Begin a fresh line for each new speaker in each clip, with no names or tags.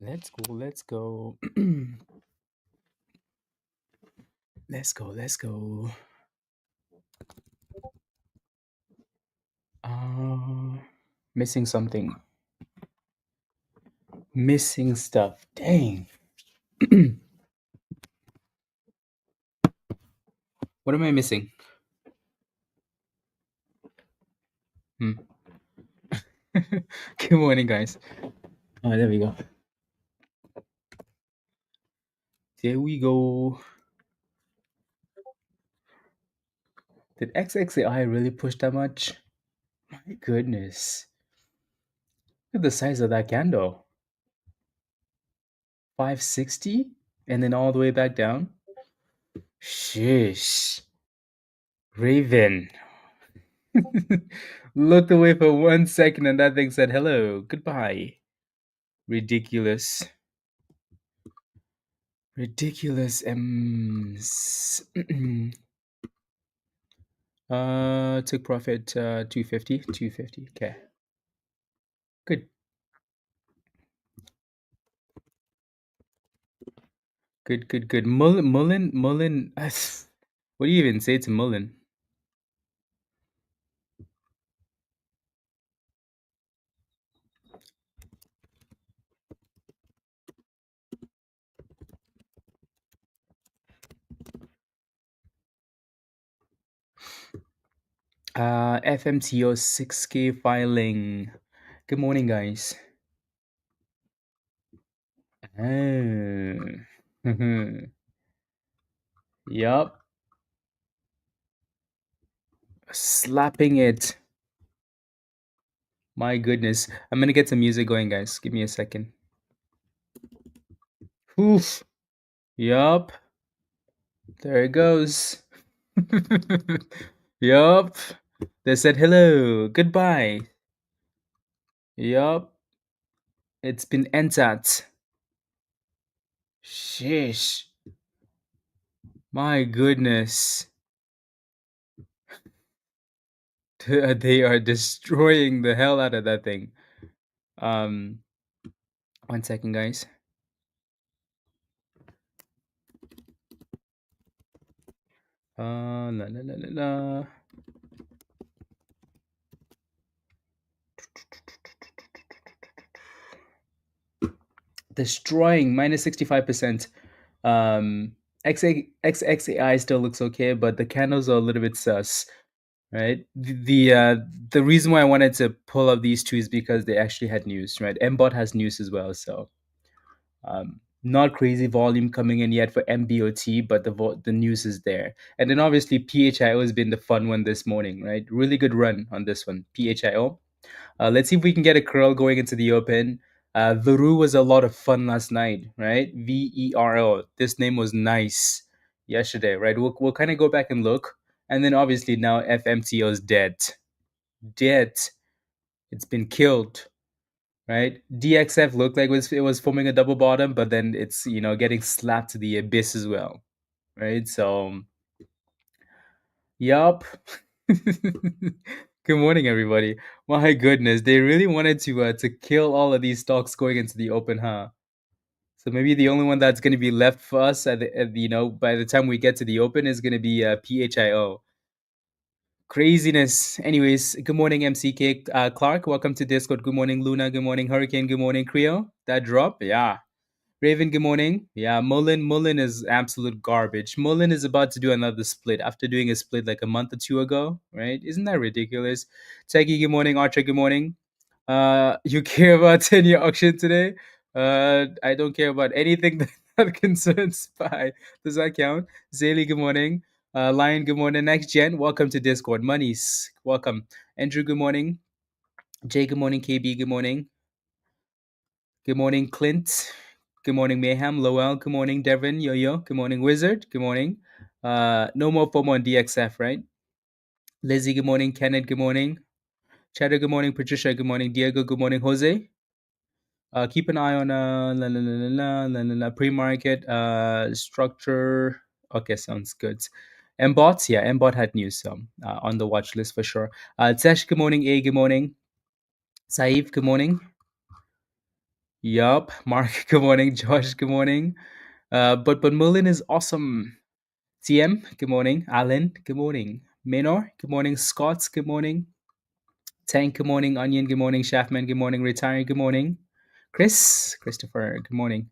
Let's go. Let's go. let's go. Let's go. Missing something. Missing stuff. Dang. What am I missing? Hmm. Good morning, guys. Oh, there we go. There we go. Did XXII really push that much? My goodness. Look at the size of that candle. 560? And then all the way back down? Shish. Raven. Looked away for 1 second and that thing said hello. Goodbye. Ridiculous. Ridiculous M's. Took profit 250. 250. Okay. Good. Good. Mullen. What do you even say to Mullen? FMTO 6K filing. Good morning, guys. Oh. Yup. Slapping it. My goodness. I'm gonna get some music going, guys. Give me a second. Oof. Yup. There it goes. Yup. They said hello. Goodbye. Yup. It's been entered. Sheesh. My goodness. They are destroying the hell out of that thing. 1 second, guys. La la la la la. Destroying minus 65%. XXAI still looks okay, but the candles are a little bit sus, right? The reason why I wanted to pull up these two is because they actually had news, right? MBOT has news as well, so not crazy volume coming in yet for MBOT, but the news is there. And then obviously PHIO has been the fun one this morning, right? Really good run on this one, PHIO. Let's see if we can get a curl going into the open. Veru was a lot of fun last night, right? VERO. This name was nice yesterday, right? We'll kind of go back and look. And then obviously now FMTO is dead. Dead. It's been killed, right? DXF looked like it was forming a double bottom, but then it's, getting slapped to the abyss as well, right? So, yup. Good morning, everybody. My goodness, they really wanted to kill all of these stocks going into the open, huh? So maybe the only one that's going to be left for us by the time we get to the open is going to be PHIO. Craziness. Anyways, good morning, MCK Clark. Welcome to Discord. Good morning, Luna. Good morning, Hurricane. Good morning, Creo. That drop, yeah. Raven, good morning. Yeah, Mullen is absolute garbage. Mullen is about to do another split after doing a split like a month or two ago, right? Isn't that ridiculous? Techie, good morning. Archer, good morning. You care about 10-year auction today? I don't care about anything that concerns SPY. Does that count? Zaylee, good morning. Lion, good morning. Next Gen, welcome to Discord. Monies, welcome. Andrew, good morning. Jay, good morning. KB, good morning. Good morning, Clint. Good morning, Mayhem. Lowell, good morning. Devin, Yo-Yo, good morning. Wizard, good morning. No more FOMO on DXF, right? Lizzie, good morning. Kenneth, good morning. Cheddar, good morning. Patricia, good morning. Diego, good morning. Jose, keep an eye on pre-market structure. Okay, sounds good. MBOT, yeah, MBOT had news on the watch list for sure. Tesh, good morning. A, good morning. Saif, good morning. Yup. Mark, good morning. Josh, good morning. But Merlin is awesome. TM, good morning. Alan, good morning. Menor, good morning. Scott, good morning. Tank, good morning. Onion, good morning. Shaftman, good morning. Retiring, good morning. Christopher, good morning.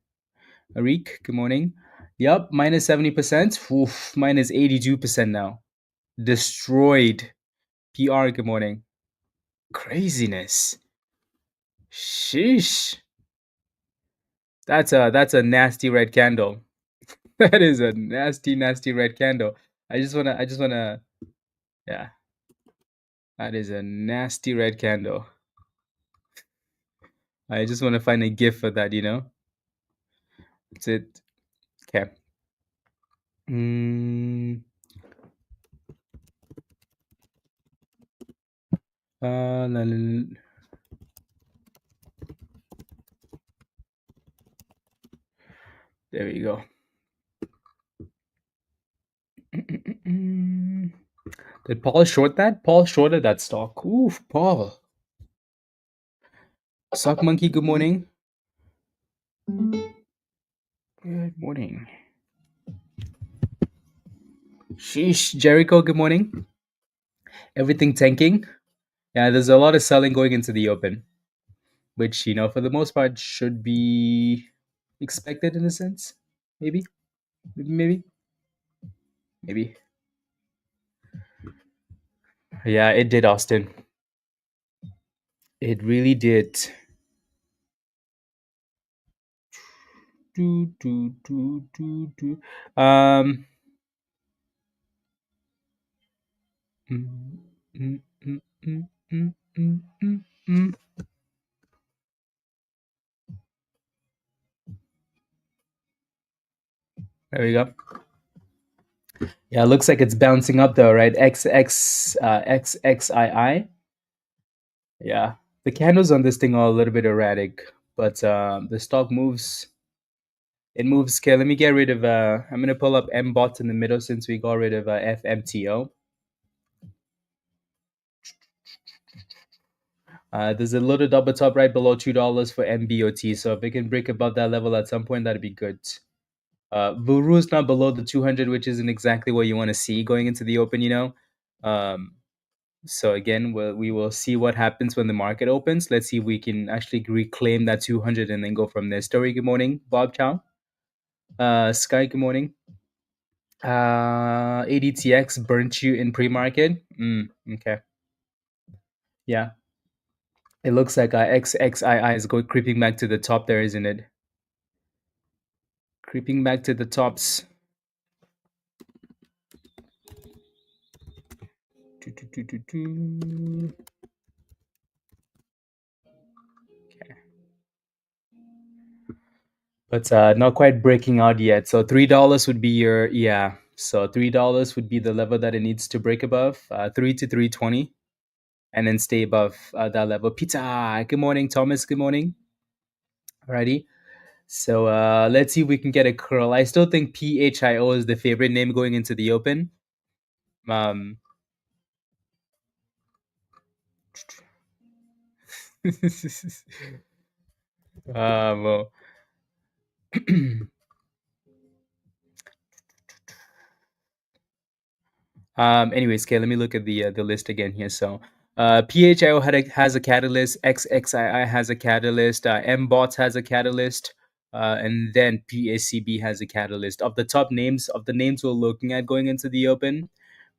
Arik, good morning. Yup, minus 70%. Oof, minus 82% now. Destroyed. PR, good morning. Craziness. Sheesh. That's a nasty red candle. That is a nasty, nasty red candle. I just wanna yeah. That is a nasty red candle. I just wanna find a gif for that. That's it. Okay. Mm, la, la, la. There we go. Did Paul short that? Paul shorted that stock. Oof, Paul. Sock Monkey, good morning. Good morning. Sheesh. Jericho, good morning. Everything tanking. Yeah, there's a lot of selling going into the open, which, for the most part, should be expected in a sense. Maybe. Maybe. Maybe. Yeah, it did, Austin. It really did. Do, do, do, do, do. Mm, mm, mm, mm, mm, mm, mm, mm. There we go. Yeah, it looks like it's bouncing up though, right? XXII. Yeah, the candles on this thing are a little bit erratic, but the stock moves. It moves. Okay, let me get rid of. I'm gonna pull up MBOT in the middle since we got rid of FMTO. There's a little double top right below $2 for MBOT. So if it can break above that level at some point, that'd be good. Veru is not below the 200, which isn't exactly what you want to see going into the open. Um, so again, we will see what happens when the market opens. Let's see if we can actually reclaim that 200 and then go from there. Story, good morning. Bob Chow. Sky, good morning. ADTX burnt you in pre-market. Okay. Yeah. It looks like XXII is creeping back to the top there, isn't it? Creeping back to the tops. Do, do, do, do, do. Okay. But not quite breaking out yet. So $3 would be yeah. So $3 would be the level that it needs to break above. 3 to 320, and then stay above that level. Pizza. Good morning, Thomas. Good morning. Alrighty. So let's see if we can get a curl. I still think PHIO is the favorite name going into the open. Um, well, anyways, okay, let me look at the list again here. So, PHIO has a catalyst, XXII has a catalyst, MBOT has a catalyst, and then PACB has a catalyst. Of the names we're looking at going into the open,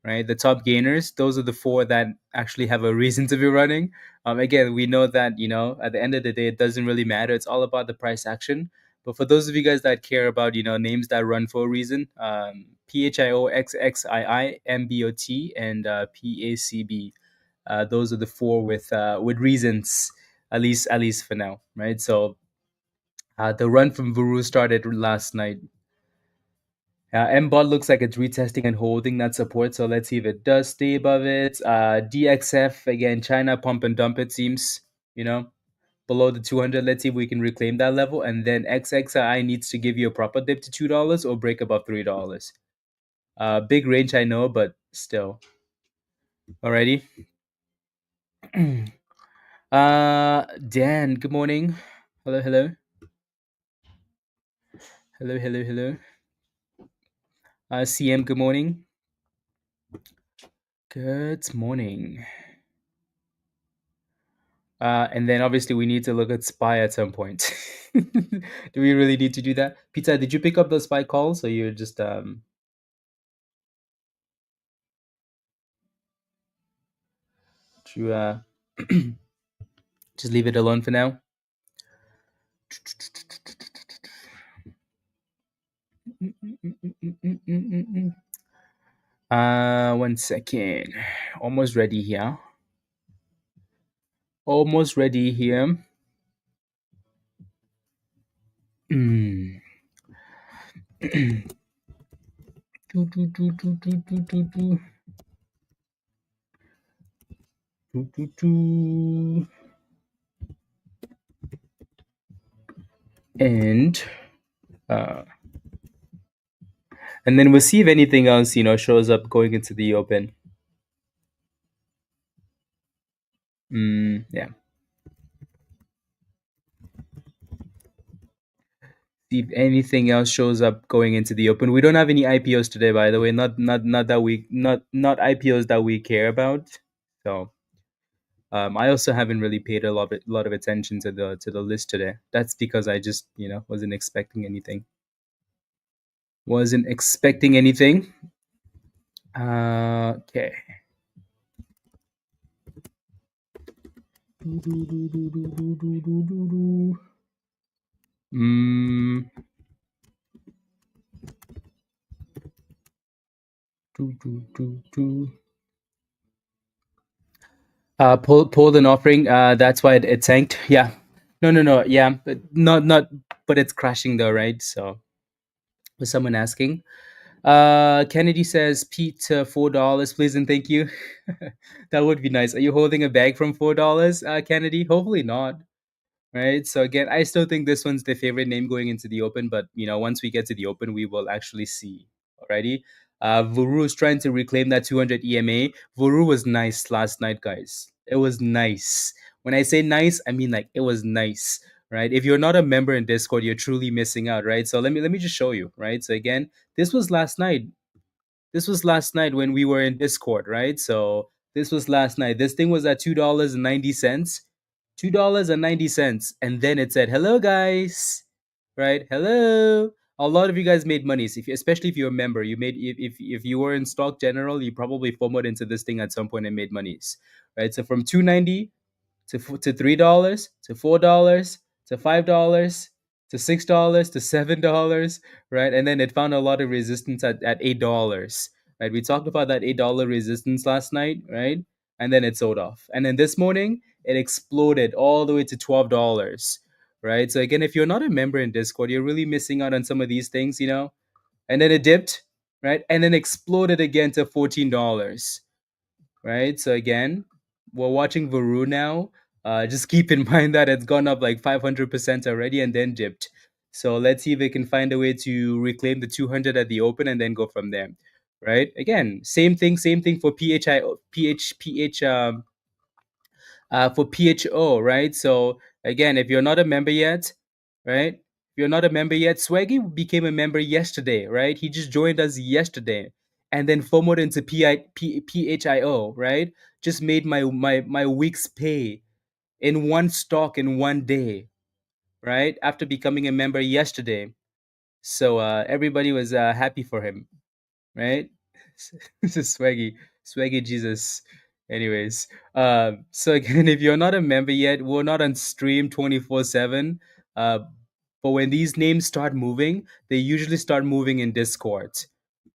right? The top gainers, those are the four that actually have a reason to be running. Again, we know that, at the end of the day, it doesn't really matter. It's all about the price action. But for those of you guys that care about, names that run for a reason, PHIO, XXII, MBOT, and PACB, those are the four with reasons, at least for now, right? So the run from Veru started last night. MBOT looks like it's retesting and holding that support, so let's see if it does stay above it. DXF, again, China pump and dump, it seems, below the 200. Let's see if we can reclaim that level. And then XXI needs to give you a proper dip to $2 or break above $3. Big range, I know, but still. Alrighty. Dan, good morning. Hello, hello. Hello, hello, hello. CM, good morning. Good morning. And then obviously we need to look at SPY at some point. Do we really need to do that? Pizza, did you pick up those SPY calls or you're just to just leave it alone for now? One second. Almost ready here. Almost ready here. Mm. Do, do, do, do, do, do, do, do. Do, do, do. And uh, and then we'll see if anything else, shows up going into the open. Yeah. See if anything else shows up going into the open. We don't have any IPOs today, by the way. Not that we not IPOs that we care about. So I also haven't really paid a lot of attention to the list today. That's because I just wasn't expecting anything. Wasn't expecting anything. Okay. Mm. Pulled an offering. That's why it tanked. Yeah. No. Yeah, but not. But it's crashing though, right? So was someone asking? Kennedy says, Pete, $4, please and thank you. That would be nice. Are you holding a bag from $4, Kennedy? Hopefully not. Right. So again, I still think this one's the favorite name going into the open, but once we get to the open, we will actually see. Alrighty. Veru is trying to reclaim that 200 EMA. Veru was nice last night, guys. It was nice. When I say nice, I mean like it was nice. Right. If you're not a member in Discord, you're truly missing out. Right. So let me just show you. Right. So again, this was last night. This was last night when we were in Discord, right? So this was last night. This thing was at $2.90. $2.90. And then it said, hello guys. Right? Hello. A lot of you guys made monies. Especially if you're a member. You made if you were in stock general, you probably FOMOed into this thing at some point and made monies. Right? So from 290 to $3 to $4 to $5 to $6 to $7, right? And then it found a lot of resistance at $8, right? We talked about that $8 resistance last night, right? And then it sold off. And then this morning it exploded all the way to $12, right? So again, if you're not a member in Discord, you're really missing out on some of these things. And then it dipped, right? And then exploded again to $14, right? So again, we're watching Veru now. Just keep in mind that it's gone up like 500% already and then dipped. So let's see if it can find a way to reclaim the 200 at the open and then go from there, right? Again, same thing for for PHO, right? So again, if you're not a member yet, right? If you're not a member yet, Swaggy became a member yesterday, right? He just joined us yesterday, and then FOMOed into PHIO, right? Just made my week's pay in one stock in one day, right? After becoming a member yesterday, so everybody was happy for him, right? This is Swaggy Jesus. Anyways, so again, if you're not a member yet, we're not on stream 24/7. Uh, but when these names start moving, they usually start moving in Discord,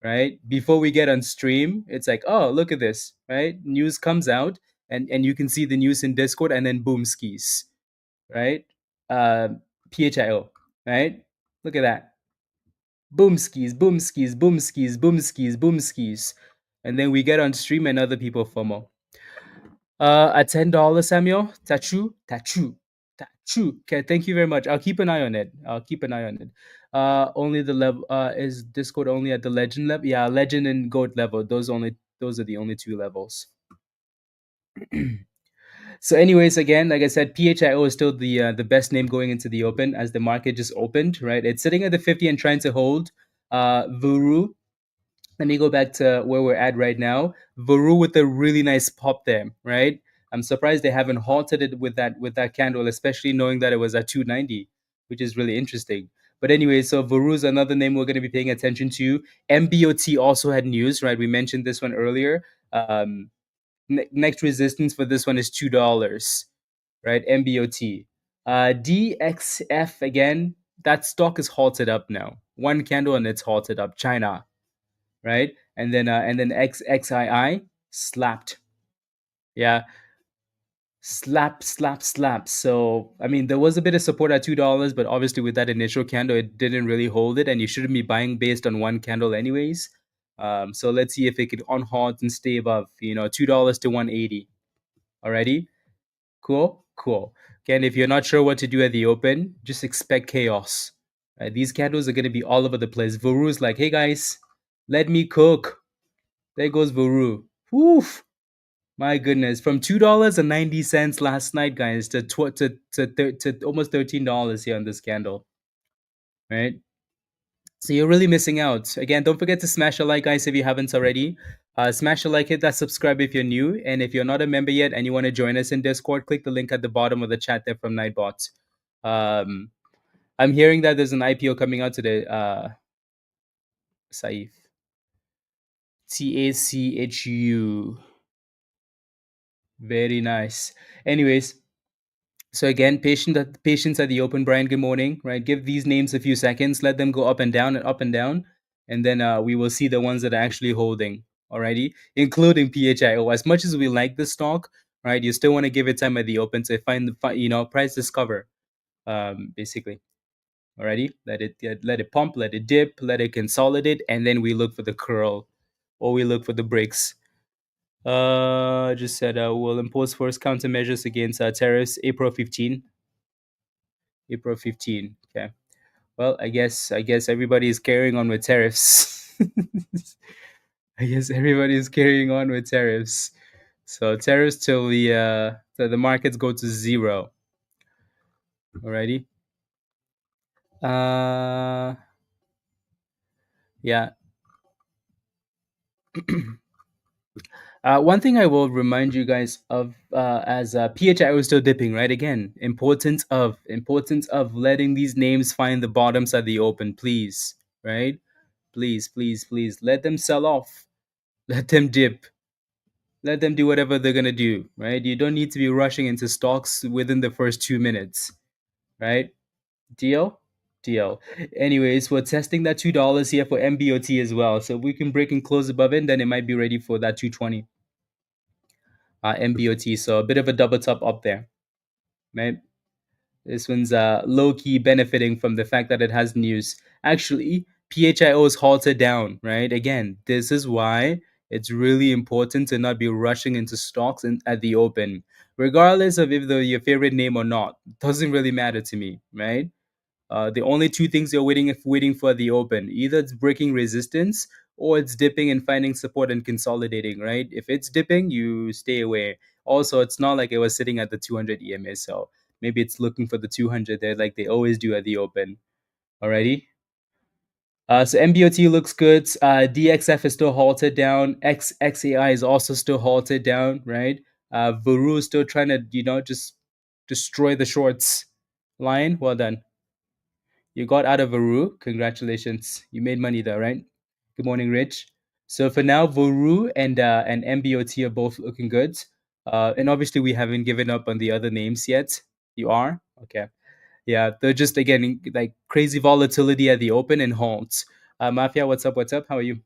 right? Before we get on stream, it's like, oh, look at this, right? News comes out, and you can see the news in Discord, and then boom skis, right? Uh, PHIO, right? Look at that. Boom skis, boom skis, boom skis, boom skis, boom skis. And then we get on stream and other people FOMO. At $10, Samuel. Tachu. Okay, thank you very much. I'll keep an eye on it. Only the level is Discord only at the legend level. Yeah, legend and goat level. Those are the only two levels. So, anyways, again, like I said, PHIO is still the best name going into the open as the market just opened, right? It's sitting at the 50 and trying to hold. Veru, let me go back to where we're at right now. Veru with a really nice pop there, right? I'm surprised they haven't halted it with that candle, especially knowing that it was at 290, which is really interesting. But anyway, so Veru is another name we're going to be paying attention to. MBOT also had news, right? We mentioned this one earlier. Next resistance for this one is $2, right? MBOT. DXF again. That stock is halted up now. One candle and it's halted up. China, right? And then XXII slapped. Yeah, slap. So I mean, there was a bit of support at $2, but obviously with that initial candle, it didn't really hold it, and you shouldn't be buying based on one candle, anyways. So let's see if it could on halt and stay above, $2 to 180. Alrighty, cool. Again, if you're not sure what to do at the open, just expect chaos. Right? These candles are going to be all over the place. Veru's like, hey guys, let me cook. There goes Veru. Woof. My goodness, from $2.90 last night, guys, to almost $13 here on this candle, right? So you're really missing out. Again, don't forget to smash a like, guys, if you haven't already. Smash a like, hit that subscribe if you're new, and if you're not a member yet and you want to join us in Discord, click the link at the bottom of the chat there from Nightbot. Um, I'm hearing that there's an IPO coming out today. Saif, TACHU, very nice. Anyways. So again, patience at the open, Brian. Good morning. Right, give these names a few seconds. Let them go up and down, and then we will see the ones that are actually holding. Alrighty, including PHIO. As much as we like the stock, right, you still want to give it time at the open to find price discover. Basically, alrighty. Let it pump, let it dip, let it consolidate, and then we look for the curl, or we look for the breaks. Just said we'll impose first countermeasures against tariffs April 15. April 15. Okay. Well, I guess everybody is carrying on with tariffs. I guess everybody is carrying on with tariffs. So tariffs till the markets go to zero. Alrighty. Uh yeah. One thing I will remind you guys of as PHIO is still dipping, right? Again, importance of letting these names find the bottoms at the open, please, right? Please, let them sell off, let them dip, let them do whatever they're gonna do, right? You don't need to be rushing into stocks within the first 2 minutes, right? Deal? Deal. Anyways, we're testing that $2 here for MBOT as well. So if we can break and close above it, then it might be ready for that 220 MBOT. So a bit of a double top up there, right? This one's low key benefiting from the fact that it has news. Actually, PHIO is halted down, right? Again, this is why it's really important to not be rushing into stocks at the open, regardless of if they're your favorite name or not. Doesn't really matter to me, right? The only two things you're waiting for the open, either it's breaking resistance or it's dipping and finding support and consolidating, right? If it's dipping, you stay away. Also, it's not like it was sitting at the 200 EMA, so maybe it's looking for the 200 there, like they always do at the open. Alrighty. So MBOT looks good. DXF is still halted down. XXAI is also still halted down, right? Veru is still trying to, just destroy the shorts line. Well done. You got out of Veru. Congratulations. You made money there, right? Good morning, Rich. So for now, Veru and MBOT are both looking good. And obviously we haven't given up on the other names yet. You are? Okay. Yeah, they're just again like crazy volatility at the open and halts. Mafia, what's up? What's up? How are you?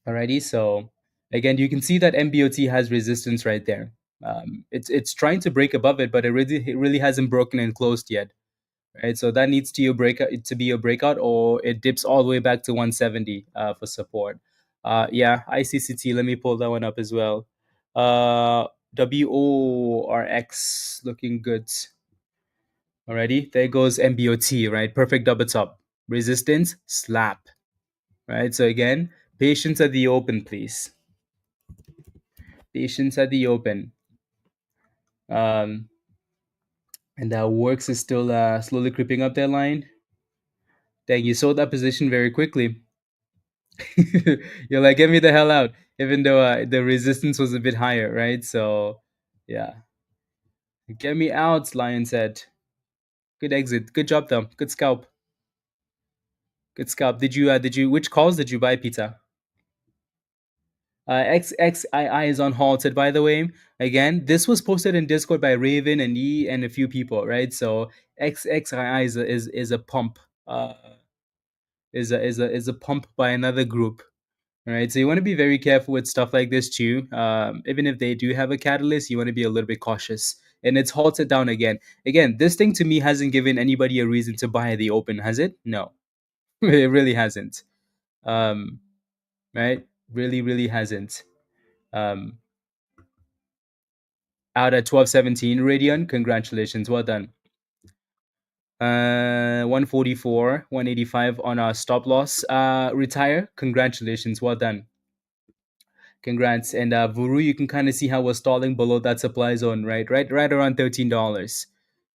Alrighty. So again, you can see that MBOT has resistance right there. It's trying to break above it, but it really hasn't broken and closed yet. Right, so that needs to be a breakout, or it dips all the way back to 170 for support. Yeah, ICCT. Let me pull that one up as well. WORX looking good. Alrighty, there goes MBOT. Right, perfect double top. Resistance slap. Right, so again, patience at the open, please. Patience at the open. Um, and Works is still slowly creeping up that line. Dang, you sold that position very quickly. You're like, get me the hell out, even though the resistance was a bit higher, right? So, yeah, get me out, Lion said. Good exit. Good job, though. Good scalp. Good scalp. Which calls did you buy, Peter? XXII is on halted, by the way. Again, this was posted in Discord by Raven and E and a few people, right? So XXII is a pump, uh, is a pump by another group, right? So you want to be very careful with stuff like this too. Even if they do have a catalyst, you want to be a little bit cautious. And it's halted down again. Again, this thing to me hasn't given anybody a reason to buy at the open, has it? No, it really hasn't. Um, right? Really, really hasn't. Um, Out at 1217 Radian. Congratulations. Well done. 144, 185 on our stop loss. Retire. Congratulations. Well done. Congrats. And Veru, you can kind of see how we're stalling below that supply zone, right? Right around $13.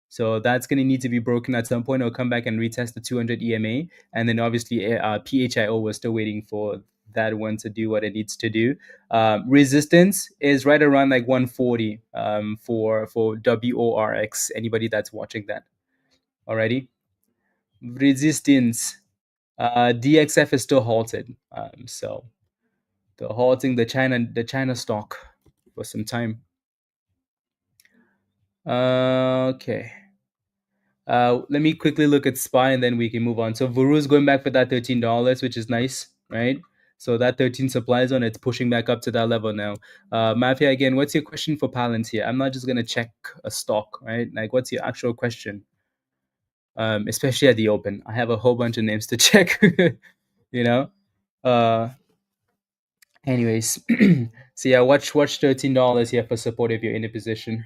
So that's going to need to be broken at some point. I'll come back and retest the 200 EMA. And then obviously PHIO, we're still waiting for that one to do what it needs to do. Resistance is right around like 140 for WORX. Anybody that's watching that already. Resistance. DXF is still halted. So they're halting the China stock for some time. Okay. Let me quickly look at SPY and then we can move on. So Veru is going back for that $13, which is nice, right? So that 13 supply zone, it's pushing back up to that level now. Mafia, again, what's your question for Palantir? I'm not just going to check a stock, right? Like, what's your actual question? Especially at the open. I have a whole bunch of names to check, you know? Uh, Anyways, so yeah, watch $13 here for support if you're in a position.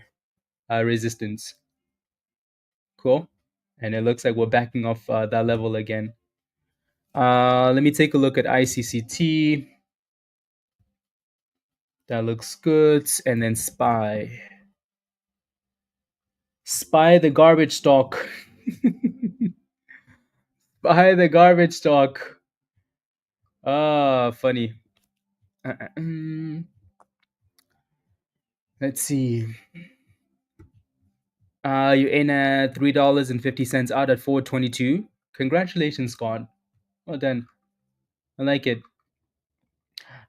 Resistance. Cool. And it looks like we're backing off that level again. Let me take a look at ICCT. That looks good. And then SPY. SPY the garbage stock. SPY the garbage stock. Funny. Let's see. You're in at $3.50 out at 422. Congratulations, Scott. Well done. I like it.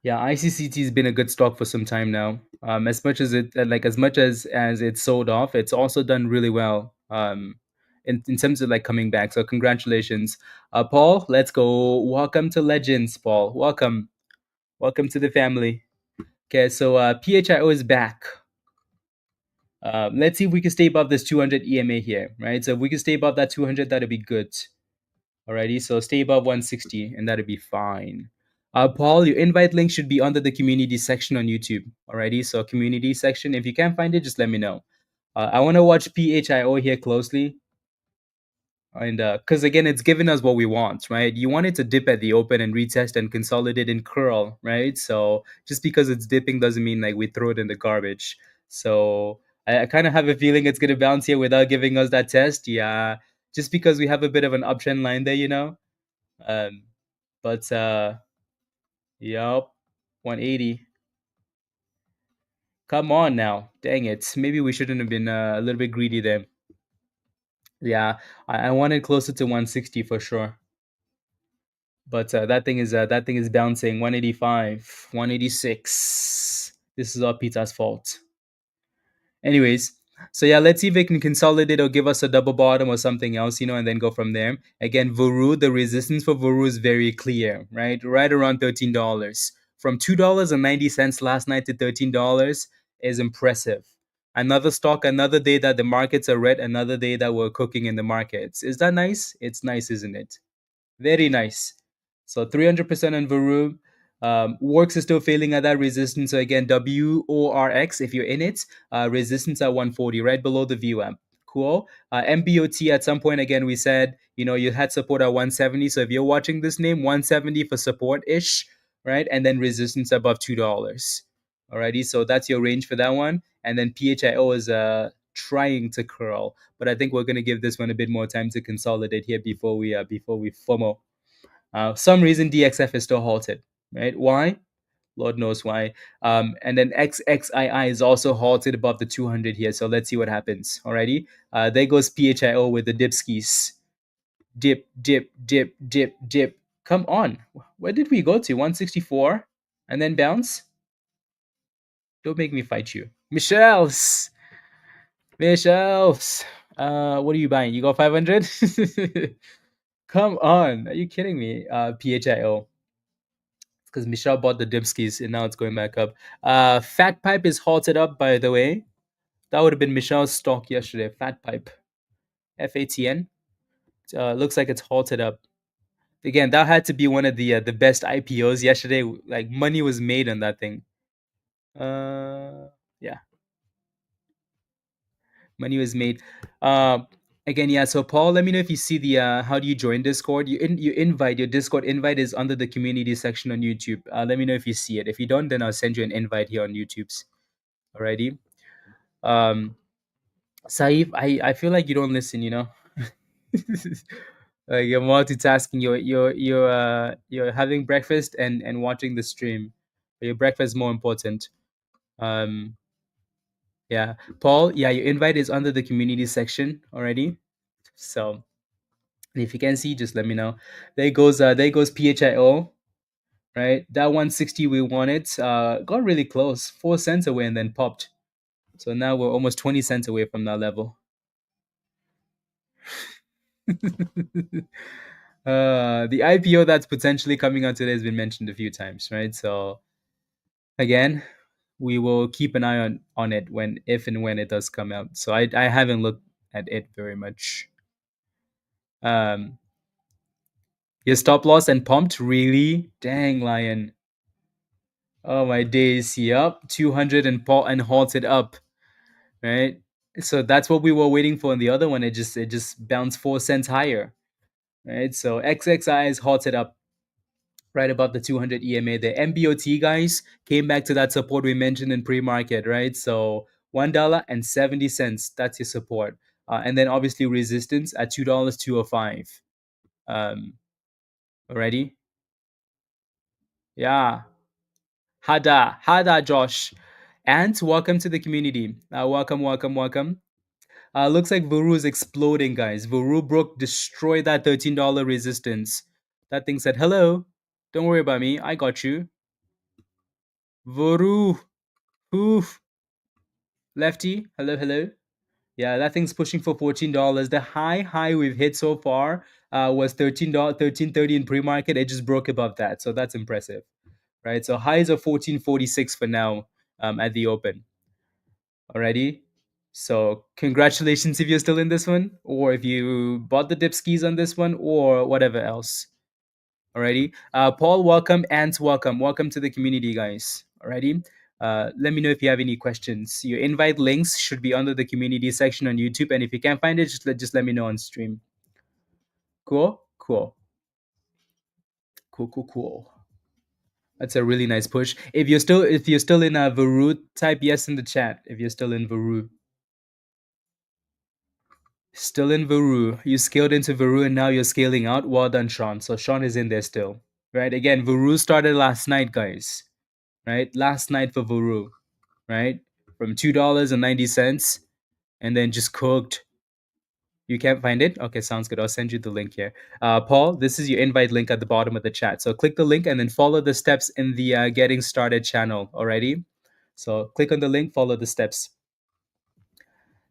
Yeah, ICCT has been a good stock for some time now. As much as it's sold off, it's also done really well. In terms of like coming back. So congratulations, Paul. Let's go. Welcome to Legends, Paul. Welcome to the family. Okay, so PHIO is back. Let's see if we can stay above this 200 EMA here, right? So if we can stay above that 200, that'd be good. Alrighty, so stay above 160 and that'll be fine. Paul, your invite link should be under the community section on YouTube. Alrighty, so community section. If you can't find it, just let me know. I want to watch PHIO here closely. And because again, it's given us what we want, right? You want it to dip at the open and retest and consolidate and curl, right? So just because it's dipping doesn't mean like we throw it in the garbage. So I kind of have a feeling it's going to bounce here without giving us that test. Yeah, just because we have a bit of an uptrend line there, Um, but yep, 180. Come on now, dang it! Maybe we shouldn't have been a little bit greedy there. Yeah, I wanted closer to 160 for sure. But that thing is bouncing 185, 186. This is all Peter's fault. Anyways, so yeah, let's see if it can consolidate or give us a double bottom or something else, and then go from there. Again, Veru, the resistance for Veru is very clear, right? Right around $13. From $2.90 last night to $13 is impressive. Another stock, another day that the markets are red, another day that we're cooking in the markets. Is that nice? It's nice, isn't it? Very nice. So 300% on Veru. Works is still failing at that resistance. So again, WORX, if you're in it, resistance at 140, right below the VWAP. Cool. MBOT at some point, again, we said, you had support at 170. So if you're watching this name, 170 for support ish, right? And then resistance above $2. Alrighty, so that's your range for that one. And then PHIO is trying to curl, but I think we're gonna give this one a bit more time to consolidate here before we FOMO. Some reason DXF is still halted, right? Why? Lord knows why. And then XXII is also halted above the 200 here. So let's see what happens. Alrighty. There goes PHIO with the dipskis. Dip, dip, dip, dip, dip. Come on. Where did we go to? 164? And then bounce? Don't make me fight you. Michelle's. Michelle's. What are you buying? You got 500? Come on. Are you kidding me? PHIO. Because Michelle bought the Dipskis and now it's going back up. Fat Pipe is halted up, by the way. That would have been Michelle's stock yesterday. Fat Pipe. FATN. Looks like it's halted up. Again, that had to be one of the best IPOs yesterday. Like money was made on that thing. Yeah, money was made. Again, yeah. So Paul, let me know if you see the how do you join Discord? You invite your Discord invite is under the community section on YouTube. Let me know if you see it. If you don't, then I'll send you an invite here on YouTube's. Alrighty. Saif, I feel like you don't listen. Like you're multitasking. You're having breakfast and watching the stream. But your breakfast is more important. Um, yeah, Paul. Yeah, your invite is under the community section already. So if you can see, just let me know. There goes PHIO. Right, that 160 we wanted got really close, 4 cents away, and then popped. So now we're almost 20 cents away from that level. The IPO that's potentially coming out today has been mentioned a few times, right? So again, we will keep an eye on it when if and when it does come out. So I haven't looked at it very much. Um, your stop loss and pumped, really? Dang, Lion. Oh my days. Yup, 200 and halted up, right? So that's what we were waiting for in the other one. It just bounced 4 cents higher, right? So XXI is halted up right above the 200 EMA. The MBOT guys came back to that support we mentioned in pre-market, right? So $1.70, that's your support. And then obviously resistance at $2.205. Already? Yeah. Hada, Josh. And welcome to the community. Welcome. Looks like Veru is exploding, guys. Veru broke, destroyed that $13 resistance. That thing said, hello, don't worry about me. I got you. Veru. Oof. Lefty. Hello. Yeah, that thing's pushing for $14. The high we've hit so far was $13, 13.30 in pre-market. It just broke above that. So that's impressive. Right? So highs are 14.46 for now at the open. Alrighty. So congratulations if you're still in this one, or if you bought the dip skis on this one, or whatever else. Alrighty. Paul, welcome. Ant, welcome. Welcome to the community, guys. Alrighty. Let me know if you have any questions. Your invite links should be under the community section on YouTube, and if you can't find it, just let me know on stream. Cool. That's a really nice push. If you're still in a Veru, type yes in the chat. If you're still in Veru. Still in Veru. You scaled into Veru and now you're scaling out. Well done, Sean. So Sean is in there still. Right? Again, Veru started last night, guys. Right? Last night for Veru. Right? From $2.90 and then just cooked. You can't find it? Okay, sounds good. I'll send you the link here. Paul, this is your invite link at the bottom of the chat. So click the link and then follow the steps in the Getting Started channel. Alrighty? So click on the link, follow the steps.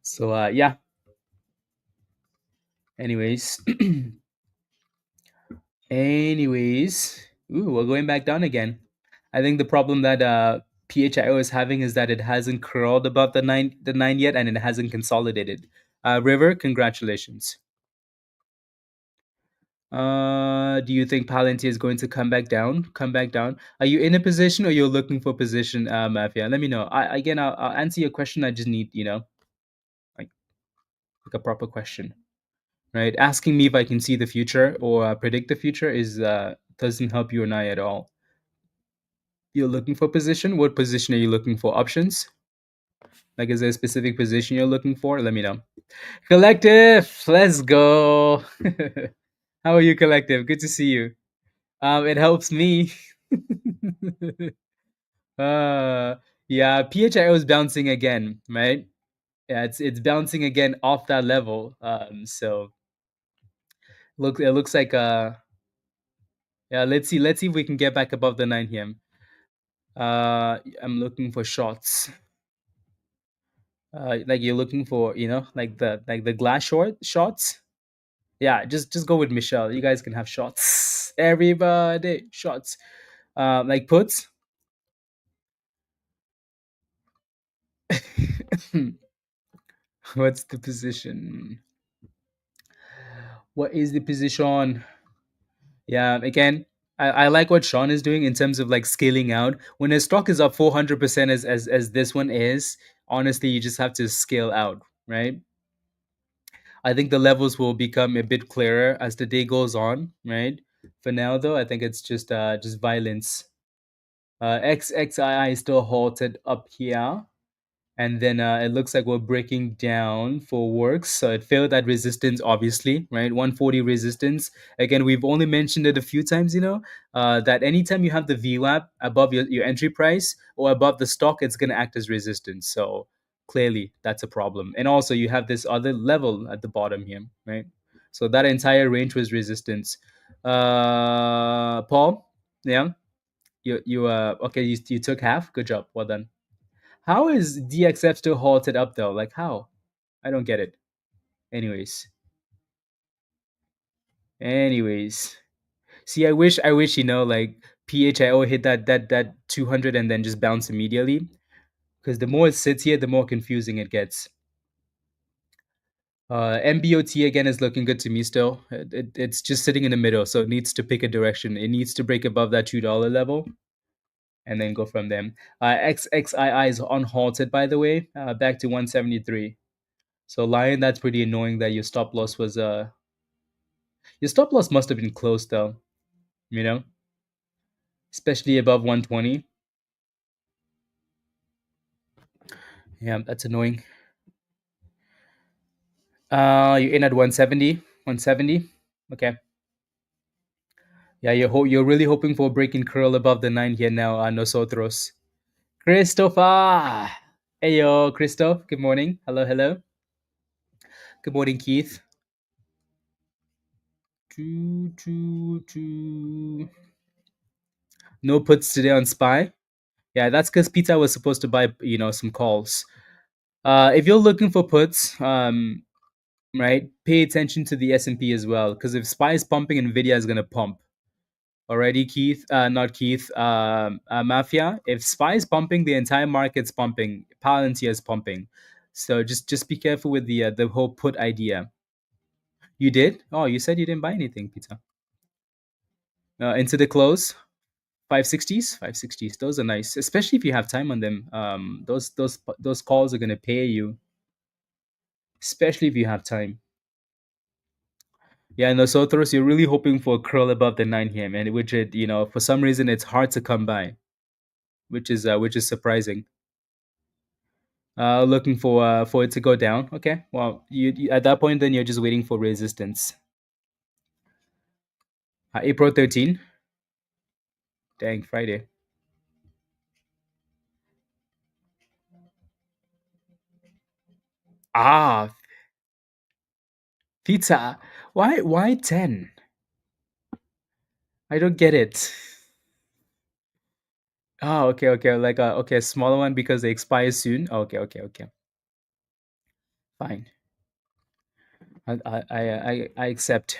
So yeah. Anyways. Ooh, we're going back down again. I think the problem that PHIO is having is that it hasn't crawled above the nine yet, and it hasn't consolidated. River, congratulations. Do you think Palantir is going to come back down? Are you in a position, or you're looking for position, Mafia? Let me know. I'll answer your question. I just need like a proper question, right? Asking me if I can see the future or predict the future is doesn't help you and I at all. You're looking for position. What position are you looking for? Options? Like, is there a specific position you're looking for? Let me know. Collective, let's go. How are you, Collective? Good to see you. It helps me. uh, yeah, PHIO is bouncing again, right? Yeah, it's bouncing again off that level. So it looks like yeah. Let's see if we can get back above the 9 here. I'm looking for shots. Like you're looking for, like the glass shots. Yeah, just go with Michelle. You guys can have shots. Everybody, shots. Like puts. What's the position? What is the position? Yeah, again, I like what Sean is doing in terms of like scaling out. When a stock is up 400% as this one is, honestly, you just have to scale out, right? I think the levels will become a bit clearer as the day goes on, right? For now, though, I think it's just violence. XXII is still halted up here. And then it looks like we're breaking down for works. So it failed that resistance, obviously, right? 140 resistance. Again, we've only mentioned it a few times, that anytime you have the VWAP above your entry price or above the stock, it's going to act as resistance. So clearly, that's a problem. And also, you have this other level at the bottom here, right? So that entire range was resistance. Paul, yeah, you okay? You took half. Good job. Well done. How is DXF still halted up though? Like how? I don't get it. Anyways, anyways. See, I wish like PHIO hit that 200 and then just bounce immediately. Because the more it sits here, the more confusing it gets. MBOT again is looking good to me still. It's just sitting in the middle, so it needs to pick a direction. It needs to break above that $2 level and then go from them. XXII is unhalted, by the way, back to 173. So Lion, that's pretty annoying that your stop loss must have been close though, you know, especially above 120. Yeah, that's annoying. You're in at 170. 170. Okay. Yeah, you're really hoping for a breaking curl above the 9 here now, nosotros. Christopher. Hey yo, Christoph. Good morning. Hello, hello. Good morning, Keith. No puts today on SPY. Yeah, that's because Pizza was supposed to buy, some calls. If you're looking for puts, right, pay attention to the S&P as well, because if SPY is pumping, NVIDIA is gonna pump. Already, Keith, not Keith, Mafia. If SPY is pumping, the entire market's pumping. Palantir is pumping. So just be careful with the whole put idea. You did? Oh, you said you didn't buy anything, Pizza. Into the close. 560s, 560s. Those are nice, especially if you have time on them. Those calls are gonna pay you, especially if you have time. Yeah, no, Sotoros, you're really hoping for a curl above the 9 here, man. Which for some reason it's hard to come by, which is surprising. Looking for it to go down. Okay, well, you at that point then you're just waiting for resistance. April 13. Dang, Friday. Ah, pizza. Why 10? I don't get it. Oh, okay, like okay, a smaller one because they expire soon. Okay, fine. I accept.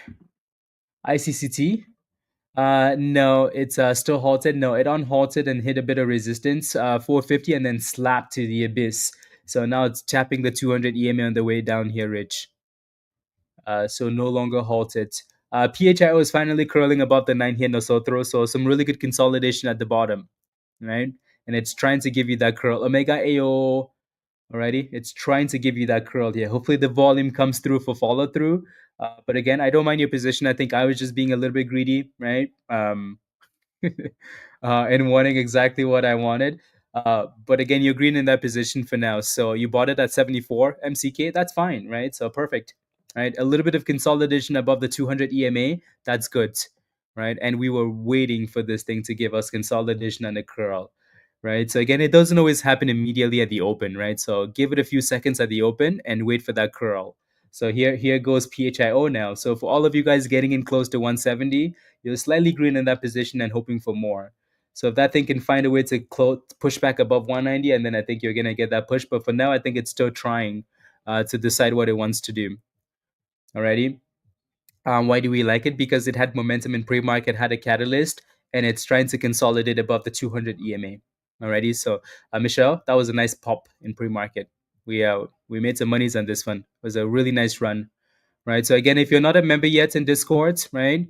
ICCT. No, it's still halted. No, it unhalted and hit a bit of resistance, 450, and then slapped to the abyss. So now it's tapping the 200 EMA on the way down here, Rich. So no longer halted. PHIO is finally curling above the 9 here, nosotros. So some really good consolidation at the bottom, right? And it's trying to give you that curl. Omega AO, alrighty, it's trying to give you that curl here. Hopefully the volume comes through for follow through. But again, I don't mind your position. I think I was just being a little bit greedy, right? And wanting exactly what I wanted. But again, you're green in that position for now. So you bought it at 74 MCK. That's fine, right? So perfect, right? A little bit of consolidation above the 200 EMA. That's good, right? And we were waiting for this thing to give us consolidation and a curl, right? So again, it doesn't always happen immediately at the open, right? So give it a few seconds at the open and wait for that curl. So here goes PHIO now. So for all of you guys getting in close to 170, you're slightly green in that position and hoping for more. So if that thing can find a way to push back above 190, and then I think you're gonna get that push. But for now, I think it's still trying to decide what it wants to do. Alrighty. Why do we like it? Because it had momentum in pre-market, had a catalyst, and it's trying to consolidate above the 200 EMA. Alrighty. So Michelle, that was a nice pop in pre-market. We made some monies on this one. It was a really nice run, right? So again, if you're not a member yet in Discord, right,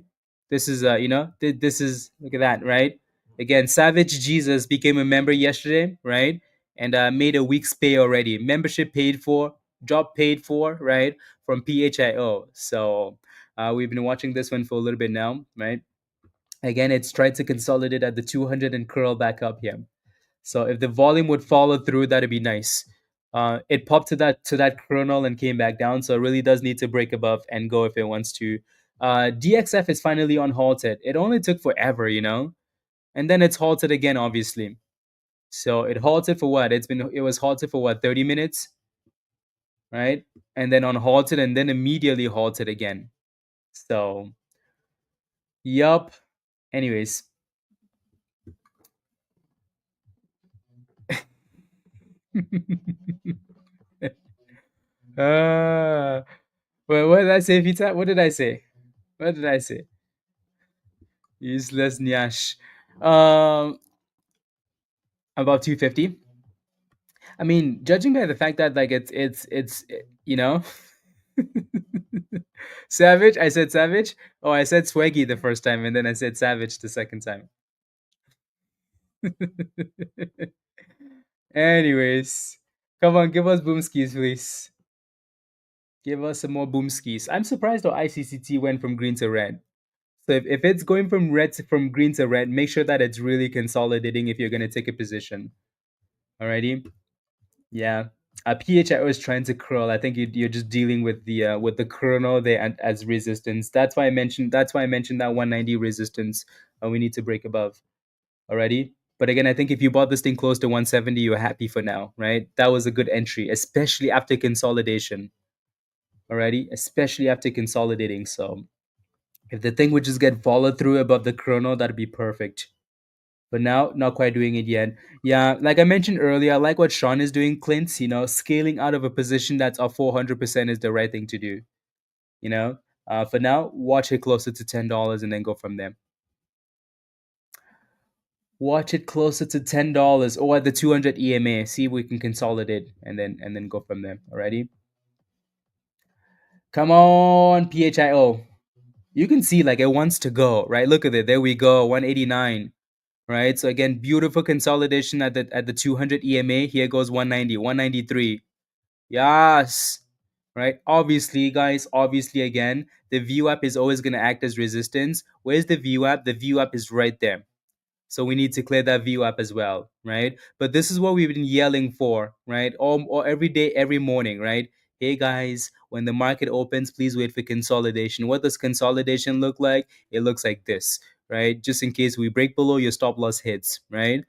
this is this is, look at that, right? Again, Savage Jesus became a member yesterday, right, and made a week's pay already. Membership paid for, job paid for, right, from PHIO. So we've been watching this one for a little bit now, right? Again, it's tried to consolidate at the 200 and curl back up here. So if the volume would follow through, that'd be nice. It popped to that kernel and came back down, so it really does need to break above and go if it wants to. DXF is finally on halted. It only took forever, and then it's halted again, obviously. So it halted for what? It was halted for what, 30 minutes, right? And then on halted and then immediately halted again. So, yup. Anyways, uh, well, what did I say, Vita? What did I say? What did I say? Useless Nyash. Um, about 250. I mean, judging by the fact that like it's you know, savage. I said savage. Oh, I said swaggy the first time, and then I said savage the second time. Anyways, come on, give us boomskis, please. Give us some more boomskis. I'm surprised though ICCT went from green to red. So if it's going from green to red, make sure that it's really consolidating if you're gonna take a position. Alrighty. Yeah. PHIO is trying to curl. I think you're just dealing with the kernel there and as resistance. That's why I mentioned that 190 resistance. We need to break above already. But again, I think if you bought this thing close to 170, you're happy for now, right? That was a good entry, especially after consolidation. Already, especially after consolidating. So if the thing would just get followed through above the kernel, that'd be perfect. But now not quite doing it yet. Yeah, like I mentioned earlier, I like what Sean is doing, Clint. Scaling out of a position that's up 400% is the right thing to do. For now, watch it closer to $10 and then go from there. Watch it closer to $10 or at the 200 EMA. See if we can consolidate and then go from there. Alrighty. Come on, PHIO. You can see like it wants to go, right? Look at it. There we go. 189. Right? So again, beautiful consolidation at the 200 EMA. Here goes 190, 193. Yes. Right? Obviously, guys, obviously again, the VWAP is always going to act as resistance. Where's the VWAP? The VWAP is right there. So we need to clear that view up as well, right? But this is what we've been yelling for, right? Or every day, every morning, right? Hey guys, when the market opens, please wait for consolidation. What does consolidation look like? It looks like this, right? Just in case we break below, your stop loss hits, right?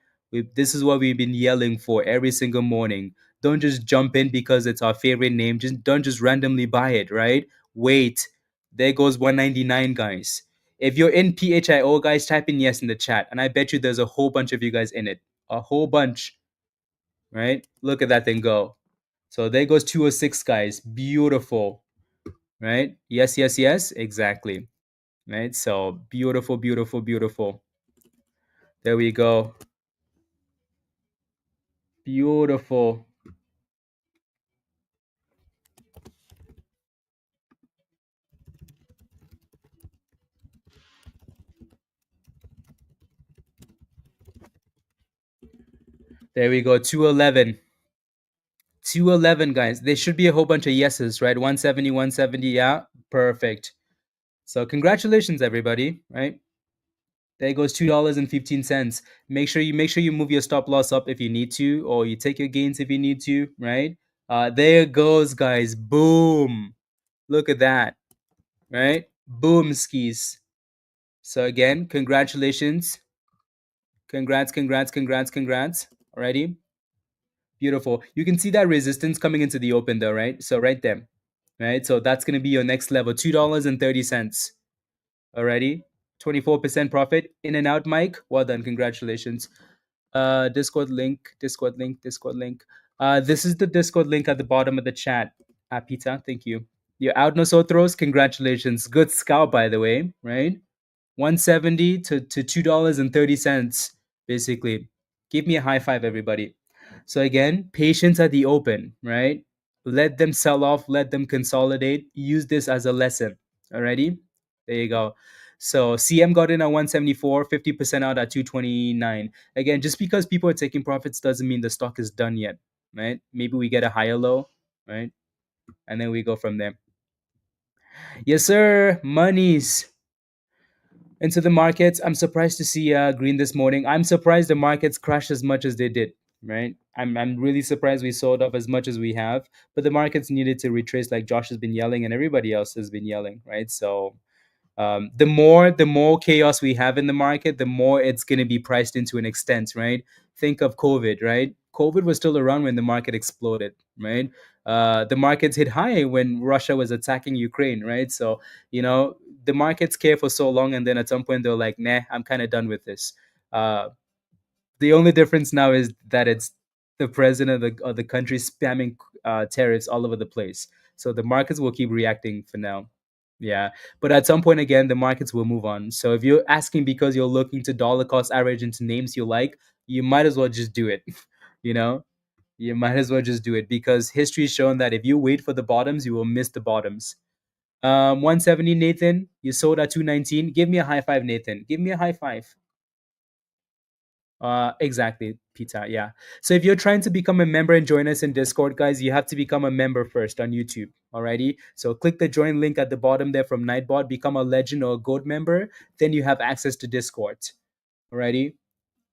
This is what we've been yelling for every single morning. Don't just jump in because it's our favorite name. Just don't just randomly buy it, right? Wait. There goes 199, guys. If you're in PHIO, guys, type in yes in the chat. And I bet you there's a whole bunch of you guys in it. A whole bunch. Right? Look at that thing go. So there goes 206, guys. Beautiful. Right? Yes, yes, yes. Exactly. Right? So beautiful, beautiful, beautiful. There we go. Beautiful. There we go. 211. 211, guys. There should be a whole bunch of yeses, right? 170, 170. Yeah. Perfect. So congratulations, everybody. Right? There goes $2.15. Make sure you move your stop loss up if you need to, or you take your gains if you need to, right? There it goes, guys. Boom. Look at that, right? Boom skis. So again, congratulations. Congrats. Alrighty. Beautiful. You can see that resistance coming into the open though, right? So right there. Right? So that's gonna be your next level. $2.30. Alrighty. 24% profit. In and out, Mike. Well done. Congratulations. Discord link. This is the Discord link at the bottom of the chat. Peter, thank you. You're out nosotros. Congratulations. Good scout, by the way, right? 170 to $2.30, basically. Give me a high five, everybody. So again, patience at the open, right? Let them sell off, let them consolidate. Use this as a lesson. Alrighty? There you go. So CM got in at 174, 50% out at 229. Again, just because people are taking profits doesn't mean the stock is done yet, right? Maybe we get a higher low, right? And then we go from there. Yes, sir. Monies into the markets. I'm surprised to see green this morning. I'm surprised the markets crashed as much as they did. Right, I'm really surprised we sold off as much as we have, but the markets needed to retrace, like Josh has been yelling and everybody else has been yelling. Right, so the more chaos we have in the market, the more it's going to be priced into an extent, right? Think of COVID, right? COVID was still around when the market exploded, right? The markets hit high when Russia was attacking Ukraine, right? So the markets care for so long, and then at some point they're like, "Nah, I'm kind of done with this." Uh, the only difference now is that it's the president of the country spamming tariffs all over the place. So the markets will keep reacting for now. Yeah. But at some point again, the markets will move on. So if you're asking because you're looking to dollar cost average into names you like, you might as well just do it. you know, you might as well just do it because history has shown that if you wait for the bottoms, you will miss the bottoms. 170, Nathan, you sold at 219. Give me a high five, Nathan. Give me a high five. Exactly, Peter. Yeah. So if you're trying to become a member and join us in Discord, guys, you have to become a member first on YouTube. Alrighty. So click the join link at the bottom there from Nightbot, become a legend or a gold member. Then you have access to Discord. Alrighty.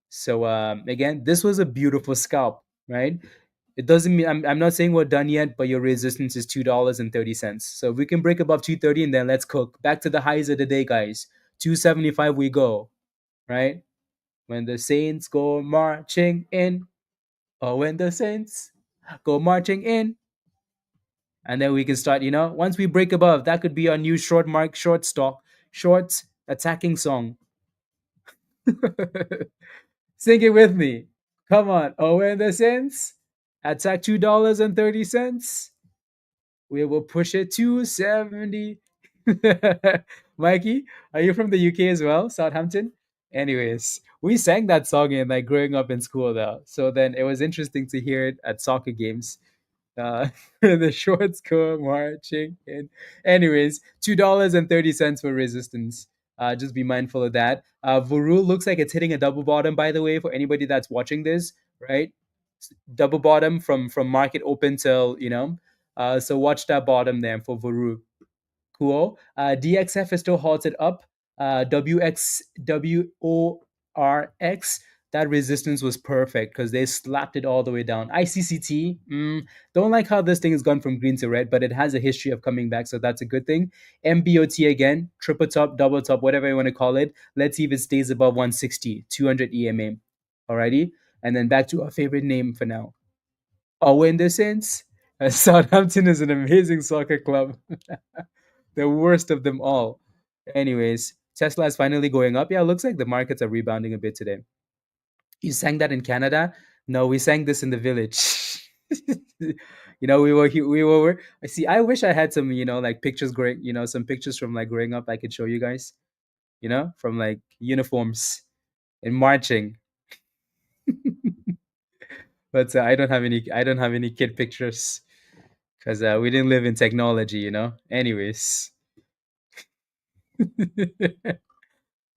So again, this was a beautiful scalp, right? It doesn't mean I'm not saying we're done yet, but your resistance is $2.30. So if we can break above 230 and then let's cook. Back to the highs of the day, guys. 275 we go, right? When the Saints go marching in, or when the Saints go marching in, and then we can start. Once we break above, that could be our new short stock, short attacking song. Sing it with me. Come on. Oh, when the Saints attack $2.30, we will push it to 70. Mikey, are you from the UK as well? Southampton? Anyways, we sang that song in like growing up in school though. So then it was interesting to hear it at soccer games. The shorts go marching in. Anyways, $2.30 for resistance. Just be mindful of that. Veru looks like it's hitting a double bottom, by the way, for anybody that's watching this, right? Double bottom from market open till. So watch that bottom there for Veru. Cool. DXF is still halted up. WORX, that resistance was perfect because they slapped it all the way down. ICCT, don't like how this thing has gone from green to red, but it has a history of coming back, so that's a good thing. MBOT again, triple top, double top, whatever you want to call it. Let's see if it stays above 160, 200 EMA. Alrighty? And then back to our favorite name for now. Oh, in the sense, Southampton is an amazing soccer club. The worst of them all. Anyways, Tesla is finally going up. Yeah, it looks like the markets are rebounding a bit today. You sang that in Canada? No, we sang this in the village. We were. I see. I wish I had some, like pictures growing, some pictures from like growing up. I could show you guys, from like uniforms and marching. But I don't have any. I don't have any kid pictures because we didn't live in technology. Anyways.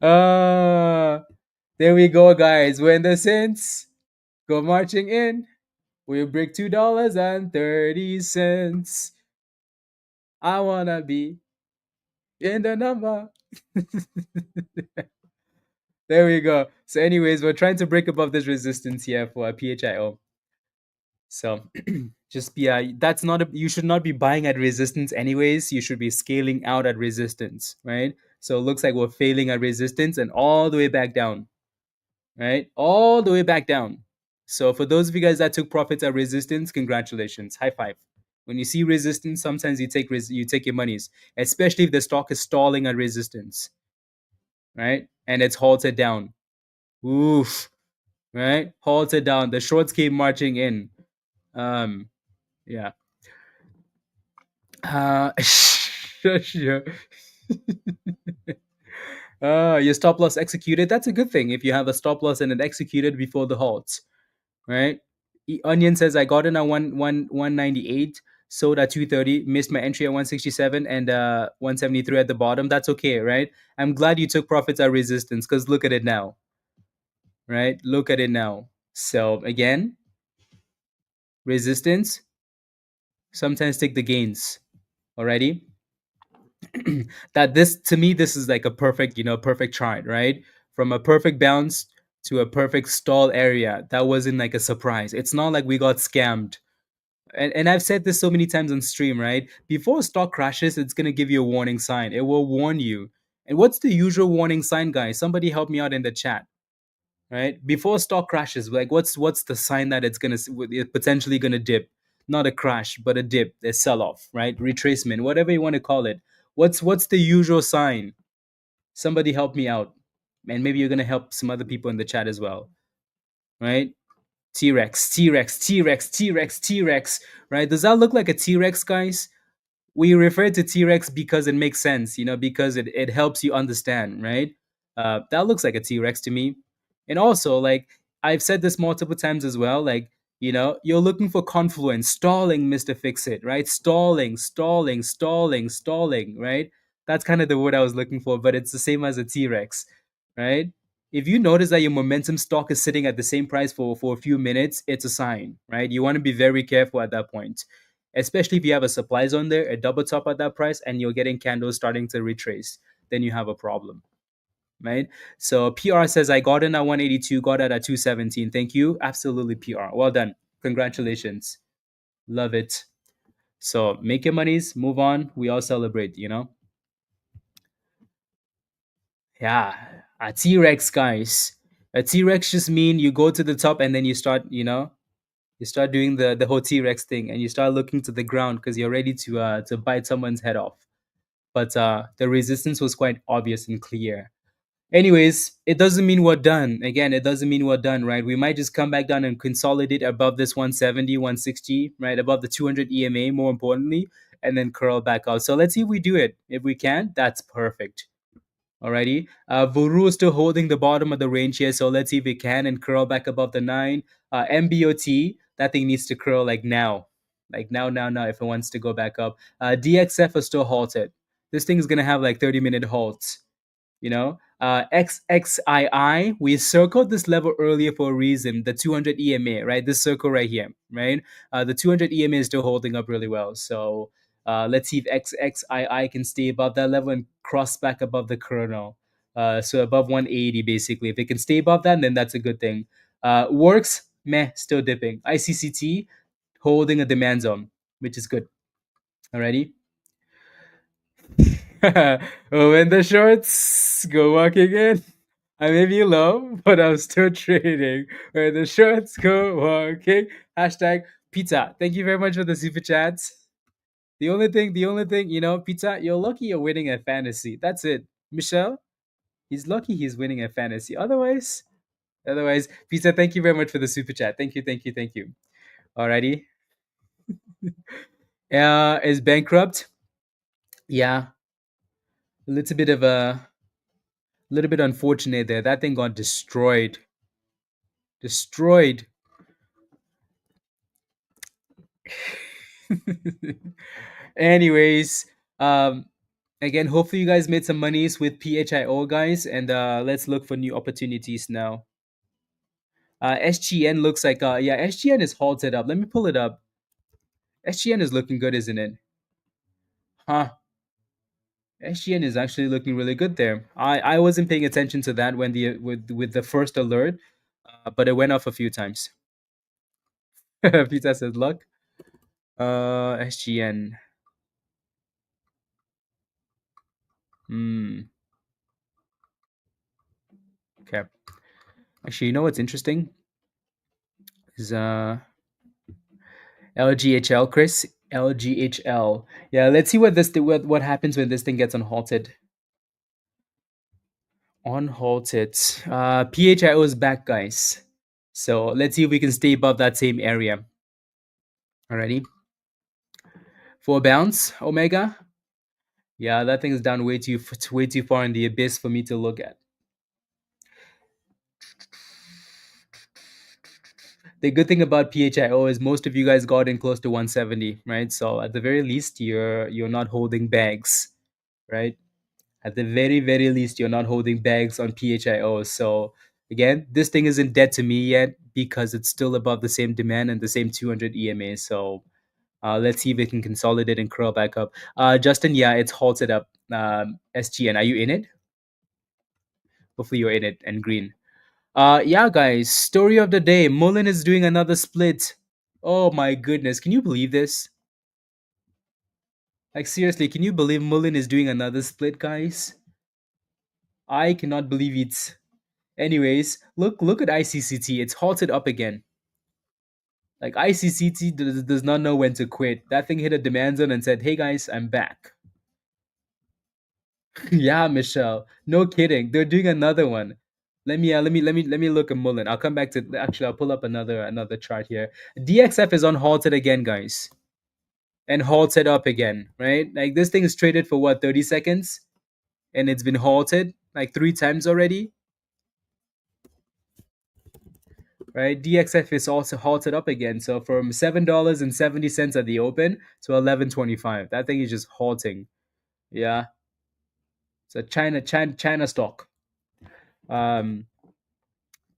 uh There we go, guys. When the Saints go marching in, we break $2.30. I wanna be in the number. There we go. So, anyways, we're trying to break above this resistance here for a PHIO. So, just be that's not a, you should not be buying at resistance anyways. You should be scaling out at resistance, right? So it looks like we're failing at resistance and all the way back down, right? All the way back down. So for those of you guys that took profits at resistance, congratulations, high five. When you see resistance, sometimes you take your monies, especially if the stock is stalling at resistance, right? And it's halted down. Oof, right? Halted down. The shorts came marching in. Um, yeah. Sure. Your stop loss executed. That's a good thing if you have a stop loss and it executed before the halt, right? Onion says I got in at 198, sold at 230, missed my entry at 167 and 173 at the bottom. That's okay, right? I'm glad you took profits at resistance because look at it now, right? Look at it now. So again, resistance, sometimes take the gains. Alrighty. That this to me this is like a perfect perfect chart, right? From a perfect bounce to a perfect stall area. That wasn't like a surprise. It's not like we got scammed. And I've said this so many times on stream, right? Before a stock crashes, it's going to give you a warning sign. It will warn you. And what's the usual warning sign, guys? Somebody help me out in the chat, right? Before stock crashes, like what's the sign that it's potentially going to dip? Not a crash, but a dip, a sell off, right? Retracement, whatever you want to call it. What's the usual sign? Somebody help me out. And maybe you're going to help some other people in the chat as well, right? T-Rex, T-Rex, T-Rex, T-Rex, T-Rex, right? Does that look like a T-Rex, guys? We refer to T-Rex because it makes sense, because it helps you understand, right? That looks like a T-Rex to me. And also, like, I've said this multiple times as well, like, you're looking for confluence, stalling, Mr. Fix It, right? Stalling, stalling, stalling, stalling, right? That's kind of the word I was looking for, but it's the same as a T-Rex, right? If you notice that your momentum stock is sitting at the same price for a few minutes, it's a sign, right? You want to be very careful at that point, especially if you have a supply zone there, a double top at that price, and you're getting candles starting to retrace, then you have a problem, right? So PR says, I got in at 182, got out at 217. Thank you. Absolutely, PR. Well done. Congratulations. Love it. So make your monies, move on. We all celebrate. Yeah. A T-Rex, guys. A T-Rex just mean you go to the top and then you start doing the whole T-Rex thing and you start looking to the ground because you're ready to bite someone's head off. But the resistance was quite obvious and clear. Anyways, it doesn't mean we're done. Again, it doesn't mean we're done, right? We might just come back down and consolidate above this 170, 160, right? Above the 200 EMA, more importantly, and then curl back out. So let's see if we do it. If we can, that's perfect. Alrighty. Veru is still holding the bottom of the range here, so let's see if it can and curl back above the 9. MBOT, that thing needs to curl like now. Like now, if it wants to go back up. DXF is still halted. This thing is going to have like 30-minute halts. XXII, we circled this level earlier for a reason, the 200 EMA, right? This circle right here, right? The 200 EMA is still holding up really well. So let's see if XXII can stay above that level and cross back above the kernel. So above 180, basically. If it can stay above that, then that's a good thing. Works, meh, still dipping. ICCT, holding a demand zone, which is good. Alrighty. When the shorts go walking in, I may be low, but I'm still trading. When the shorts go walking, hashtag pizza. Thank you very much for the super chats. The only thing, pizza, you're lucky you're winning a fantasy. That's it. Michelle, he's lucky he's winning a fantasy. Otherwise, pizza, thank you very much for the super chat. Thank you, thank you, thank you. Alrighty. Is bankrupt? Yeah. A little bit unfortunate there. That thing got destroyed. Destroyed. Anyways, again, hopefully you guys made some monies with PHIO, guys, and let's look for new opportunities now. SGN looks like SGN is halted up. Let me pull it up. SGN is looking good, isn't it? Huh? SGN is actually looking really good there. I wasn't paying attention to that when with the first alert, but it went off a few times. Peter says luck. SGN. Hmm. Okay. Actually, you know what's interesting is LGHL, Chris. LGHL. Yeah. Let's see what happens when this thing gets unhalted. Unhalted. PHIO is back, guys. So let's see if we can stay above that same area. Alrighty. For a bounce, Omega. Yeah, that thing is down way too far in the abyss for me to look at. The good thing about PHIO is most of you guys got in close to 170, right? So at the very least, you're not holding bags, right? At the very least, you're not holding bags on PHIO. So again, this thing isn't dead to me yet because it's still above the same demand and the same 200 EMA. So let's see if it can consolidate and curl back up. Justin, yeah, it's halted up. SGN, are you in it? Hopefully you're in it and green. Yeah, guys, story of the day. Mullen is doing another split. Oh my goodness, can you believe this? Like seriously, can you believe Mullen is doing another split, guys? I cannot believe it. Anyways, look at ICCT. It's halted up again. Like ICCT does not know when to quit. That thing hit a demand zone and said, "Hey guys, I'm back." Yeah, Michelle. No kidding. They're doing another one. Let me look at Mullen. I'll come back to actually I'll pull up another chart here. DXF is on halted again, guys. And halted up again, right? Like this thing is traded for what, 30 seconds? And it's been halted like three times already, right? DXF is also halted up again. So from $7.70 at the open to 11.25. That thing is just halting. Yeah. It's a China stock. Um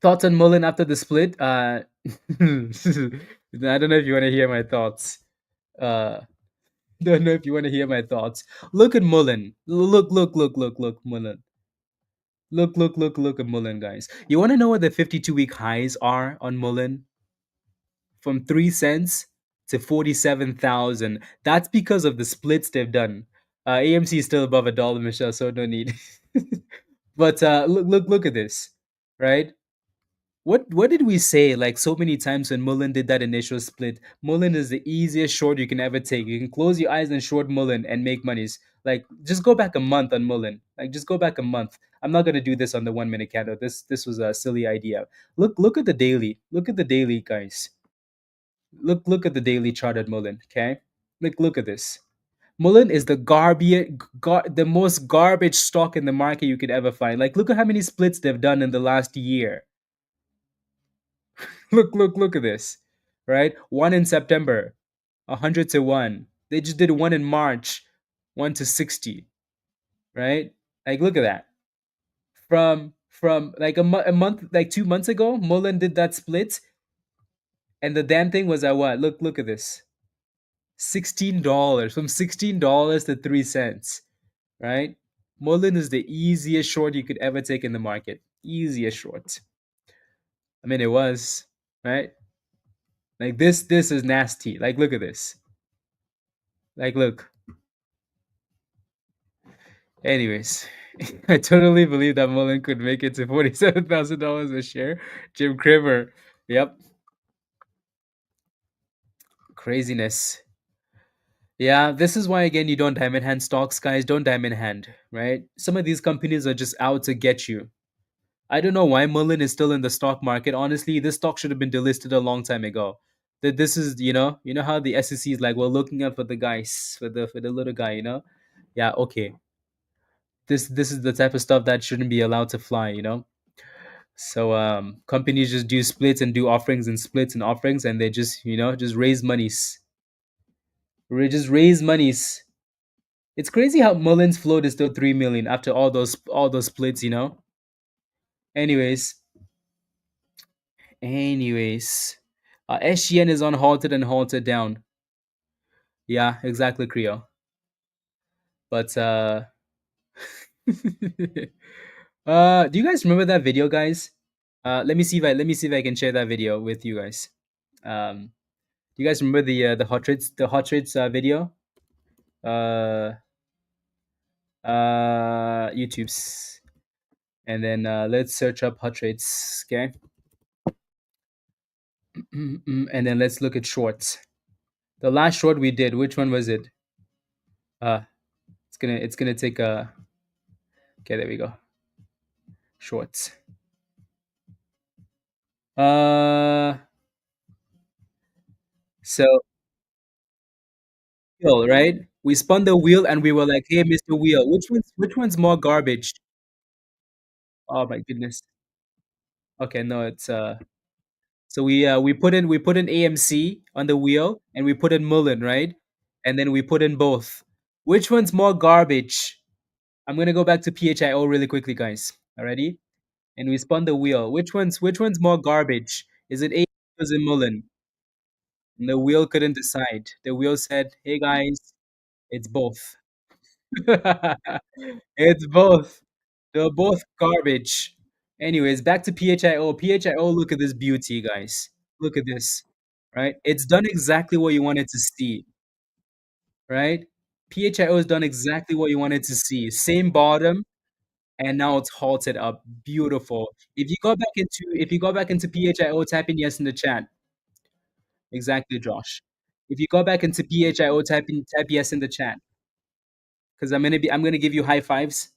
Thoughts on Mullen after the split? I don't know if you want to hear my thoughts. Uh, don't know if you want to hear my thoughts. Look at Mullen. Look, Mullen. Look at Mullen, guys. You want to know what the 52-week highs are on Mullen? From 3 cents to 47,000. That's because of the splits they've done. AMC is still above a dollar, Michelle, so no need. But look at this, right? What did we say like so many times when Mullen did that initial split? Mullen is the easiest short you can ever take. You can close your eyes and short Mullen and make monies. Like just go back a month on Mullen. Like just go back a month. I'm not gonna do this on the 1 minute candle. This was a silly idea. Look at the daily. Look at the daily, guys. Look at the daily chart at Mullen. Okay, look at this. Mullen is the most garbage stock in the market you could ever find. Like look at how many splits they've done in the last year. Look at this, right? One in September, 100 to 1. They just did one in March, 1 to 60, right? Like look at that. From like a month, like 2 months ago, Mullen did that split, and the damn thing was at what? Look at this, $16 from $16 to 3 cents, right? Mullen is the easiest short you could ever take in the market. Easiest short. I mean, it was right. Like this is nasty. Like look at this. Like look. Anyways, I totally believe that Mullen could make it to $47,000 a share. Jim Cramer. Yep. Craziness. Yeah, this is why again you don't diamond hand stocks, guys. Don't diamond hand, right? Some of these companies are just out to get you. I don't know why Mullen is still in the stock market. Honestly, this stock should have been delisted a long time ago. That this is, you know how the SEC is like, we're looking out for the guys, for the little guy, Yeah, okay. This is the type of stuff that shouldn't be allowed to fly. So companies just do splits and do offerings and splits and offerings, and they just raise monies. Just raise monies. It's crazy how Mullen's float is still 3 million after all those splits. Anyways, SGN is on halted and halted down. Yeah, exactly, Creo. But Do you guys remember that video, guys? Let me see if I can share that video with you guys. Um, do you guys remember the hot trades video? Uh, YouTube's, and then let's search up hot trades, okay? And then let's look at shorts. The last short we did, which one was it? Uh, it's gonna take a. Okay, there we go. Shorts. Uh, so wheel, right? We spun the wheel and we were like, "Hey, Mr. Wheel, which one's more garbage?" Oh my goodness. Okay, no, it's so we put in AMC on the wheel and we put in Mullen, right? And then we put in both. Which one's more garbage? I'm gonna go back to PHIO really quickly, guys. Alrighty? And we spun the wheel. Which one's more garbage? Is it AMC or is it Mullen? And the wheel couldn't decide. The wheel said, "Hey guys, it's both." It's both. They're both garbage. Anyways, back to PHIO. PHIO, look at this beauty, guys. Look at this. Right? It's done exactly what you wanted to see. Right? PHIO has done exactly what you wanted to see. Same bottom, and now it's halted up. Beautiful. If you go back into PHIO, type in yes in the chat. Exactly, Josh. If you go back into PHIO, type yes in the chat. Because I'm gonna give you high fives.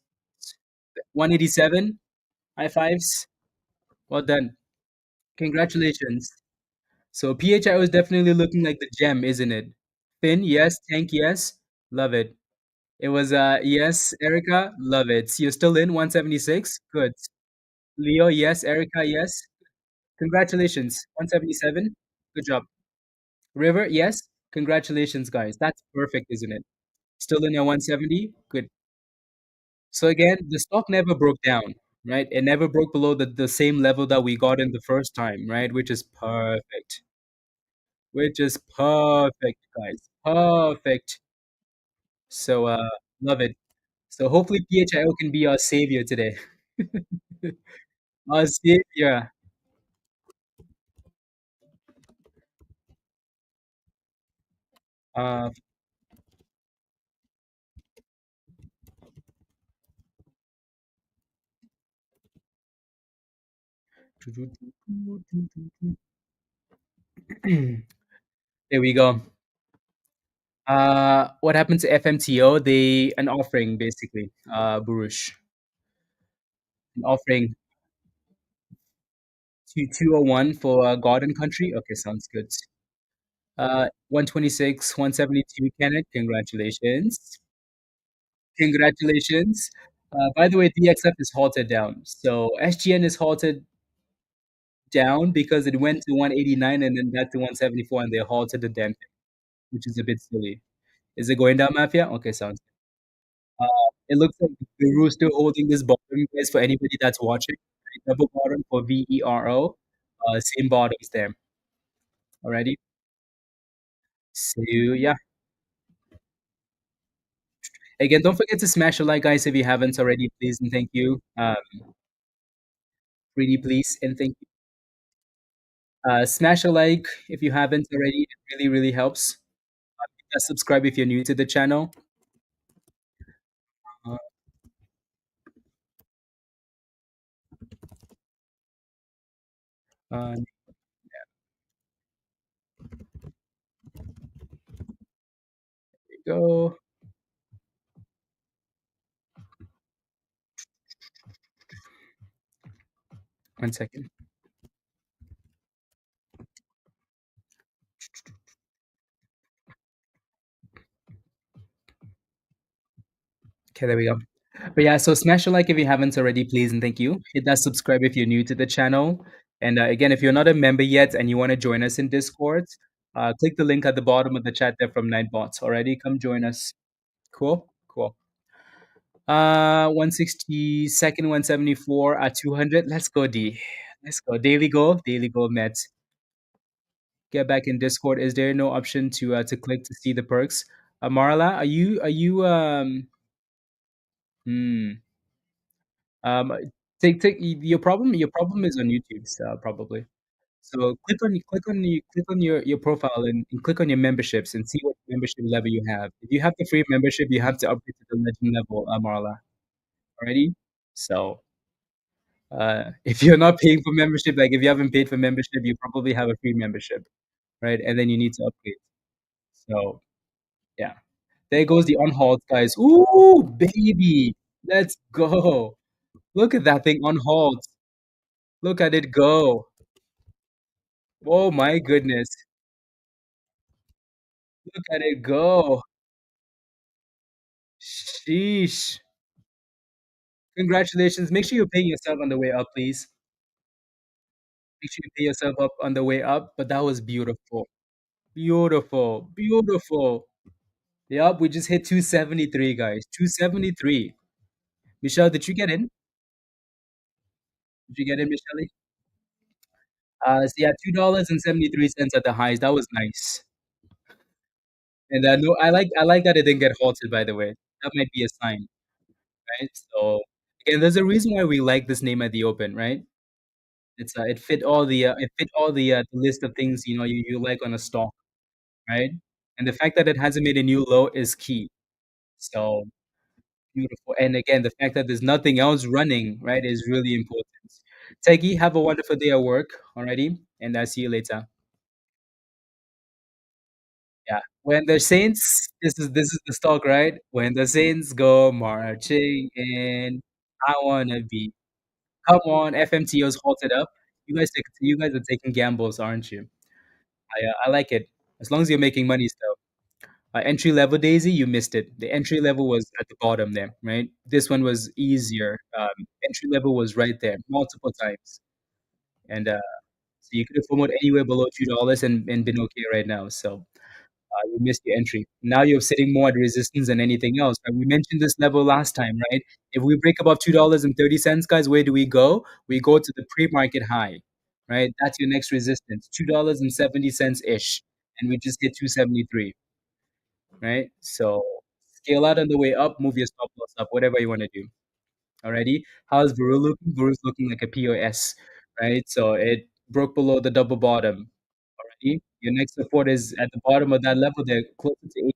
187, high fives. Well done. Congratulations. So PHIO is definitely looking like the gem, isn't it? Finn, yes. Tank, yes. Love it. It was yes, Erica, love it. So you're still in 176. Good. Leo, yes. Erica, yes. Congratulations. 177. Good job. River, yes. Congratulations, guys. That's perfect, isn't it? Still in at 170. Good. So again, the stock never broke down, right? It never broke below the same level that we got in the first time, right? Which is perfect. Which is perfect, guys. Perfect. So love it. So hopefully PHIO can be our savior today. Our savior. Uh, there we go. What happened to FMTO? They an offering basically. Burush, an offering to 201 for Garden Country. Okay, sounds good. 126, 172. Kenneth, congratulations. Congratulations. By the way, DXF is halted down. So SGN is halted down because it went to 189 and then back to 174 and they halted the damn thing, which is a bit silly. Is it going down, Mafia? Okay, sounds good. It looks like Veru is still holding this bottom, guys, for anybody that's watching. Double bottom for VERO. Same bottoms there. Alrighty. So yeah. Again, don't forget to smash a like, guys, if you haven't already, please and thank you. Really, please and thank you. Smash a like if you haven't already. It really, really helps. Subscribe if you're new to the channel. Uh, there we go. 1 second. Okay, there we go. But yeah, so smash a like if you haven't already, please and thank you. Hit that subscribe if you're new to the channel. And again, if you're not a member yet and you want to join us in Discord, click the link at the bottom of the chat there from Nightbots. Already, come join us. Cool, cool. 162nd, 174 at 200. Let's go, D. Let's go. Daily goal met. Get back in Discord. Is there no option to click to see the perks? Marla, are you hmm. Um, take your problem is on YouTube, probably. So click on your profile and click on your memberships and see what membership level you have. If you have the free membership, you have to upgrade to the legend level, Marla. Already? So if you're not paying for membership, like if you haven't paid for membership, you probably have a free membership, right? And then you need to upgrade. So yeah. There goes the on hold, guys. Ooh, baby. Let's go. Look at that thing on hold. Look at it go. Oh my goodness. Look at it go. Sheesh. Congratulations. Make sure you're paying yourself on the way up, please. Make sure you pay yourself up on the way up. But that was beautiful. Beautiful. Beautiful. Yep, we just hit 273, guys. 273. Michelle, did you get in? Did you get in, Michelle? So yeah, $2.73 at the highs. That was nice. And no, I like that it didn't get halted, by the way. That might be a sign, right? So again, there's a reason why we like this name at the open, right? It fit all the list of things you like on a stock, right? And the fact that it hasn't made a new low is key. So beautiful. And again, the fact that there's nothing else running, right, is really important. Teggy, have a wonderful day at work already, and I'll see you later. Yeah. When the Saints, this is the stock, right? When the Saints go marching in, I wanna be. Come on, FMTO's halted up. You guys are taking gambles, aren't you? I like it. As long as you're making money still. Entry level Daisy, you missed it. The entry level was at the bottom there, right? This one was easier. Entry level was right there multiple times, and so you could have promoted anywhere below $2 and been okay right now. So you missed your entry. Now you're sitting more at resistance than anything else. And we mentioned this level last time, right? If we break above $2.30, guys, where do we go? We go to the pre-market high, right? That's your next resistance, $2.70 ish, and we just hit 273, right? So scale out on the way up, move your stop loss up, whatever you want to do. Alrighty. How's Veru looking? Veru's looking like a POS, right? So it broke below the double bottom already. Your next support is at the bottom of that level there, closer to $8.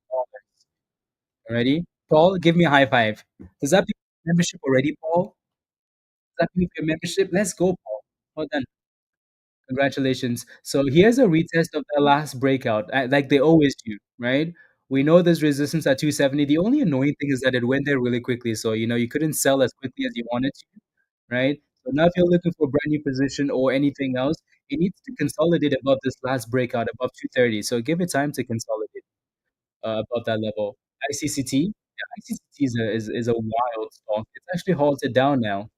Alrighty. Paul, give me a high five. Does that pay for membership already, Paul? Does that pay for your membership? Let's go, Paul. Well done. Congratulations. So here's a retest of the last breakout, like they always do, right? We know there's resistance at 270. The only annoying thing is that it went there really quickly. So, you couldn't sell as quickly as you wanted to, right? So now if you're looking for a brand new position or anything else, it needs to consolidate above this last breakout, above 230. So give it time to consolidate above that level. ICCT, yeah, ICCT is a wild stock. It's actually halted down now.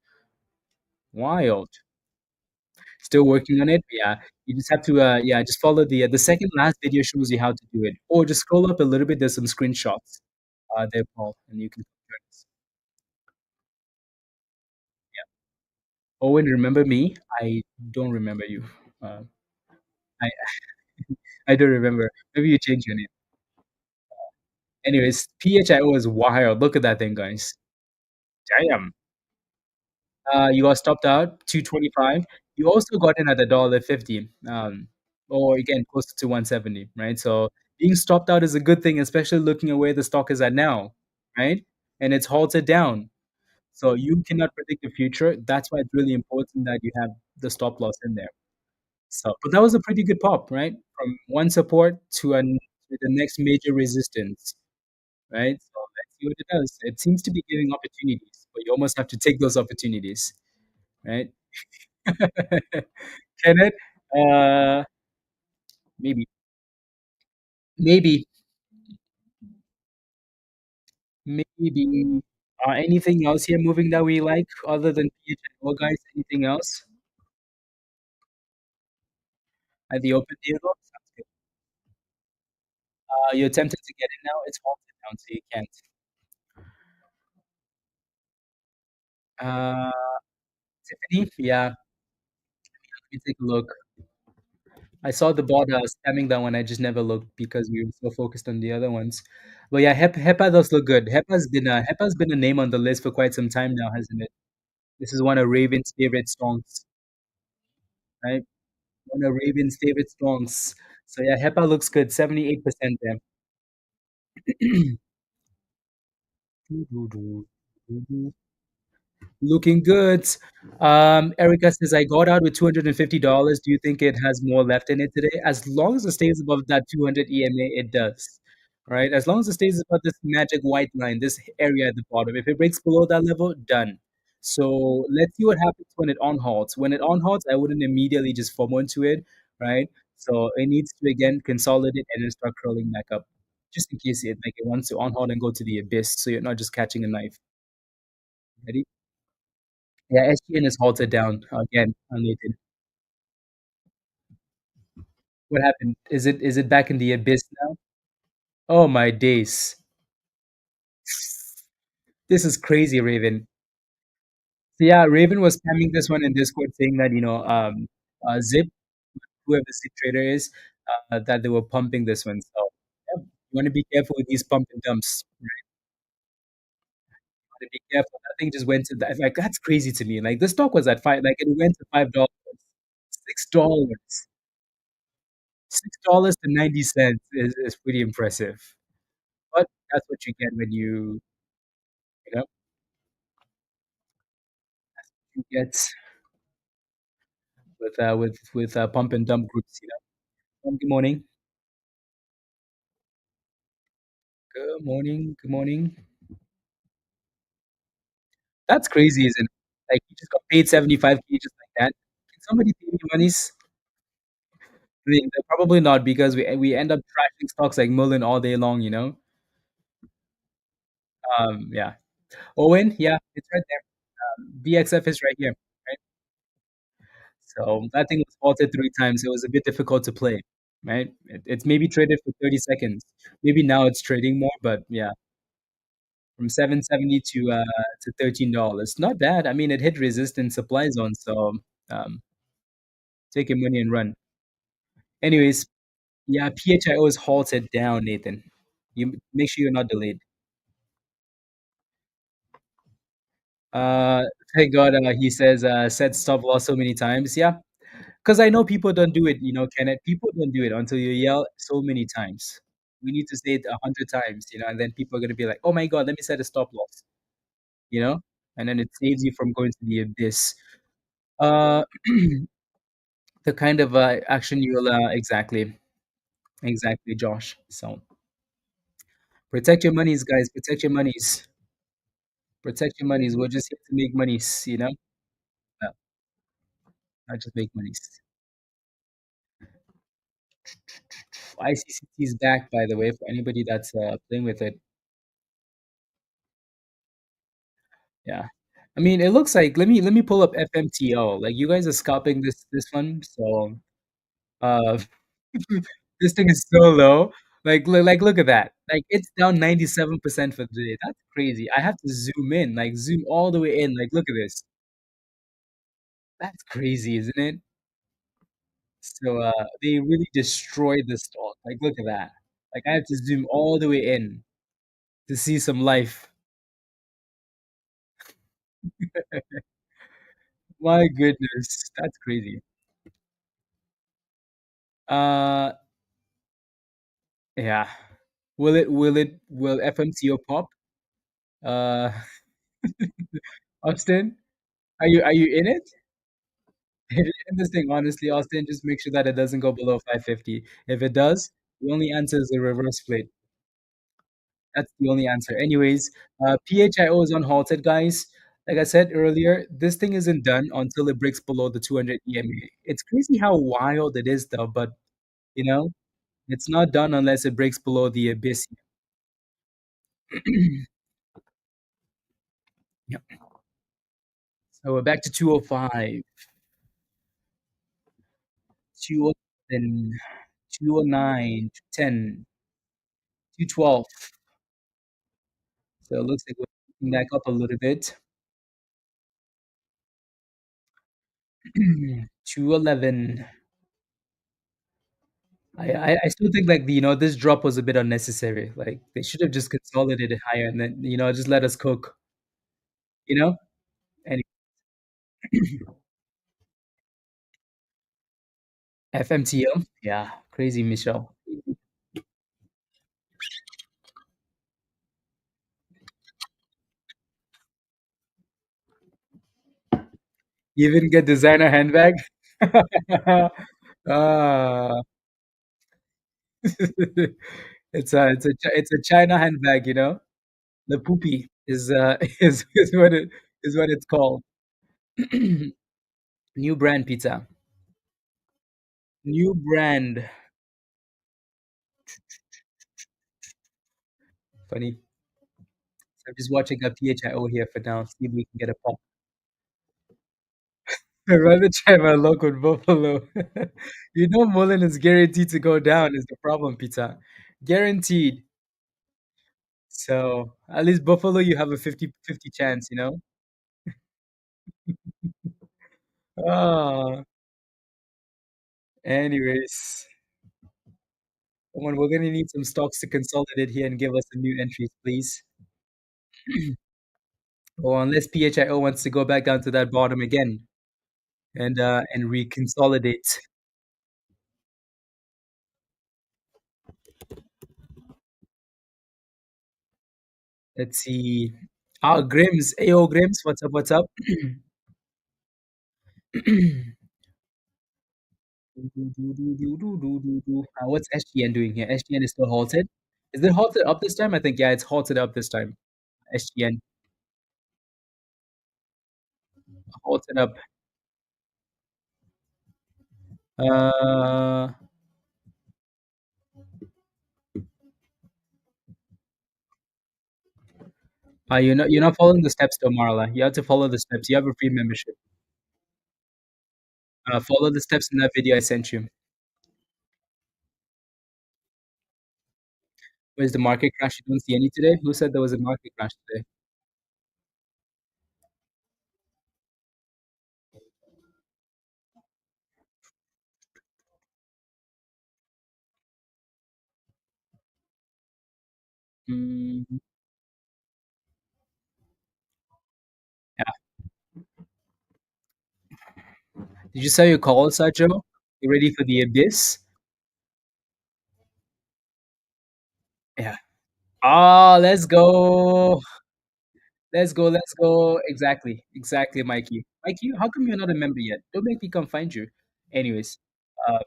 Wild. Still working on it. Yeah, you just have to just follow the second last video shows you how to do it, or just scroll up a little bit. There's some screenshots there, Paul, and you can join us. Yeah. Owen, remember me? I don't remember you. Uh, I I don't remember. Maybe you changed your name. Anyways, PHIO is wild. Look at that thing, guys. Damn. You got stopped out 225. You also got in at $1.50. Or again close to 170, right? So being stopped out is a good thing, especially looking at where the stock is at now, right? And it's halted down. So you cannot predict the future. That's why it's really important that you have the stop loss in there. So, but that was a pretty good pop, right? From one support to the next major resistance, right? So let's see what it does. It seems to be giving opportunities, but you almost have to take those opportunities, right? Can it? Maybe, maybe, maybe. Anything else here moving that we like other than PHNO, guys? Anything else at the open deal? Sounds good. You're tempted to get in now. It's halted down, so you can't. Uh, Tiffany, yeah. Let me take a look. I saw the bot spamming that one. I just never looked because we were so focused on the other ones. But yeah, HEPA does look good. HEPA's been a name on the list for quite some time now, hasn't it? This is one of Raven's favorite songs, right? One of Raven's favorite songs. So yeah, HEPA looks good, 78% there. Looking good. Erica says, I got out with $250. Do you think it has more left in it today? As long as it stays above that 200 EMA, it does. Right? As long as it stays above this magic white line, this area at the bottom. If it breaks below that level, done. So let's see what happens when it on halts. When it on halts, I wouldn't immediately just fall into it, right? So it needs to again consolidate and then start curling back up, just in case it wants to on halt and go to the abyss. So you're not just catching a knife. Ready? Yeah, SGN is halted down again, Nathan. What happened? Is it back in the abyss now? Oh my days. This is crazy, Raven. So yeah, Raven was spamming this one in Discord saying that, Zip, whoever Zip trader is, that they were pumping this one. So yeah, you want to be careful with these pump and dumps. You want to be careful. That thing just went to that. Like that's crazy to me. Like the stock was at five, like it went to $5, $6. $6 to 90 cents is pretty impressive. But that's what you get when you know, you get with pump and dump groups. Good morning. Good morning. Good morning. That's crazy, isn't it? Like you just got paid 75K just like that. Can somebody pay me monies? Probably not because we end up trashing stocks like Mullen all day long. Yeah. Owen, yeah, it's right there. DXF is right here. Right? So that thing was faulted 3 times. It was a bit difficult to play, right? It's maybe traded for 30 seconds. Maybe now it's trading more, but yeah, from 770 to $13. Not bad. I mean, it hit resistance supply zone, so um, take your money and run. Anyways, yeah, PHIO is halted down, Nathan. You make sure you're not delayed. Uh, thank God, he says set stop loss so many times. Yeah, because I know people don't do it, Kenneth. People don't do it until you yell so many times. We need to say it 100 times, and then people are gonna be like, "Oh my God, let me set a stop loss," you know, and then it saves you from going to the abyss. Uh, the kind of action you'll exactly, Josh. So protect your monies, guys. Protect your monies. Protect your monies. We're just here to make monies. Uh, not just make monies. ICCT is back, by the way, for anybody that's playing with it. Yeah. I mean, it looks like let me pull up FMTO. Like you guys are scalping this one, so uh this thing is so low. Like look at that. Like it's down 97% for the day. That's crazy. I have to zoom in, like zoom all the way in. Like look at this. That's crazy, isn't it? So they really destroyed the stock. Like look at that. Like I have to zoom all the way in to see some life. My goodness, that's crazy. Uh yeah. Will FMCO pop? Uh Austin, are you in it? If you're in this thing, honestly, Austin, just make sure that it doesn't go below 550. If it does, the only answer is a reverse split. That's the only answer. Anyways, PHIO is unhalted, guys. Like I said earlier, this thing isn't done until it breaks below the 200 EMA. It's crazy how wild it is, though, but you know, it's not done unless it breaks below the abyss. Yep. So we're back to 205, 207, 209, 210, 212. So it looks like we're picking back up a little bit. 211. I still think like this drop was a bit unnecessary. Like they should have just consolidated higher and then just let us cook. You know. Anyway, FMTO, yeah, crazy Michelle. You even get designer handbag. Ah, it's a China handbag, you know. The poopy is is what it's called. New brand pizza. New brand. Funny. So I'm just watching a PHIO here for now. See if we can get a pop. I'd rather try my luck with Buffalo. You know, Mullen is guaranteed to go down. Is the problem, pizza? Guaranteed. So at least Buffalo, you have a 50-50 chance. You know. Ah. Anyways, come on, we're gonna need some stocks to consolidate here and give us some new entries, please. Or unless PHIO wants to go back down to that bottom again and reconsolidate. Let's see. Ah, Grims. Ayo, Grims. What's up? What's up? What's SGN doing here? SGN is still halted. Is it halted up this time? I think, yeah, it's halted up this time. SGN halted up. Uh, you're not following the steps though, Marla. You have to follow the steps. You have a free membership. Follow the steps in that video I sent you. Where's the market crash? You don't see any today? Who said there was a market crash today? Mm, yeah. Did you sell your call, Sajo? You ready for the abyss? Yeah. Ah, let's go. Let's go. Let's go. Exactly. Exactly, Mikey. Mikey, how come you're not a member yet? Don't make me come find you. Anyways, um,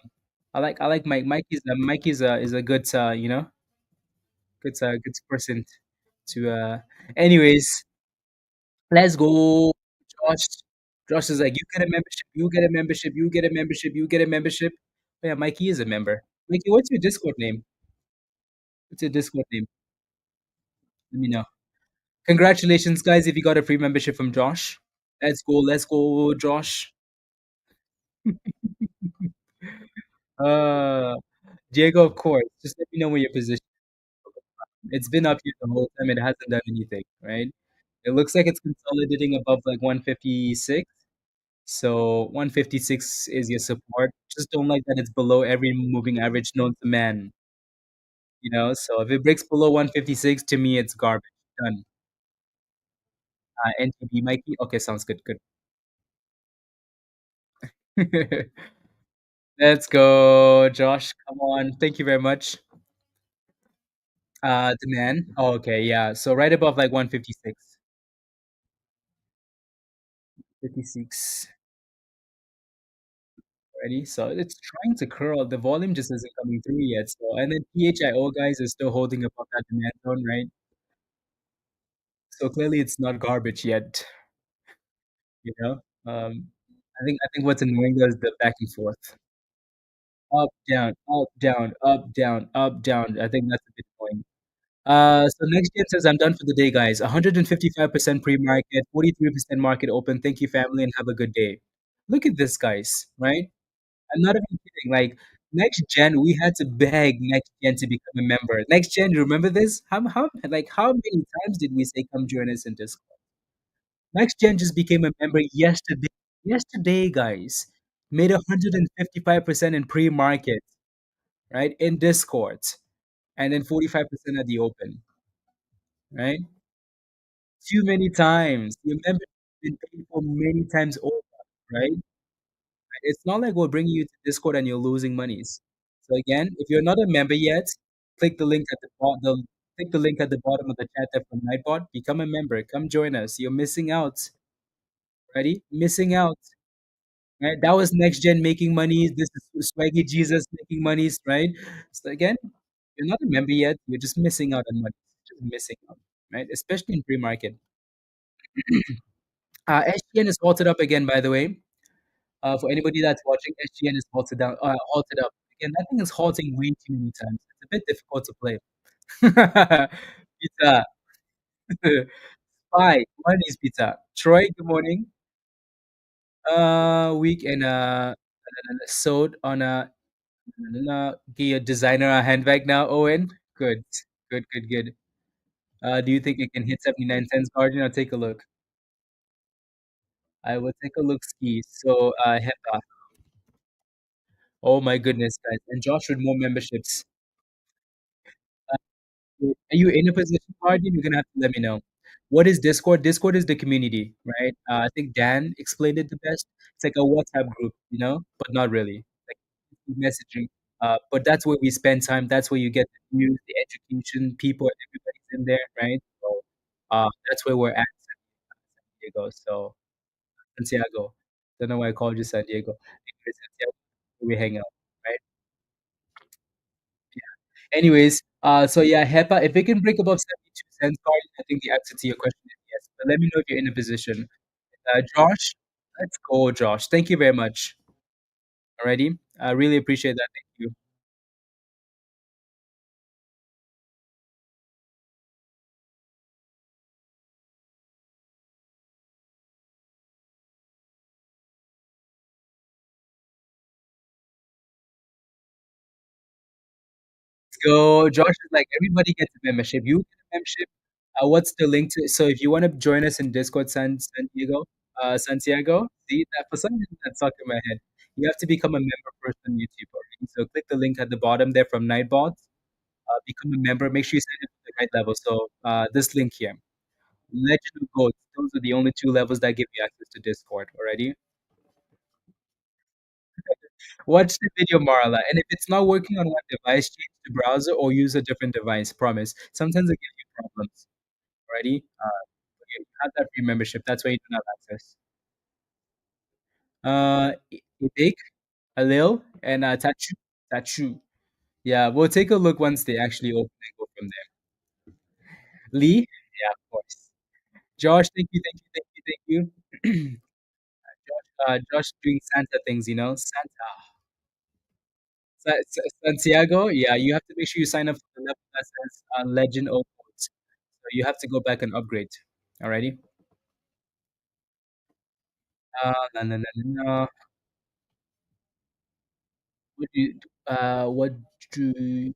I like Mike. Mikey's a good good person to anyways, let's go. Josh. Josh is like, you get a membership, you get a membership, you get a membership, you get a membership. Oh, yeah, Mikey is a member. Mikey, what's your Discord name? What's your Discord name? Let me know. Congratulations, guys, if you got a free membership from Josh. Let's go, Josh. Uh Diego, of course. Just let me know where your position. It's been up here the whole time. It hasn't done anything, right? It looks like it's consolidating above like 156. So 156 is your support. Just don't like that it's below every moving average known to man. So if it breaks below 156, to me it's garbage. Done. NTB Mikey. Okay, sounds good. Good. Let's go, Josh. Come on. Thank you very much. Demand. Oh, okay, yeah. So right above like 156. 56 already. So it's trying to curl. The volume just isn't coming through yet. So and then PHIO guys is still holding above that demand zone, right? So clearly it's not garbage yet, you know. I think what's annoying is the back and forth. Up, down, up, down, up, down, up, down. I think that's a bit annoying. So next gen says I'm done for the day, guys. 155% pre-market, 43% market open. Thank you, family, and have a good day. Look at this, guys, right? I'm not even kidding. Like next gen, we had to beg next gen to become a member. Next gen, you remember this? How many times did we say come join us in Discord? Next gen just became a member yesterday. Yesterday, guys, made 155% in pre-market, right? In Discord, and then 45% at the open, right? Too many times. Your membership been paid for many times over, right? It's not like we're bringing you to Discord and you're losing monies. So again, if you're not a member yet, click the link at the bottom. Click the link at the bottom of the chat there from Nightbot. Become a member. Come join us. You're missing out. Ready? Missing out. Right? That was next gen making money. This is Swaggy Jesus making monies, right? So again, you're not a member yet. You're just missing out on money. Just missing out, right? Especially in pre-market. SGN is halted up again, by the way. For anybody that's watching, SGN is halted up. Again, that thing is halting way too many times. It's a bit difficult to play. Pizza. Spy. Money's pizza. Troy, good morning. Week and sold on give your designer a handbag now, Owen. Good, good, good, good. Do you think it can hit 79 cents, Guardian? I'll take a look. I will take a look ski. So, HEPA. Oh my goodness, guys. And Josh with more memberships. Are you in a position, Guardian? You're gonna have to let me know. What is Discord? Discord is the community, right? I think Dan explained it the best. It's like a WhatsApp group, but not really. Like messaging. But that's where we spend time. That's where you get the news, the education, people, everybody's in there, right? So, that's where we're at, San Diego. So Santiago. Don't know why I called you San Diego. Anyway, Santiago, we hang out, right? Anyways, so yeah, HEPA, if it can break above 72 cents, Carl, I think the answer to your question is yes. But let me know if you're in a position. Josh, let's go, Josh. Thank you very much. Alrighty. I really appreciate that. Thank you. Let's go. Josh is like, everybody gets a membership. You get a membership. What's the link to? So if you want to join us in Discord, Santiago, see that for some reason that stuck in my head. You have to become a member first on YouTube. Already. So click the link at the bottom there from Nightbot. Become a member. Make sure you sign up to the right level. So this link here, Legend of Gold. Those are the only two levels that give you access to Discord. Already. Watch the video, Marla. And if it's not working on one device, change the browser or use a different device. Promise. Sometimes it gives you problems. Already. You have that free membership. That's why you don't have access. Ibik, Alil, and Tachu. Tachu. Yeah, we'll take a look once they actually open and go from there. Lee, yeah, of course. Josh, thank you, thank you, thank you, thank you. Josh doing Santa things, Santa. Santiago, yeah, you have to make sure you sign up for the level that says Legend of Codes. So you have to go back and upgrade. Alrighty. No, no, no, no, no. What do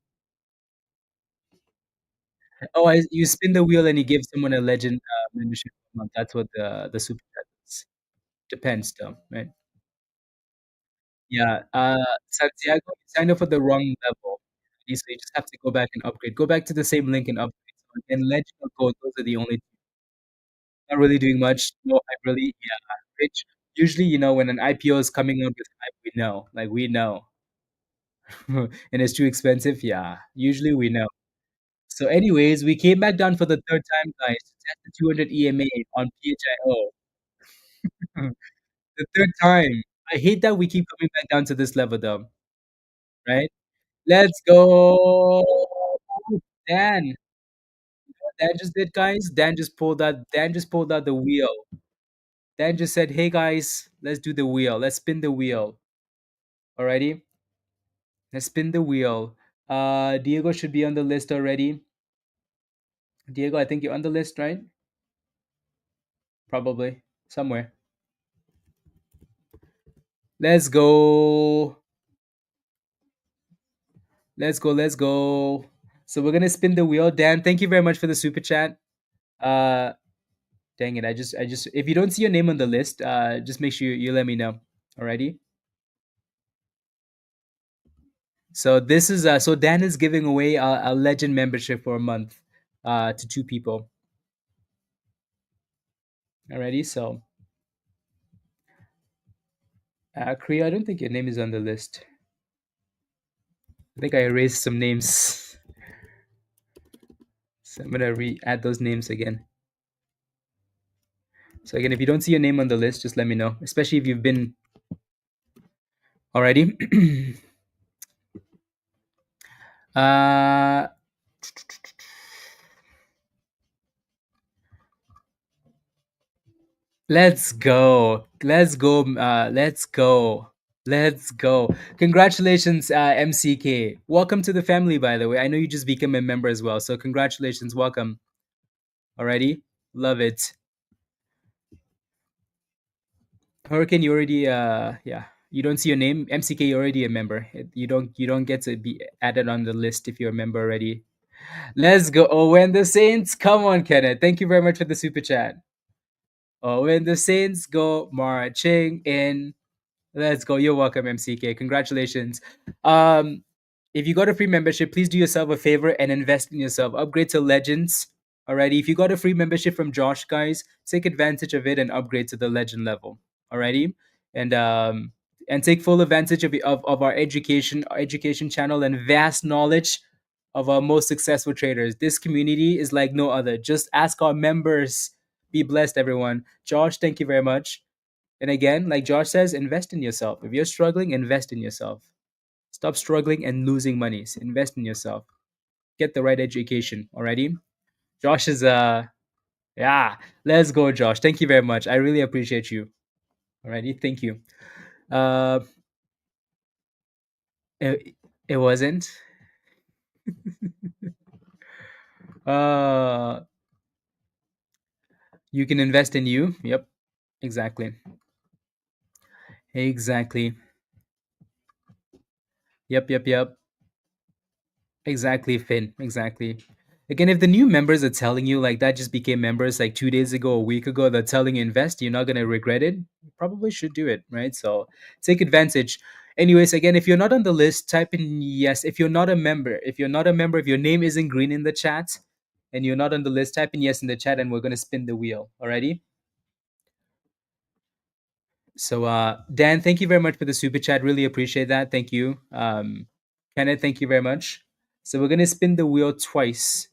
Oh, you spin the wheel and you give someone a legend membership per month. That's what the super chat is. Depends, though, right? Yeah. Santiago, you signed up for the wrong level. So you just have to go back and upgrade. Go back to the same link and upgrade. So again, legend or code, those are the only two. Not really doing much. No hype really. Yeah. Which usually, when an IPO is coming up with hype, we know. Like we know. And it's too expensive. Yeah. Usually we know. So, anyways, we came back down for the third time, guys, to test the 200 EMA on PHIO. The third time. I hate that we keep coming back down to this level, though. Right? Let's go. Dan. You know what Dan just did, guys? Dan just pulled out the wheel. Dan just said, "Hey guys, let's do the wheel. Let's spin the wheel." Alrighty? Let's spin the wheel. Diego should be on the list already. Diego, I think you're on the list, right? Probably. Somewhere. Let's go. Let's go. Let's go. So we're gonna spin the wheel. Dan, thank you very much for the super chat. Uh Dang it. I just if you don't see your name on the list, just make sure you let me know. Alrighty. So this is so Dan is giving away a legend membership for a month to two people. Alrighty, so Kriya, I don't think your name is on the list. I think I erased some names. So I'm gonna re-add those names again. So again, if you don't see your name on the list, just let me know. Especially if you've been already. uh, let's go. Let's go. Let's go. Let's go. Congratulations, MCK. Welcome to the family, by the way. I know you just became a member as well. So congratulations. Welcome. Alrighty. Love it. Hurricane, you already yeah. You don't see your name. MCK, you're already a member. You don't get to be added on the list if you're a member already. Let's go. Oh, when the Saints. Come on, Kenneth. Thank you very much for the super chat. Oh, when the Saints go marching in. Let's go. You're welcome, MCK. Congratulations. Um, if you got a free membership, please do yourself a favor and invest in yourself. Upgrade to Legends. Alrighty. If you got a free membership from Josh, guys, take advantage of it and upgrade to the Legend level. Alrighty. And take full advantage of our education channel and vast knowledge of our most successful traders. This community is like no other. Just ask our members. Be blessed, everyone. Josh, thank you very much. And again, like Josh says, invest in yourself. If you're struggling, invest in yourself. Stop struggling and losing money. Invest in yourself. Get the right education. Alrighty. Josh is yeah. Let's go, Josh. Thank you very much. I really appreciate you. Alrighty. Thank you. Uh, it wasn't. Uh, you can invest in you. Yep. Exactly. Exactly. Yep. Yep. Yep. Exactly, Finn. Exactly. Again, if the new members are telling you like that just became members like 2 days ago, a week ago, they're telling you invest, you're not gonna regret it. You probably should do it, right? So take advantage. Anyways, again, if you're not on the list, type in yes. If your name isn't green in the chat and you're not on the list, type in yes in the chat and we're gonna spin the wheel. Alrighty? So Dan, thank you very much for the super chat. Really appreciate that. Thank you. Kenneth, thank you very much. So we're gonna spin the wheel twice.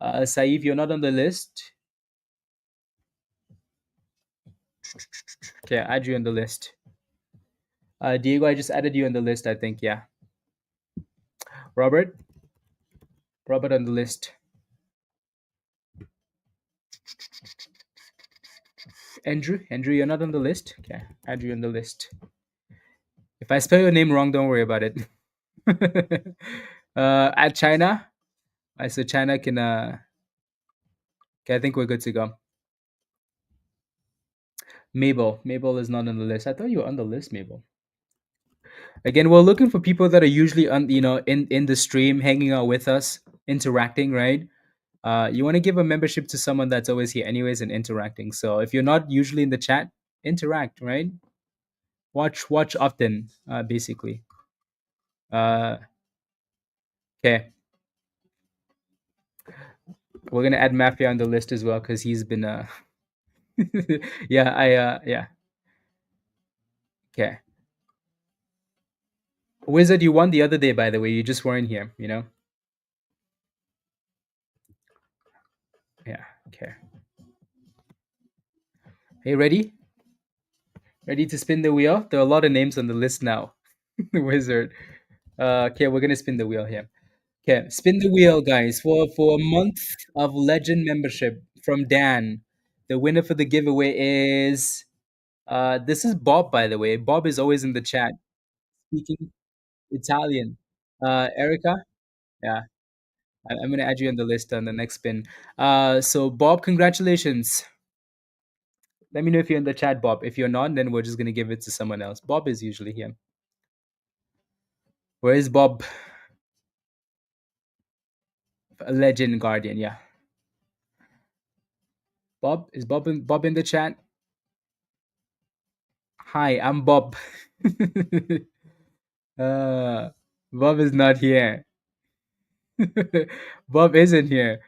Saif, you're not on the list. Okay, I add you on the list. Diego, I just added you on the list, I think. Yeah. Robert, Robert on the list. Andrew, you're not on the list. Okay, add you on the list. If I spell your name wrong, don't worry about it. At China, I said China can. Okay, I think we're good to go. Mabel is not on the list. I thought you were on the list, Mabel. Again, we're looking for people that are usually on, in the stream, hanging out with us, interacting, right? You want to give a membership to someone that's always here anyways and interacting. So if you're not usually in the chat, interact, right? Watch often, basically. Okay, we're gonna add Mafia on the list as well because he's been yeah. Okay, Wizard, you won the other day, by the way. You just weren't here, Yeah. Okay. Hey, ready? Ready to spin the wheel? There are a lot of names on the list now. Wizard. Okay, we're gonna spin the wheel here. Okay, spin the wheel, guys, for a month of Legend membership from Dan. The winner for the giveaway is this is Bob, by the way. Bob is always in the chat speaking Italian. Erica, yeah, I'm gonna add you on the list on the next spin. So Bob, congratulations. Let me know if you're in the chat, Bob. If you're not, then we're just gonna give it to someone else. Bob is usually here. Where is Bob? Legend Guardian, yeah. Bob, is Bob in the chat? Hi, I'm Bob. uh, Bob is not here. Bob isn't here.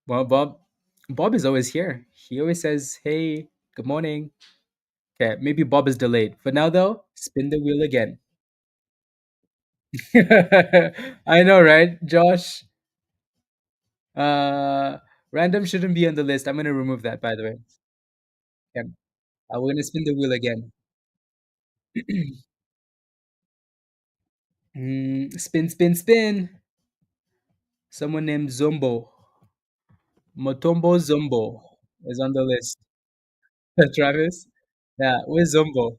Well, Bob is always here. He always says, "Hey, good morning." Okay, maybe Bob is delayed. For now, though, spin the wheel again. I know, right, Josh? Uh, Random shouldn't be on the list. I'm gonna remove that, by the way. Okay, we're gonna spin the wheel again. Spin, spin, spin. Someone named Zombo. Motombo Zombo is on the list. Travis? Yeah, where's Zombo?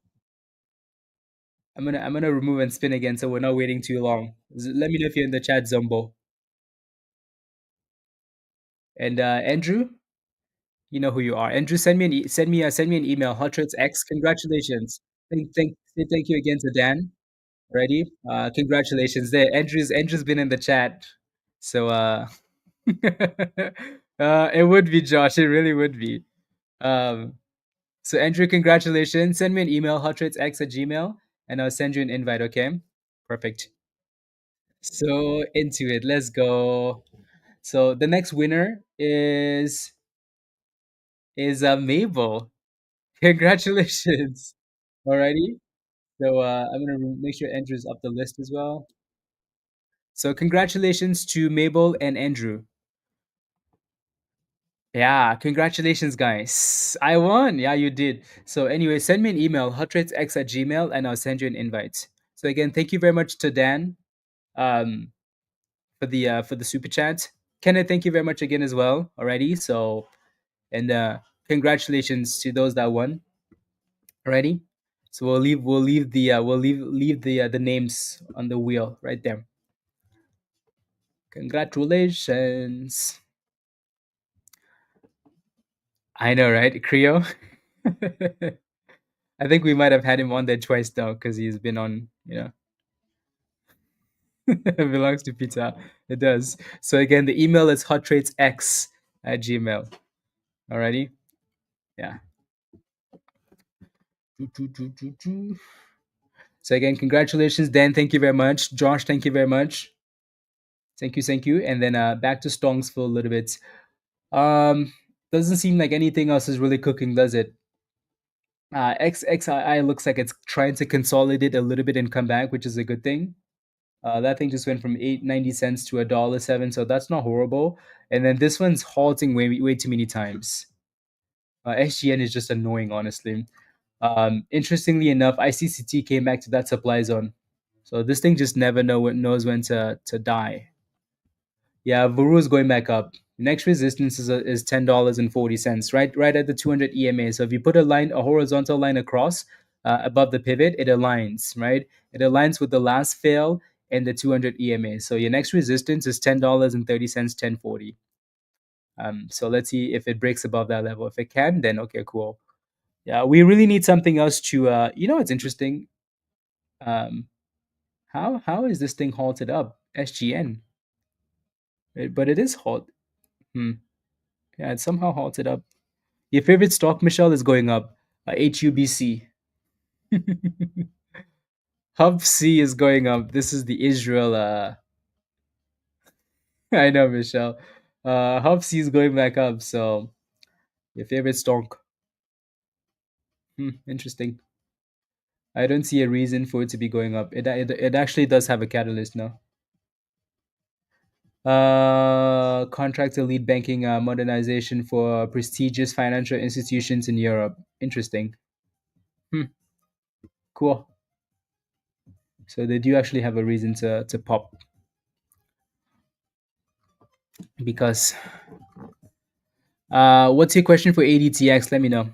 I'm gonna remove and spin again, so we're not waiting too long. Let me know if you're in the chat, Zombo. And Andrew, you know who you are. Andrew, send me an email. Hot Trades X, congratulations. Say thank you again to Dan. Ready? Congratulations. There, Andrew's been in the chat. So it would be Josh. It really would be. Um, so Andrew, congratulations. Send me an email, hottradesx@gmail, and I'll send you an invite. Okay. Perfect. So into it. Let's go. So the next winner is Mabel. Congratulations. Alrighty. So I'm gonna make sure Andrew's up the list as well. So congratulations to Mabel and Andrew. Yeah, congratulations, guys. I won. Yeah, you did. So anyway, send me an email, hotratesx@gmail, and I'll send you an invite. So again, thank you very much to Dan um, for the super chat. Kenneth, thank you very much again as well. Alrighty. So and congratulations to those that won. Alrighty. So we'll leave the names on the wheel right there. Congratulations. I know, right? Creo. I think we might have had him on there twice now because he's been on, it belongs to Peter. It does. So again, the email is hottradesx@gmail. Alrighty? Yeah. So again, congratulations, Dan. Thank you very much. Josh, thank you very much. Thank you, thank you. And then back to Stonks for a little bit. Um, doesn't seem like anything else is really cooking, does it? XXII looks like it's trying to consolidate a little bit and come back, which is a good thing. That thing just went from 8.90 to $1.07, so that's not horrible. And then this one's halting way too many times. SGN is just annoying, honestly. Interestingly enough, ICCT came back to that supply zone, so this thing just never knows when to die. Yeah, Veru is going back up. Next resistance is $10.40, right at the 200 EMA. So if you put a horizontal line across above the pivot, it aligns, right? It aligns with the last fail and the 200 EMA. So your next resistance is $10.30, 10.40. So let's see if it breaks above that level. If it can, then okay, cool. Yeah, we really need something else to. It's interesting. Um, how is this thing halted up? SGN, but it is halt. Hmm. Yeah, it's somehow halted up. Your favorite stock, Michelle, is going up. HUBC. Hub C is going up. This is the Israel. I know, Michelle. Hub C is going back up. So your favorite stock. Interesting. I don't see a reason for it to be going up. It actually does have a catalyst now. Contract to lead banking modernization for prestigious financial institutions in Europe. Interesting. Cool. So they do actually have a reason to pop because what's your question for ADTX? Let me know.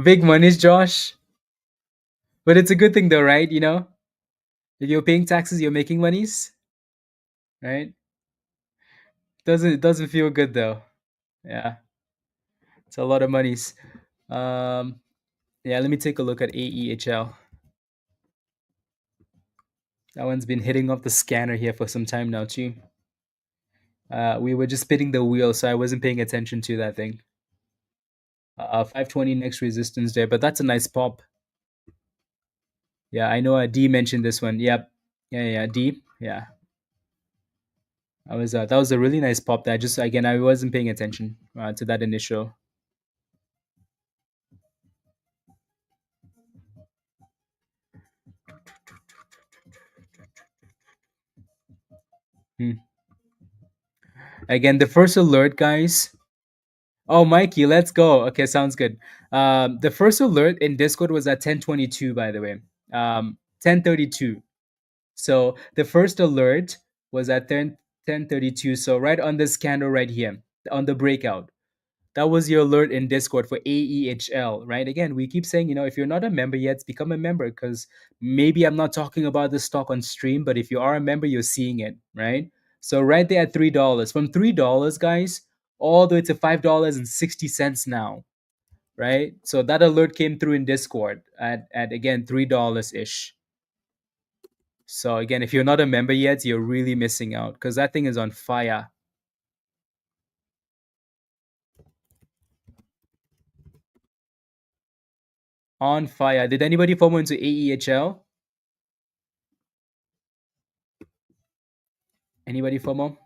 Big monies, Josh. But it's a good thing though, right? If you're paying taxes, you're making monies, right? It doesn't feel good though. Yeah, it's a lot of monies. Um, yeah, let me take a look at AEHL. That one's been hitting off the scanner here for some time now too. We were just spinning the wheel, so I wasn't paying attention to that thing. 520 next resistance there, but that's a nice pop. Yeah, I know D mentioned this one. Yep. Yeah, D. Yeah. That was a really nice pop. That just again I wasn't paying attention to that initial. Hmm. Again, the first alert, guys. Oh, Mikey, let's go. Okay, sounds good. The first alert in Discord was at 10:22, by the way. 10:32. So the first alert was at 10:32. So right on this candle right here, on the breakout. That was your alert in Discord for AEHL, right? Again, we keep saying, if you're not a member yet, become a member because maybe I'm not talking about this stock on stream, but if you are a member, you're seeing it, right? So right there at $3, from $3, guys, all the way to $5.60 now, right? So that alert came through in Discord at again $3 ish. So again, if you're not a member yet, you're really missing out because that thing is on fire. On fire. Did anybody FOMO into AEHL? Anybody FOMO?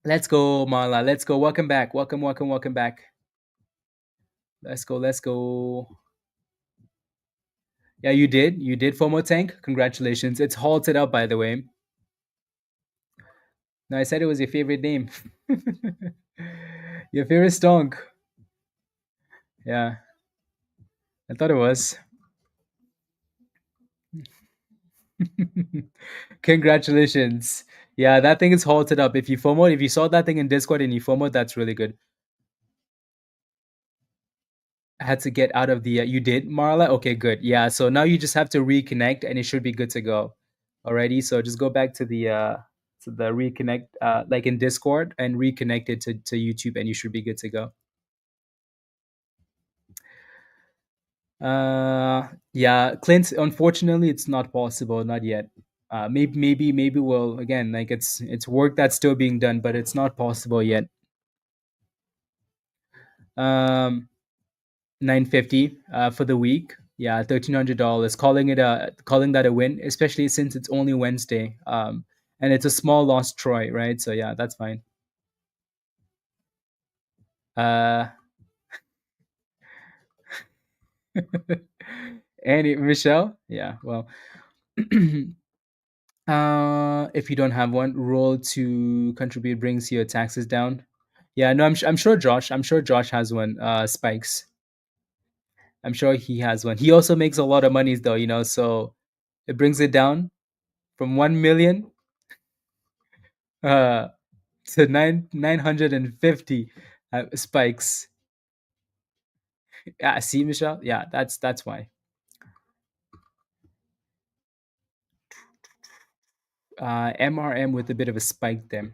Let's go, Marla. Let's go. Welcome back. Welcome, welcome, welcome back. Let's go. Let's go. Yeah, you did. You did FOMO tank. Congratulations. It's halted up, by the way. No, I said it was your favorite name. Your favorite stonk. Yeah, I thought it was. Congratulations. Yeah, that thing is halted up. If you FOMO, if you saw that thing in Discord and you FOMO, that's really good. Had to get out of the. You did, Marla? Okay, good. Yeah, so now you just have to reconnect and it should be good to go. Alrighty, so just go back to the reconnect like in Discord and reconnect it to YouTube and you should be good to go. Yeah, Clint, unfortunately it's not possible, not yet. Maybe we'll again like it's work that's still being done, but it's not possible yet. Um 950 for the week. Yeah, $1,300. Calling that a win, especially since it's only Wednesday. And it's a small loss, Troy, right? So yeah, that's fine. Uh, Annie, Michelle, yeah. Well, if you don't have one, roll to contribute brings your taxes down. Yeah, no, I'm sure Josh. I'm sure Josh has one. Spikes. I'm sure he has one. He also makes a lot of money though, so it brings it down from 1 million uh to 950 spikes. Yeah, see, Michelle. Yeah, that's why. MRM with a bit of a spike there.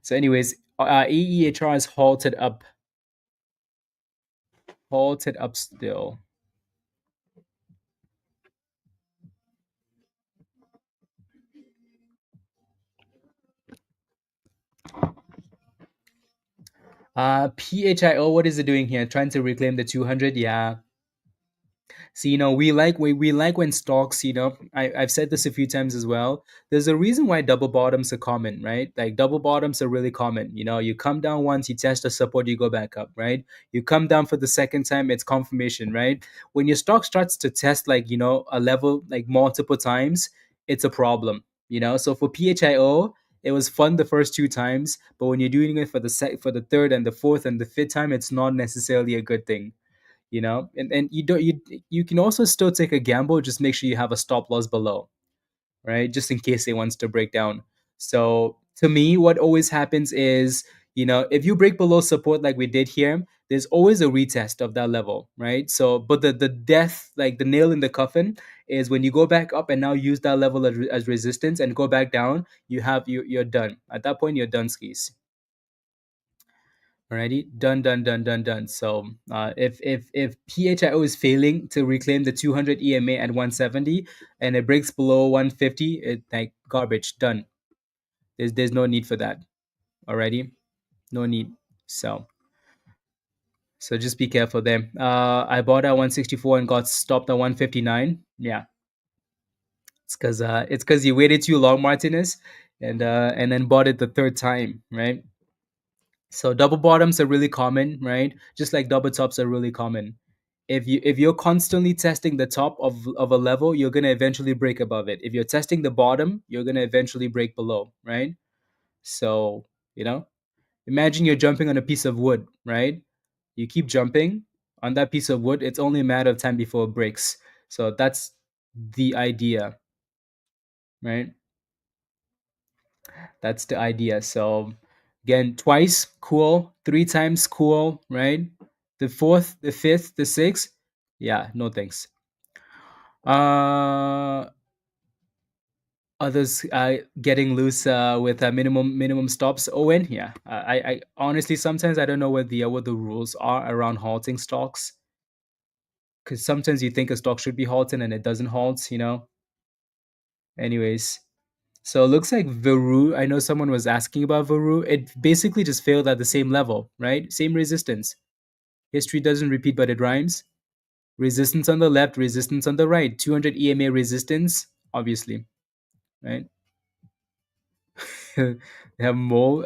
So, anyways, AEHR has halted up still. PHIO, what is it doing here? Trying to reclaim the 200? Yeah. So we like when stocks, I've said this a few times as well. There's a reason why double bottoms are common, right? Like double bottoms are really common. You come down once, you test the support, you go back up, right? You come down for the second time, it's confirmation, right? When your stock starts to test like, a level like multiple times, it's a problem, So for PHIO, it was fun the first two times, but when you're doing it for for the third and the fourth and the fifth time, it's not necessarily a good thing, and you can also still take a gamble, just make sure you have a stop loss below, right, just in case it wants to break down. So to me, what always happens is, if you break below support like we did here, there's always a retest of that level, right? So but the death, like the nail in the coffin, is when you go back up and now use that level as resistance and go back down, you're done at that point, you're done skis. Alrighty, done, done, done, done, done. So if PHIO is failing to reclaim the 200 EMA at 170 and it breaks below 150, it like garbage. Done. There's no need for that. Alrighty, no need. So just be careful there. I bought at 164 and got stopped at 159. Yeah, it's because you waited too long, Martinez. and then bought it the third time, right? So double bottoms are really common, right? Just like double tops are really common. If you're constantly testing the top of a level, you're gonna eventually break above it. If you're testing the bottom, you're gonna eventually break below, right? So, you know, imagine you're jumping on a piece of wood, right? You keep jumping on that piece of wood, it's only a matter of time before it breaks. So that's the idea, right? That's the idea. So again, twice cool, three times cool, right? The fourth, the fifth, the sixth, yeah, no thanks. Uh, Others getting loose with minimum stops. Owen, yeah, I honestly sometimes I don't know what the rules are around halting stocks, because sometimes you think a stock should be halted and it doesn't halt. Anyways, so it looks like Veru. I know someone was asking about Veru. It basically just failed at the same level, right? Same resistance. History doesn't repeat, but it rhymes. Resistance on the left, resistance on the right. 200 EMA resistance, obviously, right? Have a mole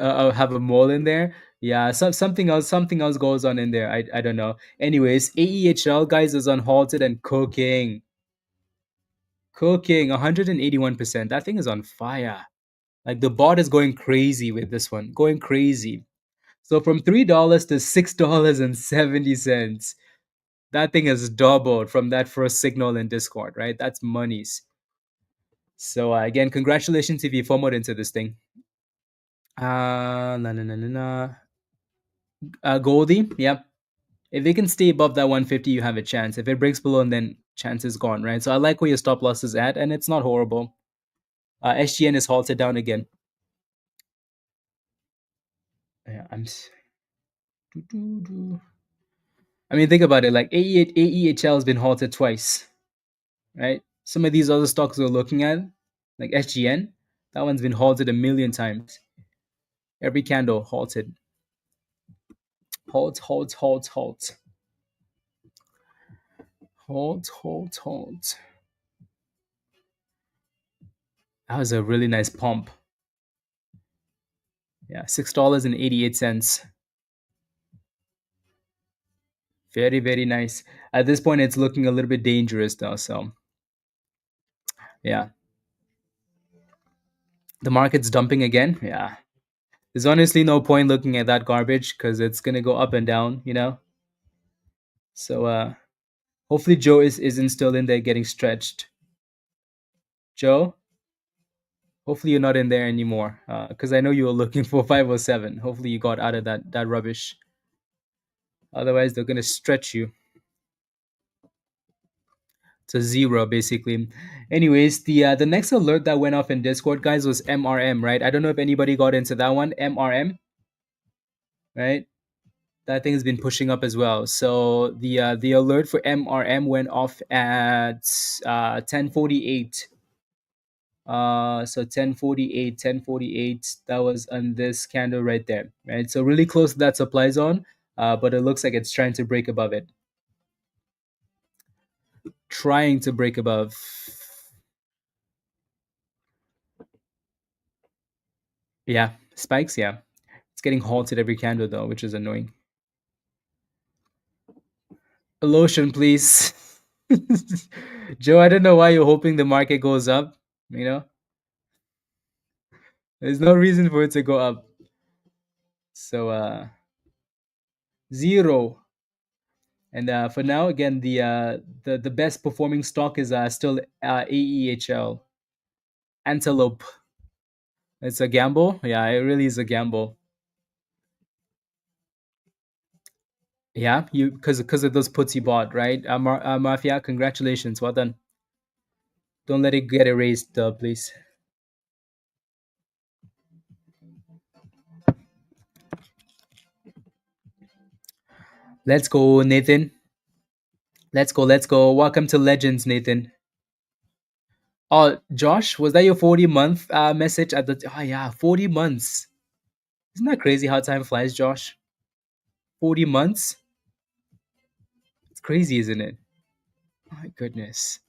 in there. Yeah, something else goes on in there. I don't know. Anyways, AEHL guys is on halted and cooking 181%. That thing is on fire. Like the bot is going crazy with this one, going crazy. So from $3 to $6.70, that thing has doubled from that first signal in Discord, right? That's monies. So again, congratulations if you FOMOed into this thing. Na na na na na. Goldie, yep. If it can stay above that 150, you have a chance. If it breaks below, then chance is gone, right? So I like where your stop loss is at, and it's not horrible. SGN is halted down again. Yeah, I mean, think about it. Like AEHL has been halted twice, right? Some of these other stocks we're looking at, like SGN, that one's been halted a million times. Every candle halted. Halt, halt, halt, halt. Halt, halt, halt. That was a really nice pump. Yeah, $6.88. Very, very nice. At this point, it's looking a little bit dangerous though. So, yeah, the market's dumping again. Yeah, there's honestly no point looking at that garbage because it's gonna go up and down. So, hopefully, Joe isn't still in there getting stretched. Joe, hopefully you're not in there anymore because I know you were looking for 507. Hopefully, you got out of that rubbish. Otherwise, they're gonna stretch you to zero basically. Anyways, the next alert that went off in Discord, guys, was MRM, right? I don't know if anybody got into that one. MRM, right? That thing has been pushing up as well. So the alert for MRM went off at 10:48. So 10:48. That was on this candle right there, right? So really close to that supply zone, but it looks like it's trying to break above it. Trying to break above. Yeah, spikes. Yeah, it's getting halted every candle though, which is annoying. A lotion, please. Joe, I don't know why you're hoping the market goes up. You know, there's no reason for it to go up. So zero. And for now, again, the best performing stock is still AEHL Antelope. It's a gamble. Yeah, it really is a gamble. Yeah, you because of those puts you bought, right? Mafia, congratulations, well done. Don't let it get erased, please. Let's go, Nathan. Let's go. Let's go. Welcome to Legends, Nathan. Oh, Josh, was that your 40-month message at the? Oh yeah, 40 months. Isn't that crazy how time flies, Josh? 40 months. It's crazy, isn't it? My goodness.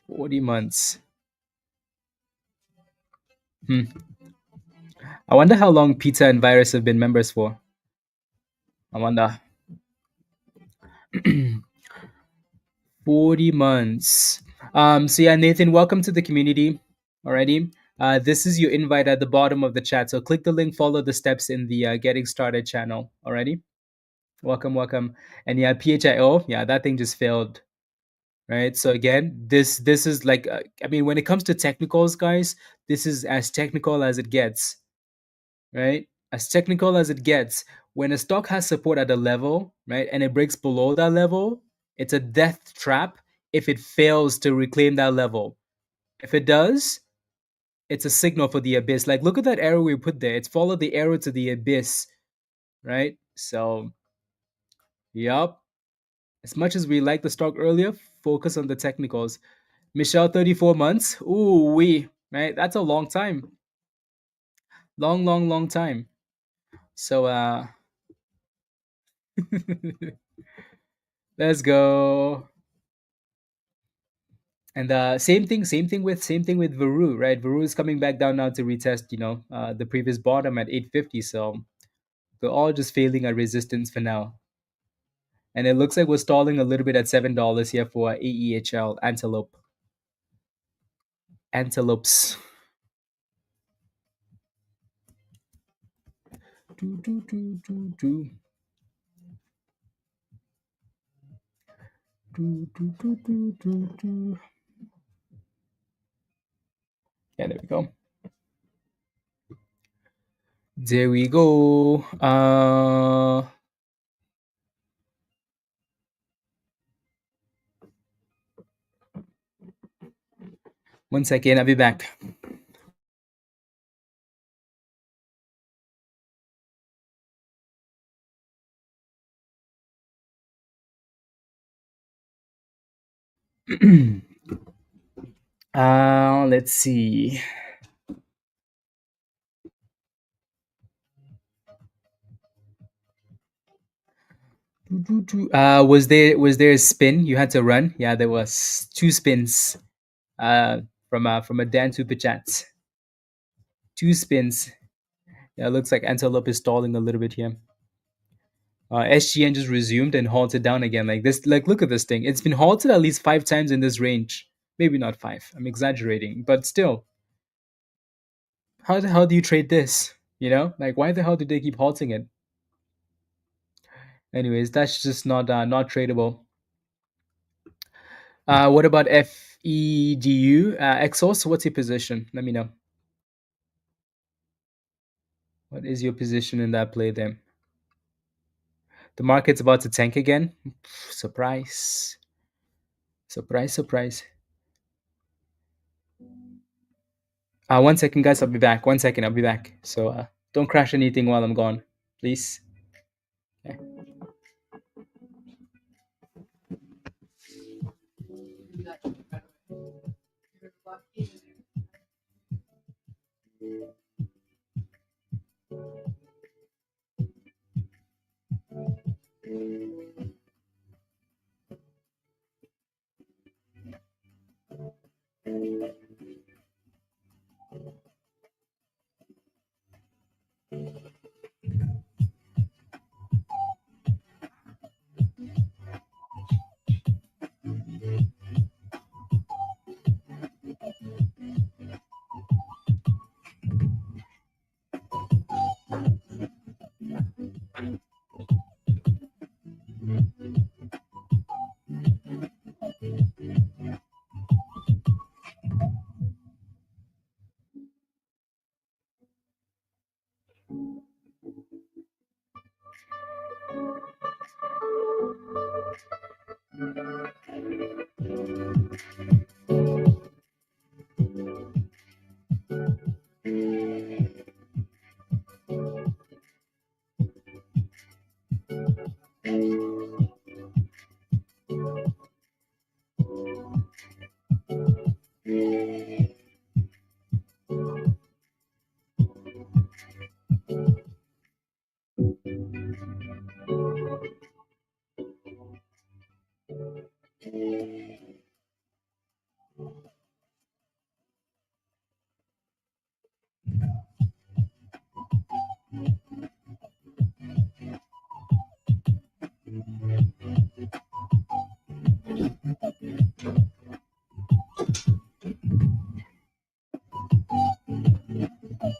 40 months. Hmm. I wonder how long Pizza and Virus have been members for. I wonder. 40 months. So yeah, Nathan, welcome to the community already. This is your invite at the bottom of the chat. So click the link, follow the steps in the Getting Started channel already. Welcome, welcome. And yeah, PHIO, yeah, that thing just failed. Right. So again, this is like, I mean, when it comes to technicals, guys, this is as technical as it gets. Right? As technical as it gets, when a stock has support at a level, right, and it breaks below that level, it's a death trap if it fails to reclaim that level. If it does, it's a signal for the abyss. Like, look at that arrow we put there. It's followed the arrow to the abyss, right? So, yup. As much as we like the stock earlier, focus on the technicals. Michelle, 34 months. Ooh, right? That's a long time. Long, long, long time. So, let's go. And same thing with Veru, right? Veru is coming back down now to retest, the previous bottom at 850. So we're all just failing our resistance for now. And it looks like we're stalling a little bit at $7 here for AEHL antelopes. Do, do, do, do, do. Do, do, do, do, do, do. Yeah, there we go. There we go. 1 second, I'll be back. Let's see. Was there a spin you had to run? Yeah, there was two spins. From a Dan Super Chats. Two spins. Yeah, it looks like Antelope is stalling a little bit here. SGN just resumed and halted down again. Like this, like look at this thing. It's been halted at least 5 times in this range. Maybe not five. I'm exaggerating, but still. How the hell do you trade this? Like why the hell do they keep halting it? Anyways, that's just not tradable. What about FEDU? Exos, what's your position? Let me know. What is your position in that play then? The market's about to tank again. Surprise. Surprise, surprise. 1 second, guys. I'll be back. 1 second, I'll be back. So don't crash anything while I'm gone, please. Okay.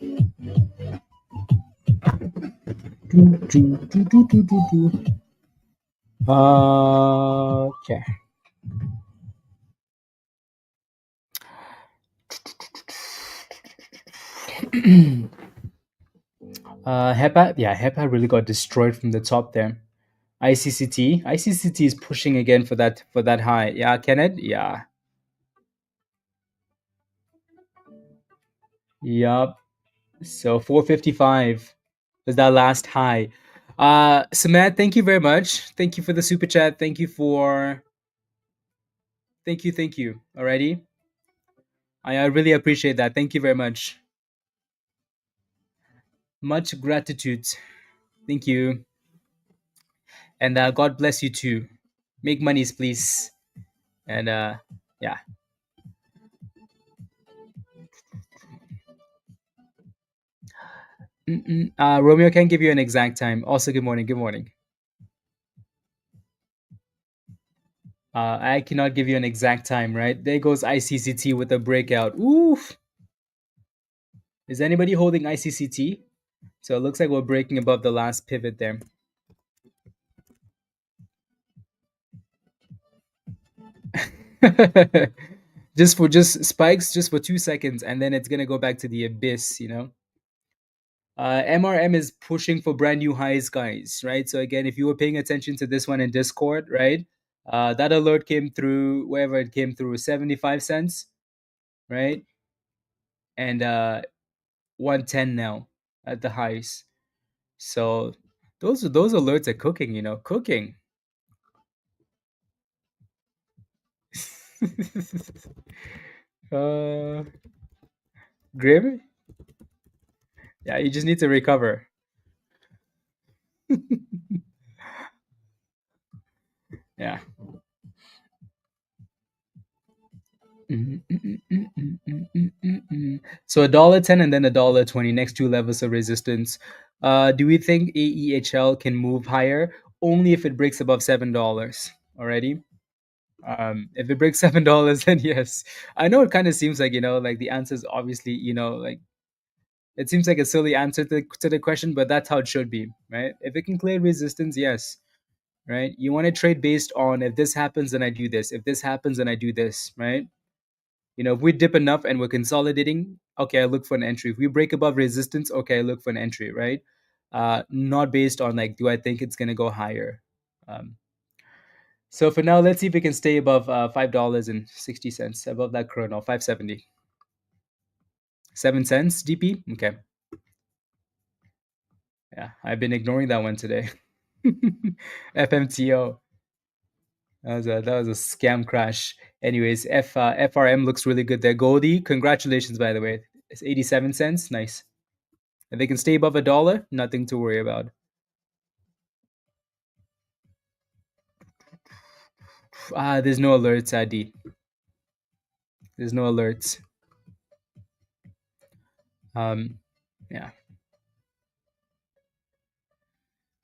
Okay. HEPA, yeah, HEPA really got destroyed from the top there. ICCT is pushing again for that high. Yeah, Kenneth. Yeah, yup. So 455 was that last high. Samad, thank you very much. Thank you for the super chat. Thank you. Alrighty, I really appreciate that. Thank you very much. Much gratitude. Thank you, and God bless you too. Make monies, please. And yeah. Romeo can give you an exact time. Also, good morning. Good morning. I cannot give you an exact time, right? There goes ICCT with a breakout. Oof. Is anybody holding ICCT? So it looks like we're breaking above the last pivot there. just spikes just for 2 seconds, and then it's gonna go back to the abyss. MRM is pushing for brand new highs, guys. Right. So again, if you were paying attention to this one in Discord, right, that alert came through wherever it came through, 75 cents, right, and 110 now at the highs. So those alerts are cooking, cooking. uh, Grim, yeah, you just need to recover. Yeah. So $1.10 and then $1.20, next two levels of resistance. Do we think AEHL can move higher? Only if it breaks above $7 already. If it breaks $7, then yes. I know it kind of seems like like the answer is obviously like it seems like a silly answer to the question, but that's how it should be, right? If it can clear resistance, yes, right. You want to trade based on if this happens, then I do this. If this happens, then I do this, right? If we dip enough and we're consolidating, okay, I look for an entry. If we break above resistance, okay, I look for an entry, right? Not based on like, do I think it's gonna go higher? Um, so for now, let's see if we can stay above $5.60 above that chrono, 570. 7 cents DP. Okay, yeah, I've been ignoring that one today. FMTO. That was a scam crash. Anyways, FRM looks really good there. Goldie, congratulations by the way. It's 87 cents. Nice. If they can stay above $1, nothing to worry about. There's no alerts, Adi. There's no alerts. Um, yeah,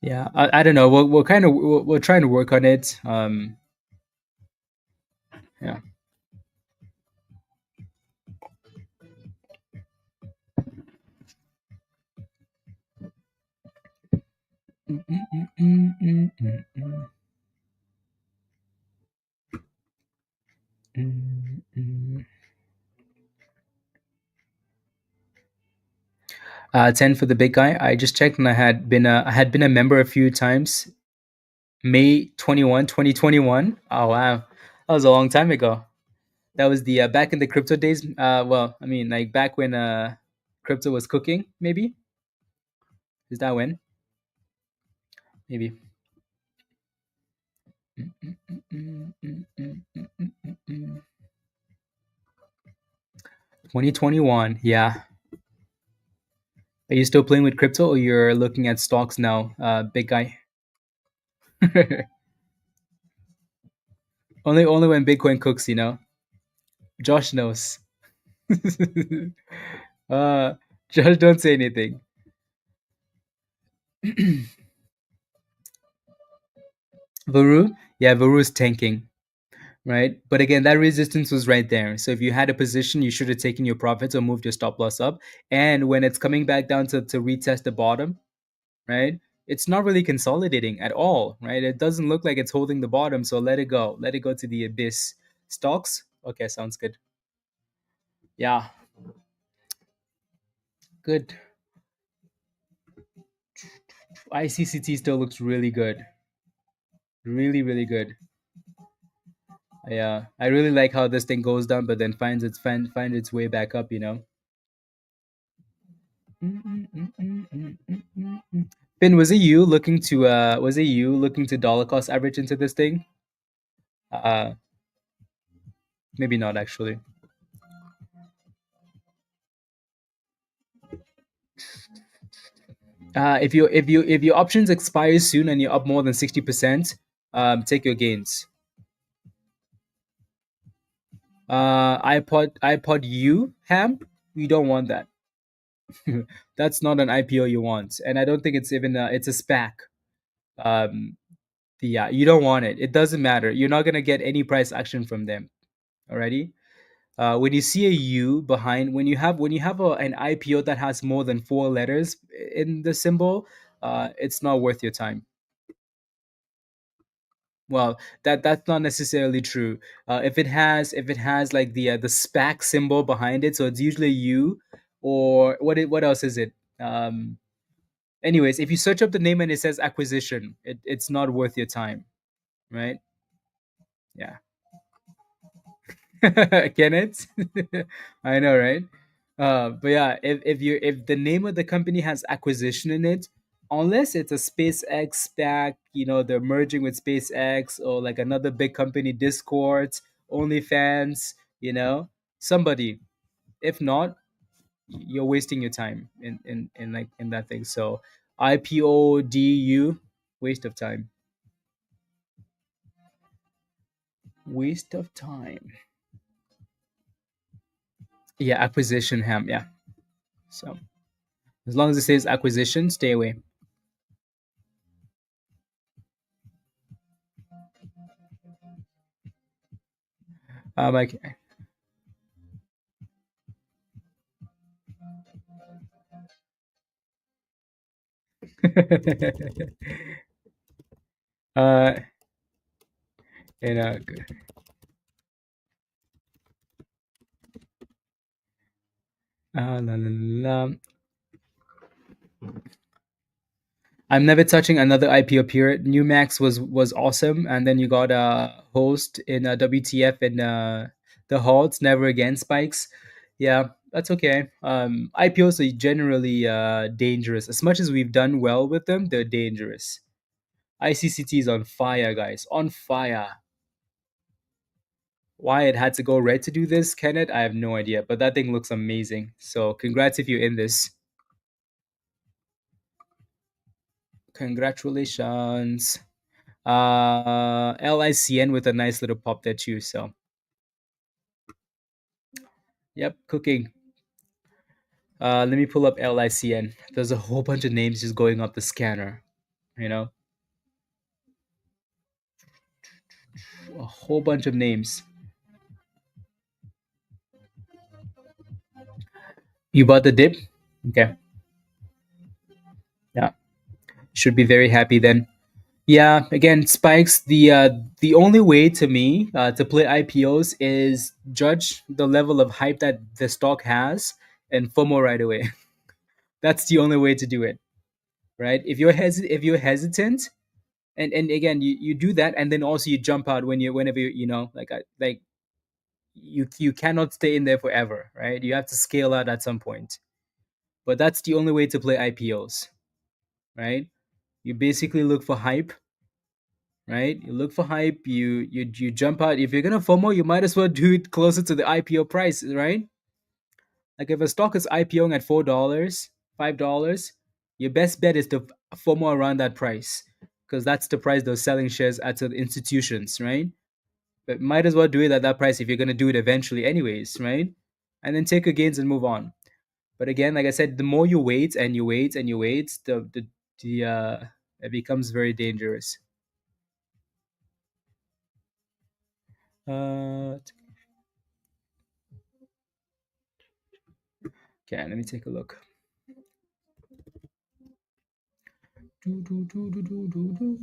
yeah. I don't know. We're trying to work on it. Yeah. Mm. 10 for the big guy. I just checked and I had been a member a few times. May 21, 2021. Oh wow, that was a long time ago. That was the back in the crypto days. Well, I mean, like back when crypto was cooking. Maybe is that when? Maybe. 2021. Yeah. Are you still playing with crypto, or you're looking at stocks now, big guy? Only when Bitcoin cooks, Josh knows. uh, Josh, don't say anything. Veru, yeah, Veru is tanking. right? But again, that resistance was right there. So if you had a position, you should have taken your profits or moved your stop loss up. And when it's coming back down to retest the bottom, right? It's not really consolidating at all, right? It doesn't look like it's holding the bottom. So let it go. Let it go to the abyss. Stocks? Okay, sounds good. Yeah, good. ICCT still looks really good. Really, really good. Yeah, I really like how this thing goes down, but then find its way back up. Finn, was it you looking to dollar cost average into this thing? Uh, Maybe not actually. If your options expire soon and you're up more than 60%, take your gains. iPod U ham, you don't want that. That's not an IPO you want, and I don't think it's even it's a SPAC. Um, yeah, you don't want it. It doesn't matter. You're not gonna get any price action from them. Alrighty. When you see a U behind, when you have an IPO that has more than 4 letters in the symbol, it's not worth your time. Well, that's not necessarily true. If it has like the SPAC symbol behind it, so it's usually U, or what else is it? Anyways, if you search up the name and it says acquisition, it's not worth your time, right? Yeah. Kenneth, I know, right? But yeah, if the name of the company has acquisition in it, unless it's a SpaceX stack, they're merging with SpaceX or like another big company, Discord, OnlyFans, somebody. If not, you're wasting your time in like in that thing. So IPODU, waste of time. Waste of time. Yeah, acquisition ham. Yeah. So as long as it says acquisition, stay away. Like, uh, you know, la, la, la. I'm never touching another IPO period. New Max was awesome, and then you got a host in WTF and the halts. Never again spikes. Yeah, that's okay. IPOs are generally dangerous. As much as we've done well with them, they're dangerous. ICCT is on fire, guys. On fire. Why it had to go red to do this, Kenneth, I have no idea. But that thing looks amazing. So congrats if you're in this. Congratulations. LICN with a nice little pop there too. So yep, cooking. Let me pull up LICN. There's a whole bunch of names just going up the scanner. You know, a whole bunch of names. You bought the dip? Okay. Yeah. Should be very happy then. Yeah, again, spikes. The only way to me to play IPOs is judge the level of hype that the stock has and FOMO right away. That's the only way to do it, right? If you're hesitant, and again, you do that, and then also you jump out whenever like you cannot stay in there forever, right? You have to scale out at some point. But that's the only way to play IPOs, right? You basically look for hype, right? You look for hype. You jump out. If you're gonna FOMO, you might as well do it closer to the IPO price, right? Like if a stock is IPOing at $4, $5, your best bet is to FOMO around that price because that's the price they're selling shares at to the institutions, right? But might as well do it at that price if you're gonna do it eventually, anyways, right? And then take your gains and move on. But again, like I said, the more you wait and you wait and you wait, the it becomes very dangerous. Uh, okay, let me take a look. Do, do, do, do, do, do, do.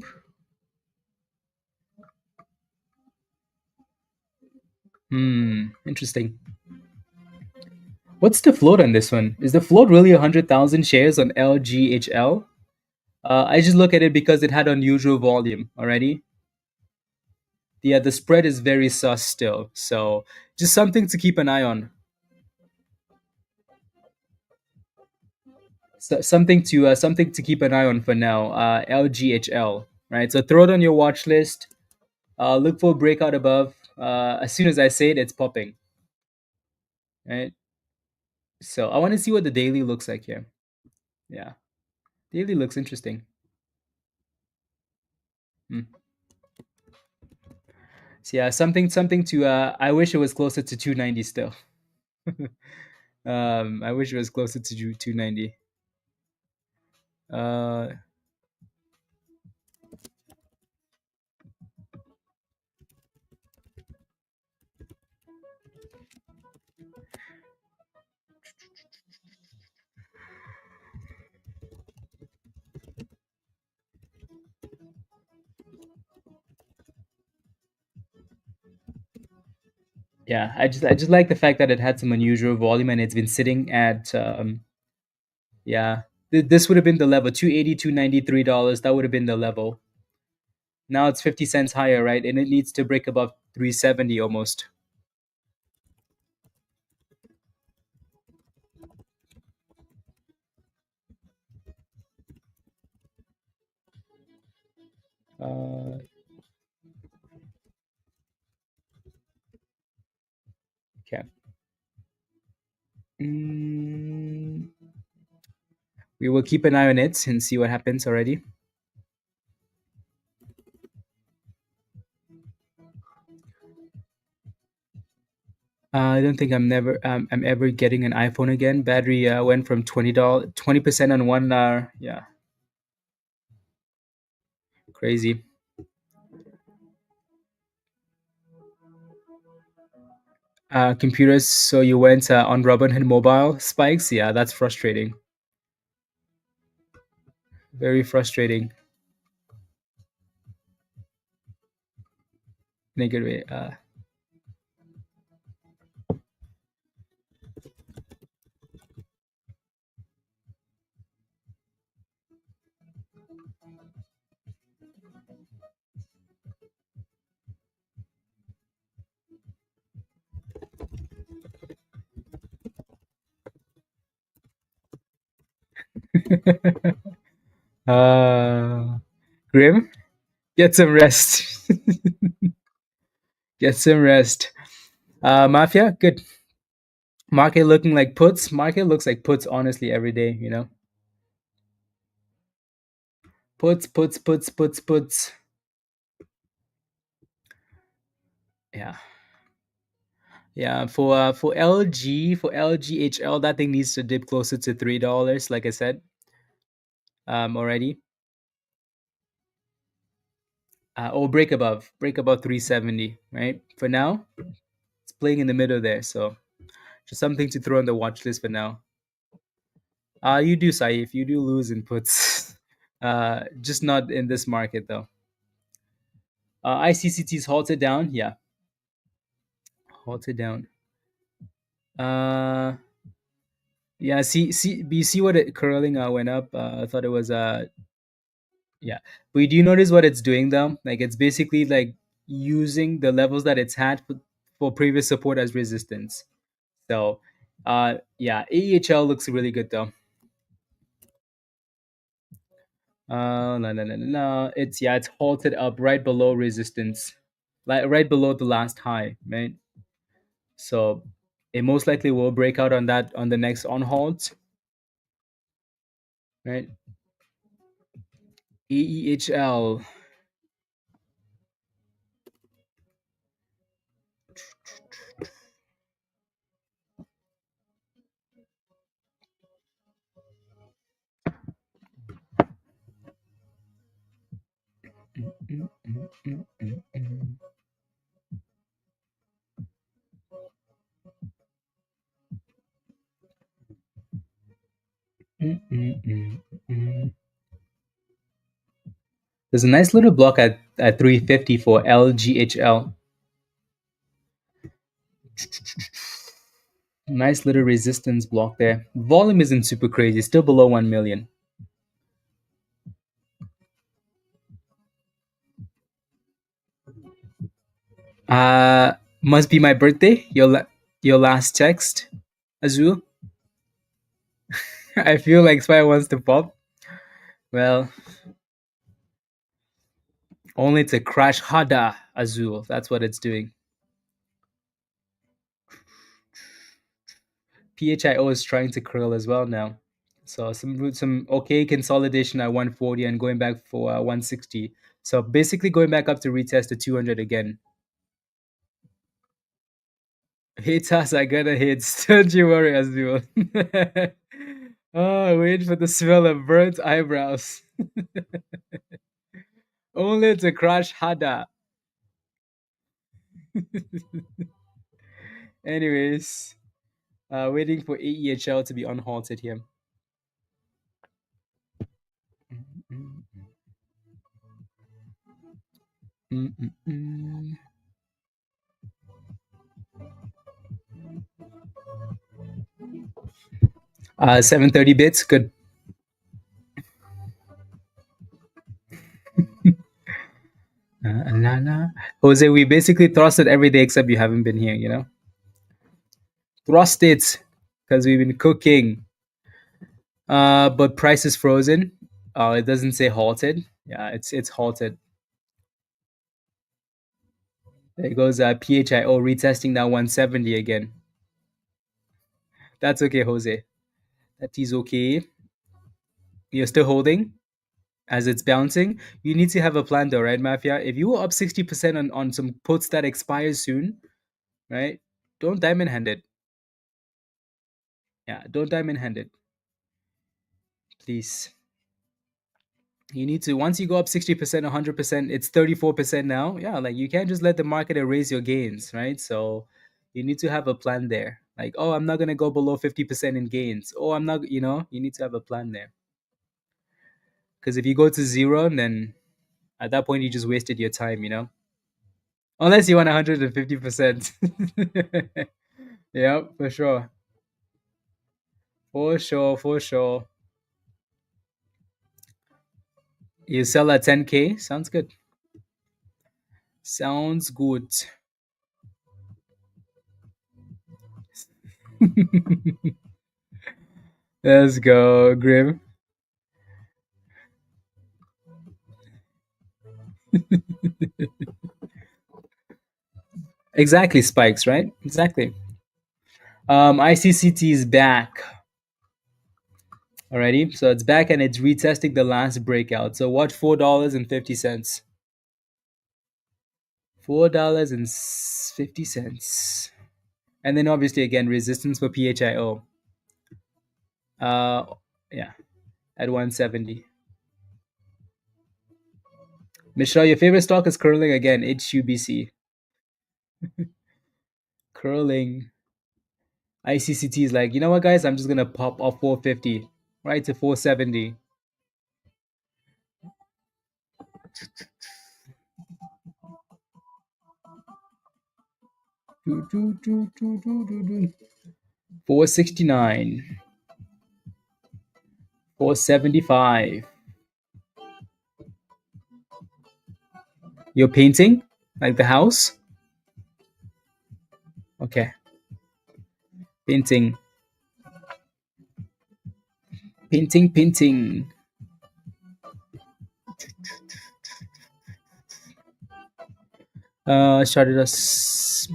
Interesting. What's the float on this one? Is the float really 100,000 shares on LGHL? I just look at it because it had unusual volume already. Yeah, the spread is very sus still, so just something to keep an eye on. So, something to keep an eye on for now. LGHL, right? So throw it on your watch list. Look for a breakout above. As soon as I say it, it's popping, right? So I want to see what the daily looks like here. Yeah, daily looks interesting. Hmm. So yeah, something to. I wish it was closer to 290 still. I wish it was closer to 290. Uh, yeah, I just like the fact that it had some unusual volume and it's been sitting at yeah. This would have been the level 280, $293. That would have been the level. Now it's 50 cents higher, right? And it needs to break above 370 almost. Uh, okay. Mm, we will keep an eye on it and see what happens already. I don't think I'm ever getting an iPhone again. Battery went from $20, 20% on 1 hour. Yeah, crazy. Computers. So you went on Robinhood Mobile spikes. Yeah, that's frustrating. Very frustrating. In a good way. uh, Grim, get some rest. Get some rest. Mafia, good. Market looking like puts. Market looks like puts honestly every day. Puts, puts, puts, puts, puts. Yeah. Yeah, for LGHL, that thing needs to dip closer to $3, like I said, already. Or break above 370, right? For now, it's playing in the middle there, so just something to throw on the watch list for now. You do, Saif, you do lose in puts, just not in this market though. ICCT's halted down, yeah, halted down. Uh, yeah, you see what it curling went up. I thought it was yeah. But do you notice what it's doing though? Like it's basically like using the levels that it's had for previous support as resistance. So yeah, AEHL looks really good though. No, no, no, no, no. It's halted up right below resistance. Like right below the last high, right? So it most likely will break out on that on the next on halt, right? AEHL. Mm. There's a nice little block at 350 for LGHL. Nice little resistance block there. Volume isn't super crazy, still below 1 million. Uh, must be my birthday. Your last text, Azul. I feel like Spy wants to pop. Well, only to crash harder, Azul. That's what it's doing. PHIO is trying to curl as well now. So some okay consolidation at 140 and going back for 160. So basically going back up to retest the 200 again. Hits us, I gotta hit. Don't you worry, Azul. Oh, wait for the smell of burnt eyebrows. Only to crash harder. Anyways, waiting for AEHL to be unhalted here. 730 bits, good. Jose, we basically thrusted every day except you haven't been here, you know? Thrust it, because we've been cooking. But price is frozen. It doesn't say halted. Yeah, it's halted. There goes PHIO retesting now 170 again. That's okay, Jose. That is okay. You're still holding as it's bouncing. You need to have a plan though, right, Mafia? If you were up 60% on some puts that expires soon, right? Don't diamond hand it. Yeah, don't diamond hand it. Please. You need to, once you go up 60%, 100%, it's 34% now. Yeah, like you can't just let the market erase your gains, right? So you need to have a plan there. Like, oh, I'm not going to go below 50% in gains. Oh, I'm not, you need to have a plan there. Because if you go to zero, then at that point, you just wasted your time, Unless you want 150%. Yeah, for sure. For sure, for sure. You sell at 10K? Sounds good. Sounds good. Let's go, Grim. Exactly, spikes, right? Exactly. ICCT is back already. So it's back and it's retesting the last breakout. So watch $4.50. $4.50. And then obviously again resistance for PHIO. Uh yeah, at 170. Michelle, your favorite stock is curling again, HUBC. Curling. ICCT is like, you know what guys, I'm just gonna pop off 450 right to 470. Do, do, do, do, do, do, do. 469. 475. You're painting? Like the house? Okay. Painting. Painting, painting. Started us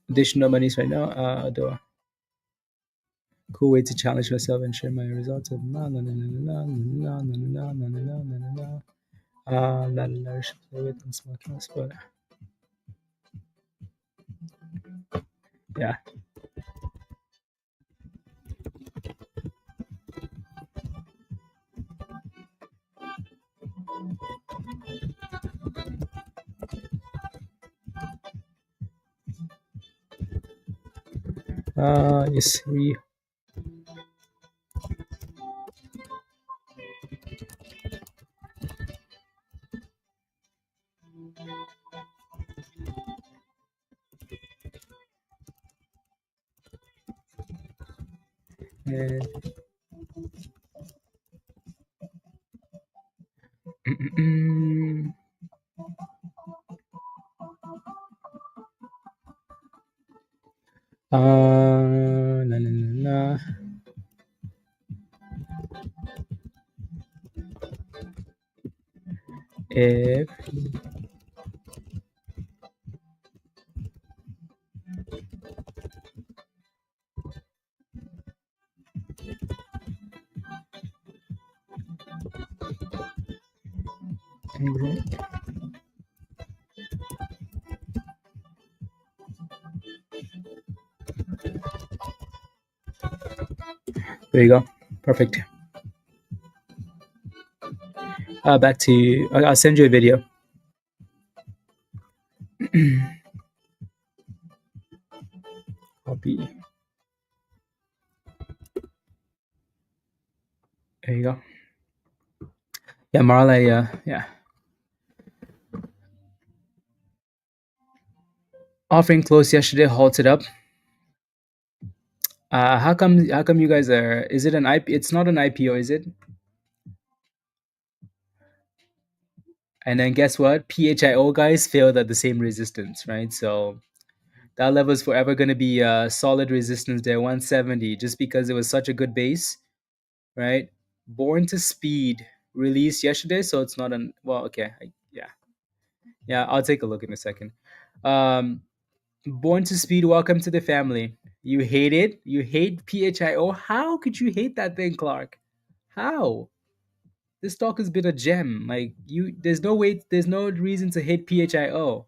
additional monies right now. The cool way to challenge myself and share my results. No, no, no, no, no, no, no, no, no, no, no, no, no, no. But yeah. Yes, Eh, mm, na, na, na, na. If there you go. Perfect. Back to you. I'll send you a video. Copy. There you go. Yeah, Marley. Yeah. Offering closed yesterday, halted up. How come? How come you guys are? Is it an IP? It's not an IPO, is it? And then guess what? PHIO guys failed at the same resistance, right? So that level is forever going to be solid resistance there, 170, just because it was such a good base, right? Born to Speed released yesterday, so it's not an well. Okay, yeah. I'll take a look in a second. Um, Born to Speed, welcome to the family. You hate it? You hate PHIO? How could you hate that thing, Clark? How? This stock has been a gem. Like you, there's no way, there's no reason to hate PHIO.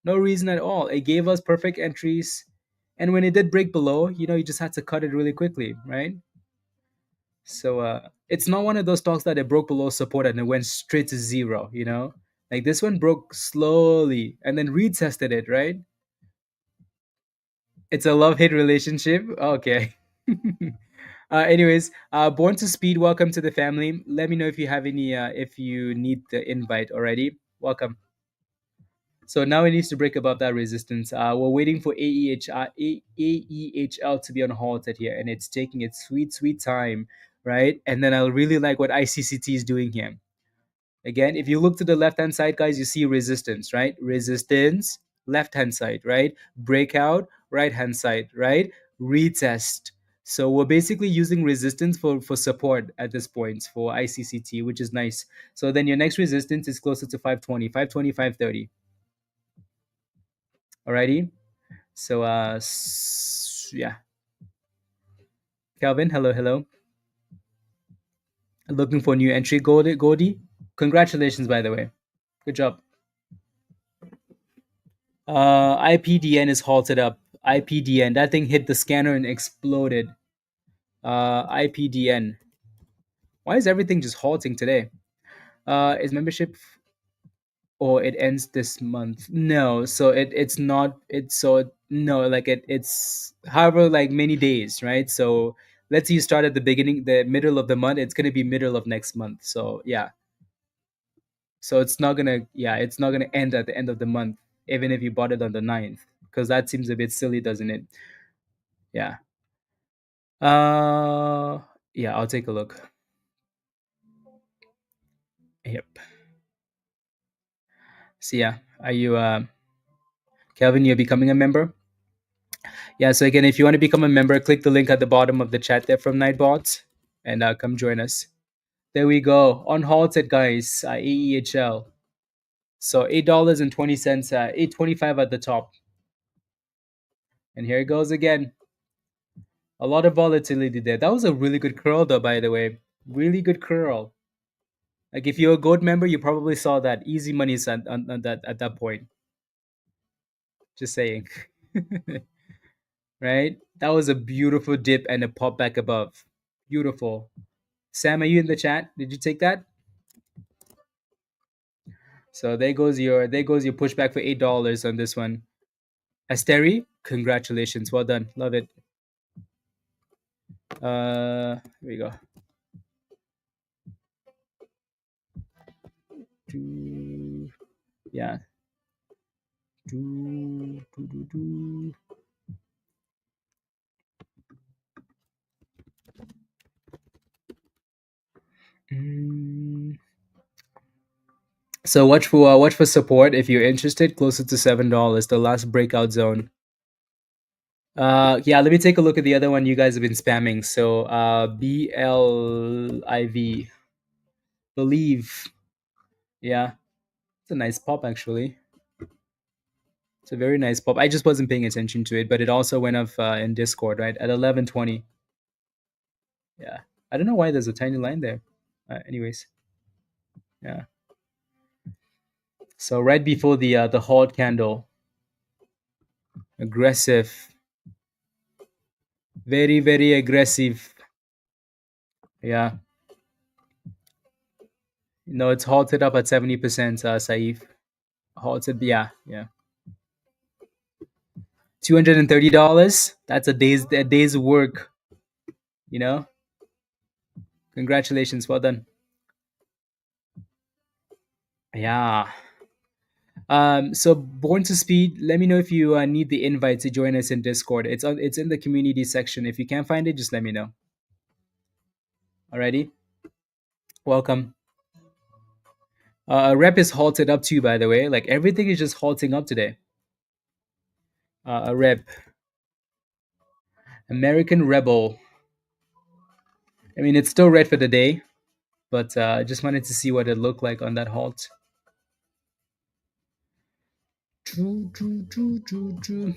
No reason at all. It gave us perfect entries, and when it did break below, you just had to cut it really quickly, right? So it's not one of those stocks that it broke below support and it went straight to zero. Like this one broke slowly and then retested it, right? It's a love hate relationship. Okay. Anyways, Born to Speed, welcome to the family. Let me know if you have any, if you need the invite already. Welcome. So now it needs to break above that resistance. We're waiting for AEHL to be on halted here, and it's taking its sweet, sweet time, right? And then I really like what ICCT is doing here. Again, if you look to the left hand side, guys, you see resistance, right? Resistance, left hand side, right? Breakout, right hand side, right? Retest. So we're basically using resistance for support at this point for ICCT, which is nice. So then your next resistance is closer to 520, 520, 530. Alrighty. So yeah. Calvin, hello, hello. Looking for new entry, Goldie. Congratulations, by the way. Good job. IPDN is halted up. IPDN. That thing hit the scanner and exploded. IPDN. Why is everything just halting today? Is membership or it ends this month? No, so it's not. It's so no, like it's however like many days, right? So let's say you start at the beginning, the middle of the month. It's gonna be middle of next month. So yeah, so it's not gonna end at the end of the month, even if you bought it on the 9th, because that seems a bit silly, doesn't it? Yeah. Uh, yeah, I'll take a look. Yep. So yeah, are you Kelvin? You're becoming a member. Yeah. So again, if you want to become a member, click the link at the bottom of the chat there from Nightbot, and come join us. There we go. On halted, guys. AEHL. So $8.20. 8.25 at the top. And here it goes again. A lot of volatility there. That was a really good curl, though. By the way, really good curl. Like if you're a gold member, you probably saw that easy money on that at that point. Just saying. Right? That was a beautiful dip and a pop back above. Beautiful. Sam, are you in the chat? Did you take that? So there goes your pushback for $8 on this one. Asteri, congratulations. Well done. Love it. Here we go. Yeah. Mm. So watch for support if you're interested, closer to $7, the last breakout zone. Yeah, let me take a look at the other one you guys have been spamming. So BLIV, believe. Yeah, it's a nice pop actually. It's a very nice pop. I just wasn't paying attention to it, but it also went up in Discord, right, at 11:20. Yeah, I don't know why there's a tiny line there. Anyways, yeah. So right before the halt candle, aggressive, very aggressive. Yeah, no, it's halted up at 70%. Saif, halted. Yeah, yeah. $230. That's a day's work. You know, congratulations, well done. Yeah. So Born to Speed, let me know if you need the invite to join us in Discord. It's in the community section. If you can't find it, just let me know. Alrighty, welcome. Rep is halted up too, by the way. Like everything is just halting up today. A rep, American Rebel. I mean, it's still red for the day, but I just wanted to see what it looked like on that halt. $230.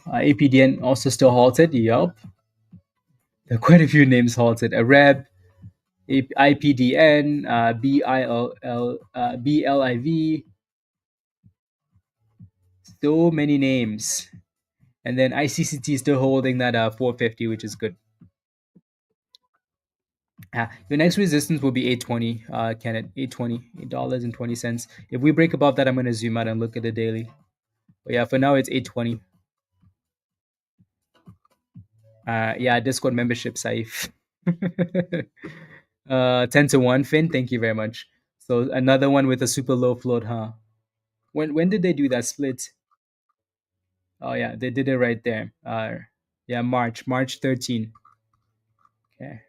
APDN also still halted. Yup. There are quite a few names halted. Arab, IPDN, BLIV. So many names. And then ICCT still holding that 450, which is good. The next resistance will be 820. Kenneth, 820, $8.20. If we break above that, I'm going to zoom out and look at the daily. But yeah, for now it's 820. Yeah, Discord membership, Saif. 10 to 1, Finn. Thank you very much. So another one with a super low float, huh? When did they do that split? Oh yeah, they did it right there. Yeah, March 13. Okay,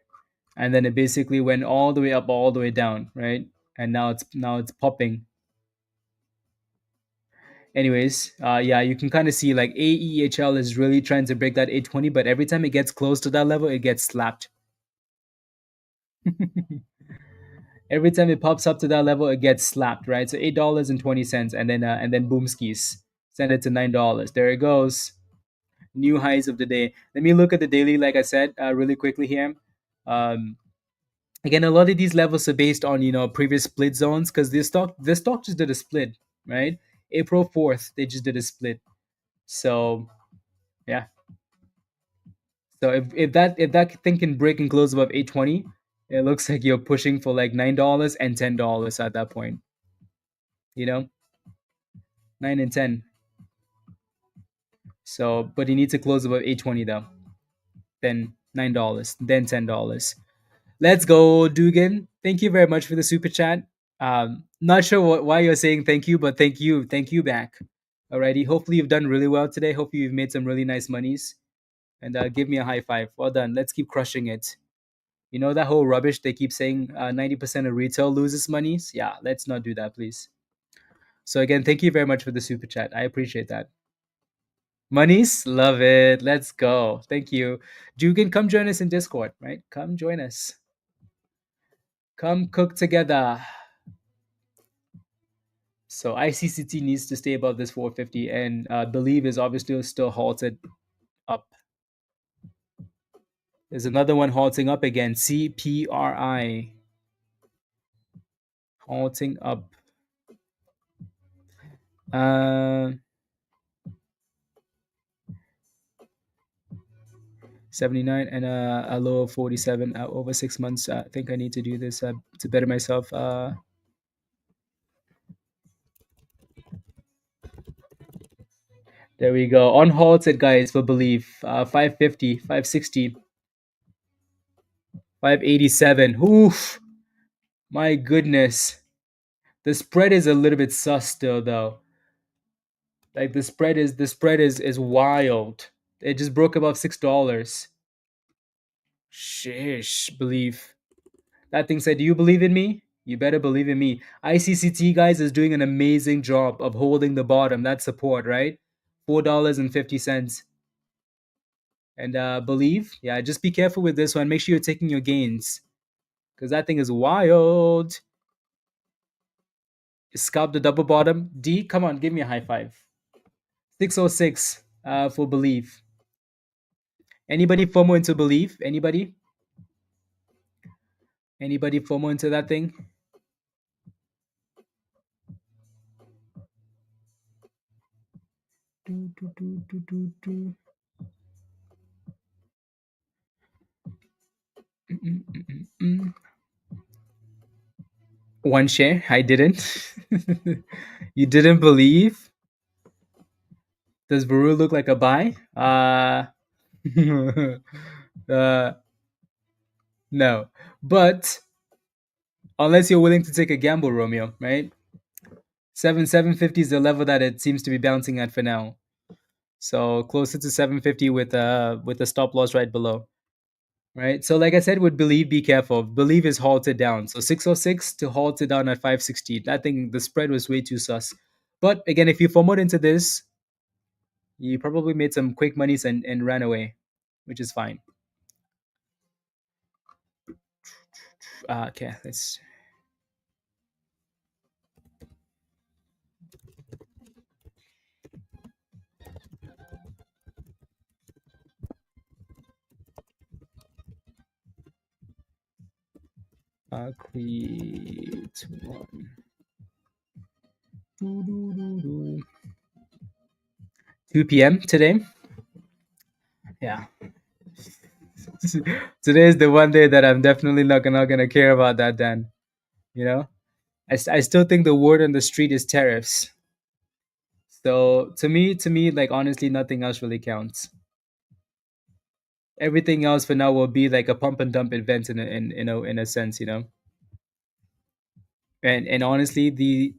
and then it basically went all the way up, all the way down, right? And now it's popping. Anyways, yeah, you can kind of see like AEHL is really trying to break that 820, but every time it gets close to that level, it gets slapped. Every time it pops up to that level, it gets slapped, right? So $8.20, and then boom skis, send it to $9. There it goes, new highs of the day. Let me look at the daily, like I said, really quickly here. Um, Again, a lot of these levels are based on previous split zones because this stock just did a split, right? April 4th, they just did a split. So yeah. So if that thing can break and close above 820, it looks like you're pushing for like $9 and $10 at that point. You know, 9 and 10. So, but you need to close above 820 though. Then $9, then $10. Let's go, Dugan. Thank you very much for the super chat. Not sure why you're saying thank you, but thank you back. Alrighty. Hopefully you've done really well today. Hopefully you've made some really nice monies. And give me a high five. Well done. Let's keep crushing it. You know that whole rubbish they keep saying 90% of retail loses monies? Yeah, let's not do that, please. So again, thank you very much for the super chat. I appreciate that. Monies, love it. Let's go. Thank you. Dugan, come join us in Discord, right? Come join us. Come cook together. So ICCT needs to stay above this 450, and Believe is obviously still halted up. There's another one halting up again. CPRI halting up. 79 and a low of 47 over 6 months. I think I need to do this to better myself. There we go. On halted, guys, for Believe. 550, 560, 587. Oof. My goodness. The spread is a little bit sus still, though. Like the spread is wild. It just broke above $6. Shish, believe. That thing said, "Do you believe in me? You better believe in me." ICCT guys is doing an amazing job of holding the bottom. That support, right? $4.50. And believe, yeah, just be careful with this one. Make sure you're taking your gains because that thing is wild. Scalp the double bottom. D, come on, give me a high five. 606 for believe. Anybody FOMO into believe? Anybody? Anybody FOMO into that thing? Do, do, do, do, do, do. Mm, mm, mm, mm. One share. I didn't. You didn't believe? Does Veru look like a buy? Uh, no. But unless you're willing to take a gamble, Romeo, right? 750 is the level that it seems to be bouncing at for now. So closer to 750 with a stop loss right below. Right. So like I said, with believe, be careful. Believe is halted down. So 606 to halt it down at 560. I think the spread was way too sus. But again, if you FOMOed into this, you probably made some quick monies and ran away, which is fine. Okay, let's create one. 2 p.m. today. Yeah. Today is the one day that I'm definitely not gonna care about that, Dan. You know? I still think the word on the street is tariffs. So to me, like honestly, nothing else really counts. Everything else for now will be like a pump and dump event in a sense, you know. And honestly, the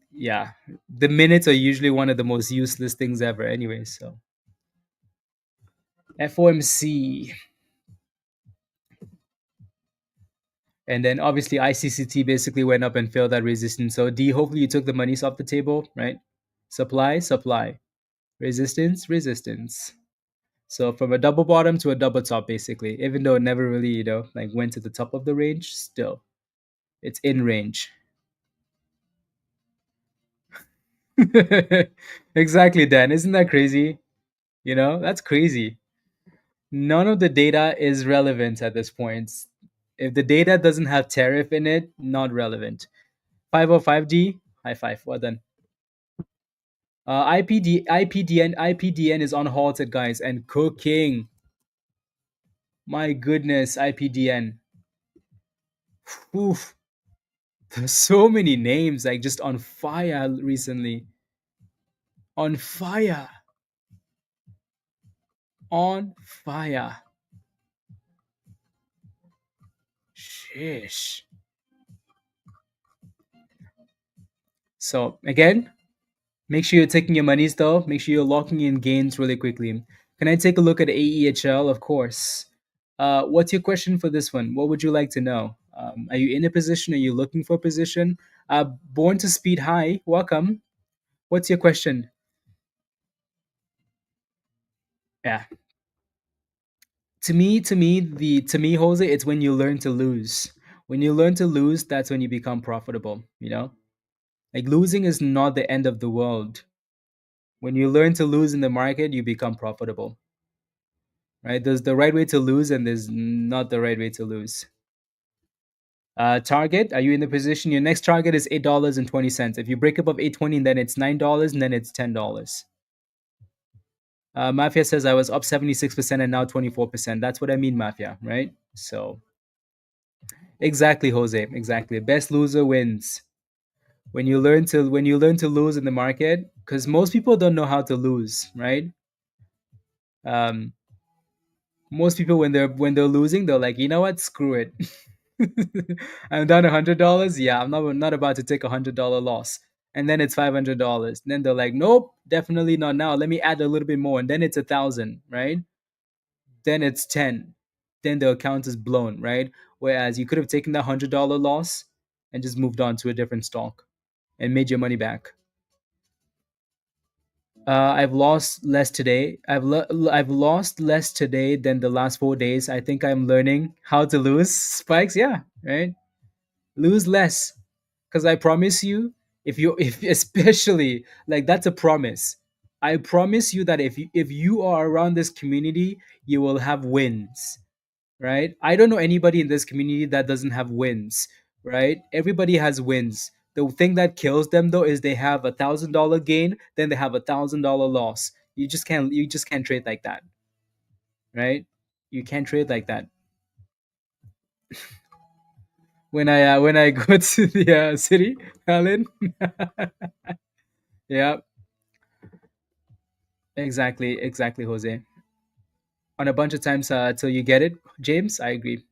minutes are usually one of the most useless things ever, anyway. So FOMC, and then obviously ICCT basically went up and failed that resistance. So D, hopefully you took the monies off the table, right? Supply, resistance, resistance. So from a double bottom to a double top, basically, even though it never really, like went to the top of the range, still it's in range. Exactly, Dan. Isn't that crazy? That's crazy. None of the data is relevant at this point. If the data doesn't have tariff in it, not relevant. 505D, high five. Well done. IPDN is unhalted, guys, and cooking. My goodness, IPDN. Oof. There's so many names like just on fire recently. On fire. On fire. Shish. So again, make sure you're taking your monies though. Make sure you're locking in gains really quickly. Can I take a look at AEHL? Of course. What's your question for this one? What would you like to know? Are you in a position? Are you looking for a position? Born to speed high. Welcome. What's your question? Yeah. To me, Jose, it's when you learn to lose. When you learn to lose, that's when you become profitable. Like losing is not the end of the world. When you learn to lose in the market, you become profitable. Right? There's the right way to lose, and there's not the right way to lose. Target, are you in the position? Your next target is $8.20. If you break above 8.20, then it's $9, and then it's $10. Mafia says I was up 76% and now 24%. That's what I mean, Mafia, right? So exactly, Jose. Exactly. Best loser wins. When you learn to lose in the market, because most people don't know how to lose, right? Um, most people when they're losing, they're like, you know what, screw it. I'm down $100. Yeah, I'm not about to take $100 loss. and then it's $500. Then they're like, nope, definitely not now. Let me add a little bit more, and then it's 1,000, right? Then it's 10. Then the account is blown, right? Whereas you could have taken that $100 loss and just moved on to a different stock and made your money back. I've lost less today. I've lost less today than the last 4 days. I think I'm learning how to lose spikes. Yeah, right. Lose less, because I promise you, if you if especially like that's a promise. I promise you that if you are around this community, you will have wins, right? I don't know anybody in this community that doesn't have wins, right? Everybody has wins. The thing that kills them though is they have $1,000 gain, then they have $1,000 loss. You just can't trade like that, right? You can't trade like that. When I go to the city, Alan. Yeah, exactly, Jose. On a bunch of times till you get it, James. I agree.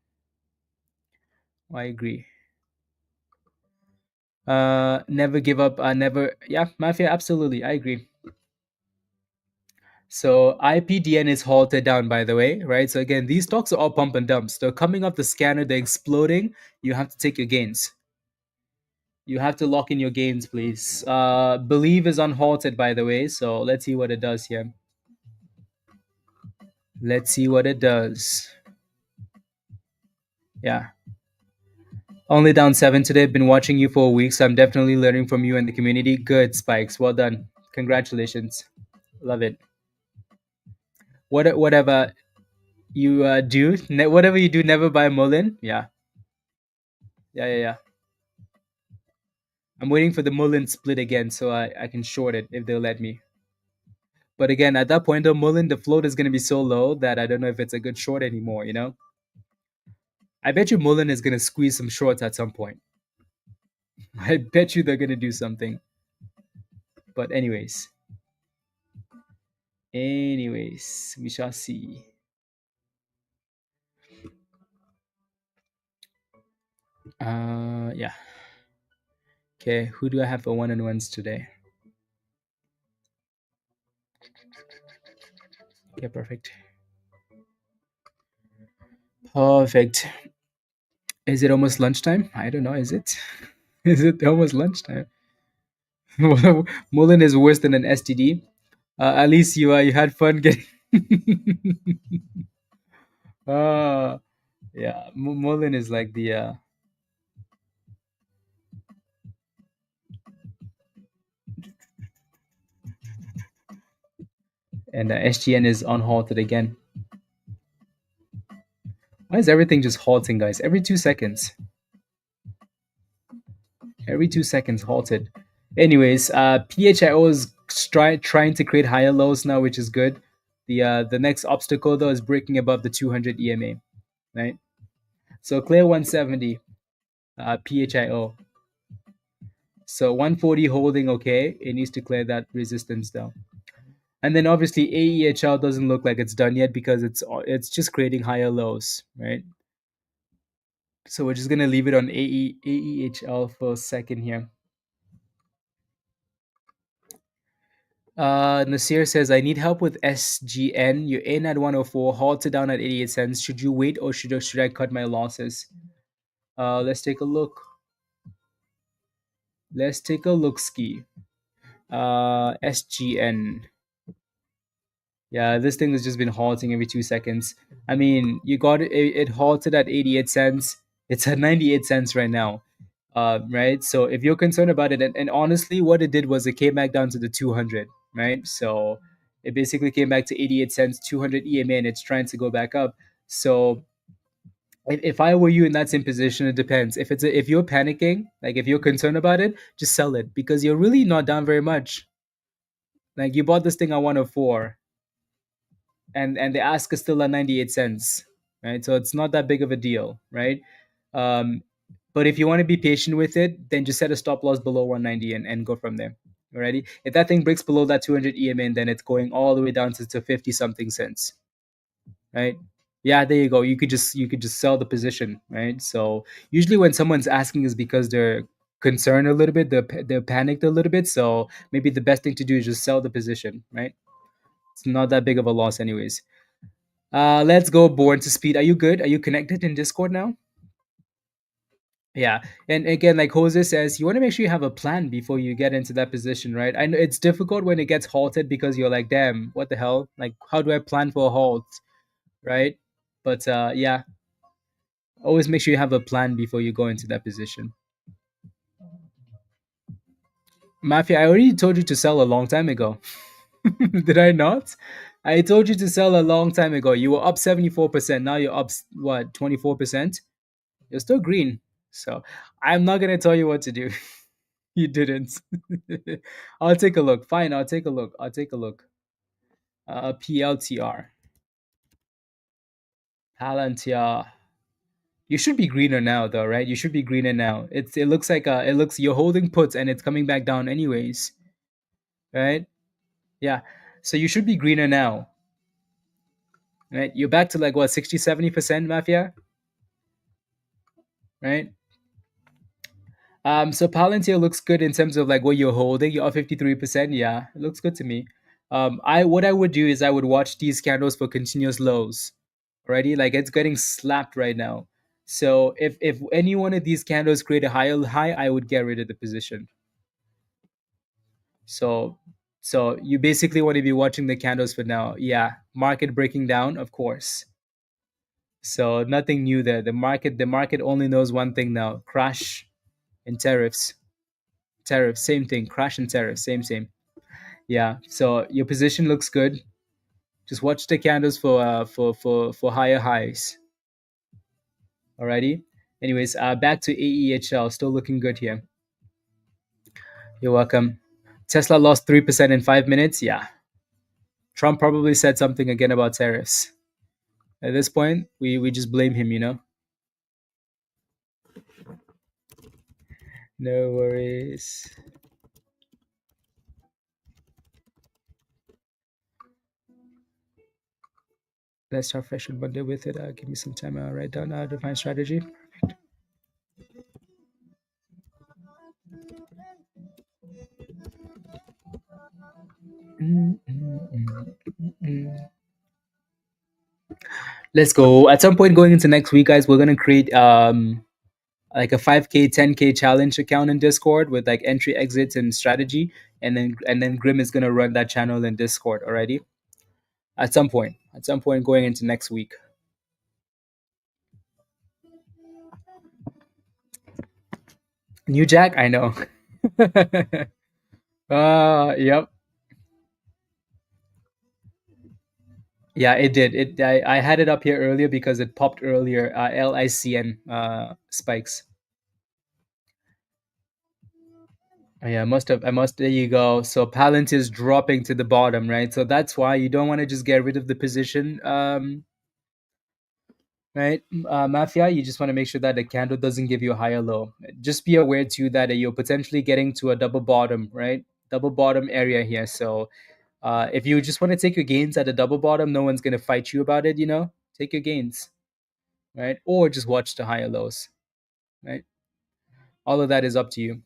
I agree. Never give up. Never. Yeah, mafia. Absolutely, I agree. So IPDN is halted down, by the way, right? So again, these stocks are all pump and dumps. They're coming off the scanner, they're exploding. You have to take your gains. You have to lock in your gains, please. Believe is unhalted, by the way. So let's see what it does here. Let's see what it does. Yeah. Only down 7 today. Been watching you for a week, so I'm definitely learning from you and the community. Good, Spikes. Well done. Congratulations. Love it. Whatever you whatever you do, never buy Mullen. Yeah. Yeah, yeah, yeah. I'm waiting for the Mullen split again so I can short it if they'll let me. But again, at that point, though, Mullen, the float is going to be so low that I don't know if it's a good short anymore, you know? I bet you Mullen is going to squeeze some shorts at some point. I bet you they're going to do something. But, anyways, we shall see. Yeah. Okay, who do I have for one on ones today? Okay, perfect. Perfect. Is it almost lunchtime? I don't know. Is it? Is it almost lunchtime? Mullen is worse than an STD. At least you had fun getting. uh yeah, Mullen is like the and SGN is unhalted again. Why is everything just halting, guys? Every 2 seconds. Every 2 seconds halted. Anyways, PHIO is trying to create higher lows now, which is good. The next obstacle though is breaking above the 200 EMA, right? So clear 170, PHIO. So 140 holding okay. It needs to clear that resistance though. And then obviously AEHL doesn't look like it's done yet because it's just creating higher lows, right? So we're just gonna leave it on AEHL for a second here. Nasir says, I need help with SGN. You're in at 104, halted down at 88 cents. Should you wait or should I cut my losses? Let's take a look. Let's take a look ski. SGN. Yeah, this thing has just been halting every 2 seconds. I mean, you got it halted at 88 cents. It's at 98 cents right now. Right? So if you're concerned about it, and honestly, what it did was it came back down to the 200, right? So it basically came back to 88 cents, 200 EMA, and it's trying to go back up. So if I were you in that same position, it depends. If you're panicking, like if you're concerned about it, just sell it because you're really not down very much. Like you bought this thing at 104 and the ask is still at 98 cents, right? So it's not that big of a deal, right? Um, but if you want to be patient with it, then just set a stop loss below 190 and go from there. Alrighty. If that thing breaks below that 200 EMA, then it's going all the way down to 50 something cents, right? Yeah, there you go. You could just sell the position, right? So usually when someone's asking is because they're concerned a little bit. They're panicked a little bit. So maybe the best thing to do is just sell the position, right? It's not that big of a loss, anyways. Let's go born to speed. Are you good? Are you connected in Discord now? Yeah. And again, like Jose says, you want to make sure you have a plan before you get into that position, right? I know it's difficult when it gets halted because you're like, damn, what the hell? Like, how do I plan for a halt, right? But yeah, always make sure you have a plan before you go into that position. Mafia, I already told you to sell a long time ago. Did I not? I told you to sell a long time ago. You were up 74%. Now you're up, what, 24%? You're still green. So I'm not going to tell you what to do. You didn't. I'll take a look. Fine, I'll take a look. I'll take a look. PLTR. Palantir. You should be greener now, though, right? You should be greener now. It looks like it looks you're holding puts and it's coming back down anyways, right? Yeah. So you should be greener now, right? You're back to like what 60, 70% mafia, right? So Palantir looks good in terms of like what you're holding. You're up 53%. Yeah, it looks good to me. I what I would do is I would watch these candles for continuous lows. Already, like it's getting slapped right now. So if any one of these candles create a higher high, I would get rid of the position. So so you basically want to be watching the candles for now. Yeah, market breaking down, of course. So nothing new there. The market only knows one thing now: crash and tariffs. Tariffs, same thing. Crash and tariffs, same. Yeah. So your position looks good. Just watch the candles for higher highs. Alrighty. Anyways, back to AEHL. Still looking good here. You're welcome. Tesla lost 3% in 5 minutes. Yeah. Trump probably said something again about tariffs. At this point, we just blame him, you know? No worries. Let's start fresh on Monday with it. Give me some time. I'll write down define strategy. Mm, mm, mm, mm. Let's go. At some point going into next week, guys, we're gonna create like a 5K, 10K challenge account in Discord with like entry, exits, and strategy, and then Grim is gonna run that channel in Discord already. At some point going into next week. New Jack, I know. Yep. Yeah, it did. I had it up here earlier because it popped earlier. LICN spikes. Yeah, I must have. I must. There you go. So Palant is dropping to the bottom, right? So that's why you don't want to just get rid of the position, right? Mafia. You just want to make sure that the candle doesn't give you a higher low. Just be aware too that you're potentially getting to a double bottom, right? Double bottom area here. So if you just want to take your gains at a double bottom, no one's gonna fight you about it. You know, take your gains, right? Or just watch the higher lows, right? All of that is up to you.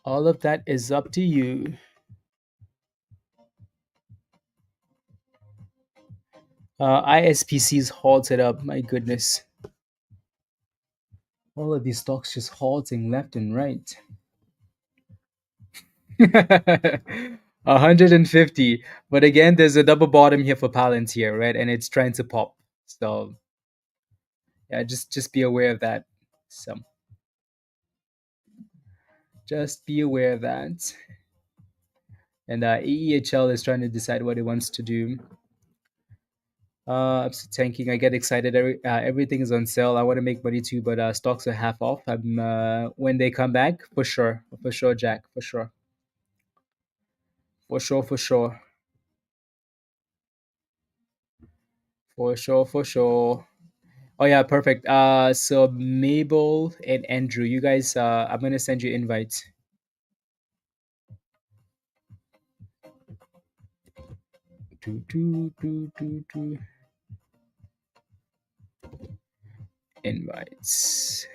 All of that is up to you. ISPC's halted up. My goodness. All of these stocks just halting left and right. 150. But again, there's a double bottom here for Palantir, right? And it's trying to pop. So yeah, just be aware of that. So just be aware of that. And AEHL is trying to decide what it wants to do. Tanking. I get excited. Everything is on sale. I want to make money too, but stocks are half off. When they come back, for sure, Jack, for sure, for sure. Oh yeah, perfect. So Mabel and Andrew, you guys, I'm gonna send you invites. Do. Invites.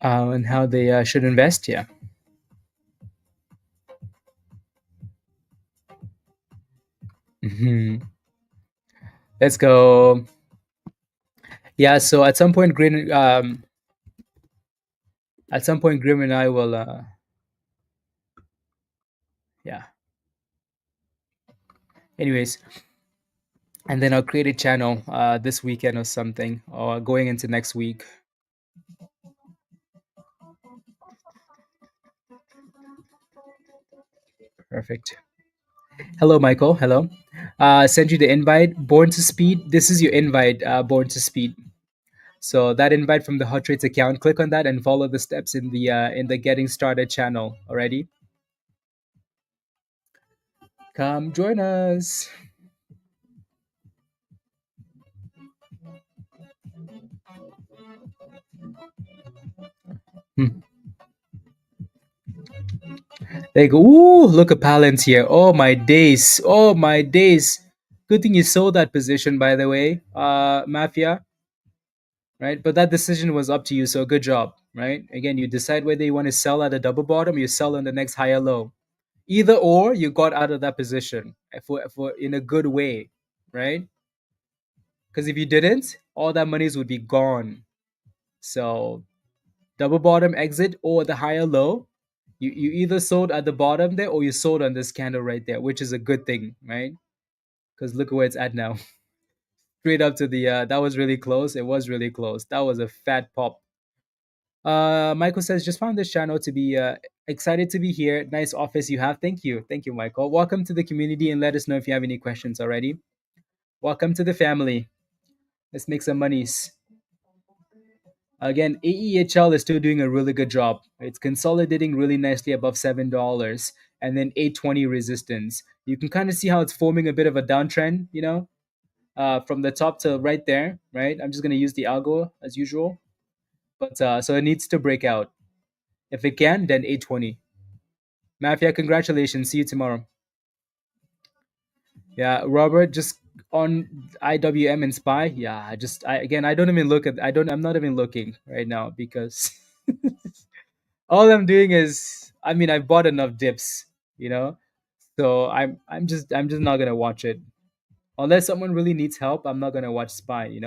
And how they should invest. Yeah. Mhm. Let's go. Yeah. So at some point, Grim and I will. Yeah. Anyways, and then I'll create a channel this weekend or something, or going into next week. Perfect. Hello, Michael. Hello. Send you the invite. Born to Speed. This is your invite. Born to Speed. So that invite from the Hot Trades account. Click on that and follow the steps in the Getting Started channel. Already. Come join us. Hmm. They go. Ooh, look at Palantir. Oh my days. Oh my days. Good thing you sold that position, by the way, Mafia. Right? But that decision was up to you, so good job, right? Again, you decide whether you want to sell at a double bottom, you sell on the next higher low. Either or, you got out of that position for in a good way, right? Because if you didn't, all that monies would be gone. So double bottom exit or the higher low, you either sold at the bottom there or you sold on this candle right there, which is a good thing, right? Because look at where it's at now. Straight up to the that was really close. It was really close. That was a fat pop. Michael says, just found this channel to be excited to be here. Nice office you have. Thank you. Thank you, Michael. Welcome to the community and let us know if you have any questions already. Welcome to the family. Let's make some monies. Again, AEHL is still doing a really good job. It's consolidating really nicely above $7 and then 820 resistance. You can kind of see how it's forming a bit of a downtrend, from the top to right there, right? I'm just going to use the algo as usual. But so it needs to break out. If it can, then 820. Mafia, congratulations. See you tomorrow. Yeah, Robert, just on IWM and SPY. Yeah, I don't even look at, I'm not even looking right now because all I'm doing is, I mean, I've bought enough dips, you know? So I'm just not going to watch it. Unless someone really needs help, I'm not going to watch SPY.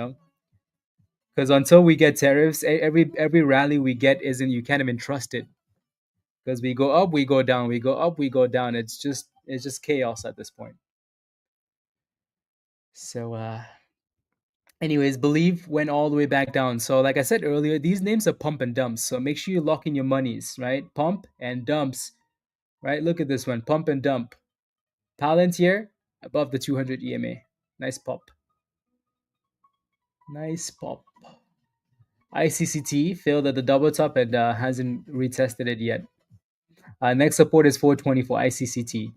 Because until we get tariffs, every rally we get isn't, you can't even trust it. Because we go up, we go down, we go up, we go down. It's just chaos at this point. So anyways, believe went all the way back down. So like I said earlier, these names are pump and dumps. So make sure you lock in your monies, right? Pump and dumps, right? Look at this one, pump and dump. Palantir above the 200 EMA. Nice pop. Nice pop. ICCT failed at the double top and hasn't retested it yet. Next support is 420 for ICCT.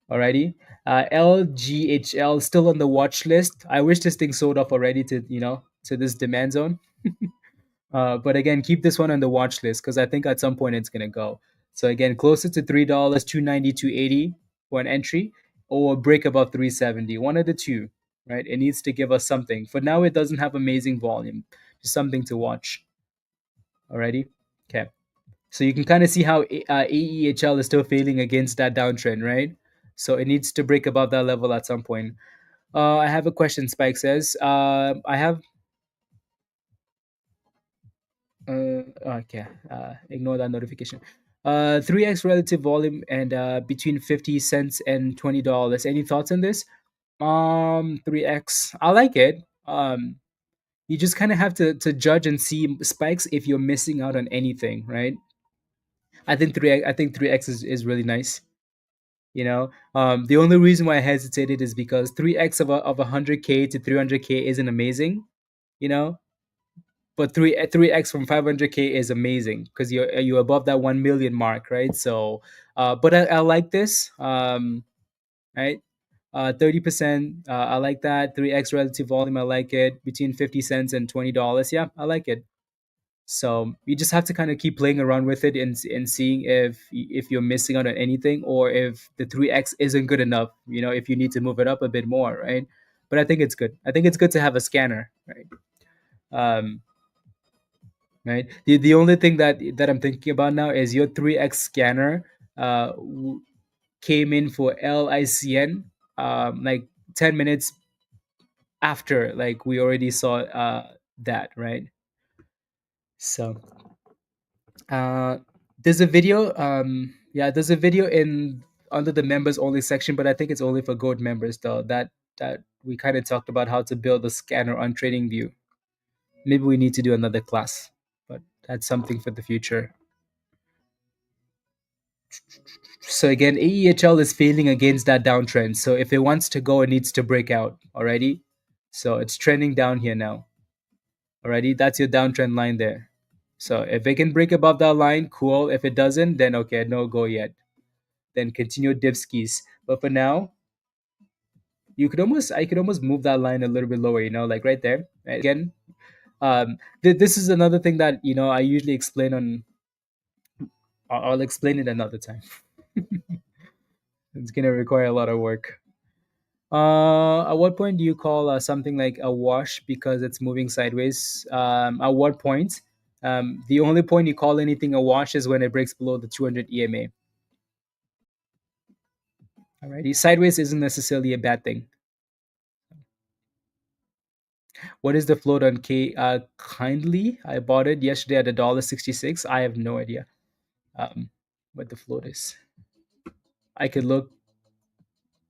Alrighty. LGHL still on the watch list. I wish this thing sold off already to this demand zone. But again, keep this one on the watch list because I think at some point it's gonna go. So again, closer to $3, 290, 280 for an entry, or break above 370. One of the two, right? It needs to give us something. For now, it doesn't have amazing volume. Just something to watch. Alrighty. Okay. So you can kind of see how AEHL is still failing against that downtrend, right? So it needs to break above that level at some point. I have a question. Spike says, I have okay. Ignore that notification. 3x relative volume and between 50 cents and $20. Any thoughts on this? 3x. I like it. You just kind of have to judge and see spikes if you're missing out on anything, right? I think 3x is really nice. The only reason why I hesitated is because 3x of 100K to 300K isn't amazing, you know, but three x from 500K is amazing because you're above that 1 million mark, right? So, but I like this, right? 30%, I like that. 3x relative volume, I like it. Between 50 cents and $20, yeah, I like it. So you just have to kind of keep playing around with it and seeing if you're missing out on anything, or if the 3x isn't good enough. If you need to move it up a bit more, right? But I think it's good. I think it's good to have a scanner, right? Um, right. The only thing that I'm thinking about now is your 3x scanner came in for LICN like 10 minutes after, like, we already saw that, right? So uh there's a video, there's a video in under the members only section, but I think it's only for gold members though, that we kind of talked about how to build a scanner on TradingView. Maybe we need to do another class, but that's something for the future. So again, AEHL is failing against that downtrend, so if it wants to go, it needs to break out already. So it's trending down here now already. That's your downtrend line there. So if it can break above that line, cool. If it doesn't, then okay, no go yet. Then continue div skis. But for now, I could almost move that line a little bit lower, like right there. Right? Again, this is another thing that I usually explain on. I'll explain it another time. It's gonna require a lot of work. At what point do you call something like a wash because it's moving sideways? At what point? The only point you call anything a wash is when it breaks below the 200 EMA. Alrighty, sideways isn't necessarily a bad thing. What is the float on K? Kindly, I bought it yesterday at $1.66. I have no idea what the float is. I could look,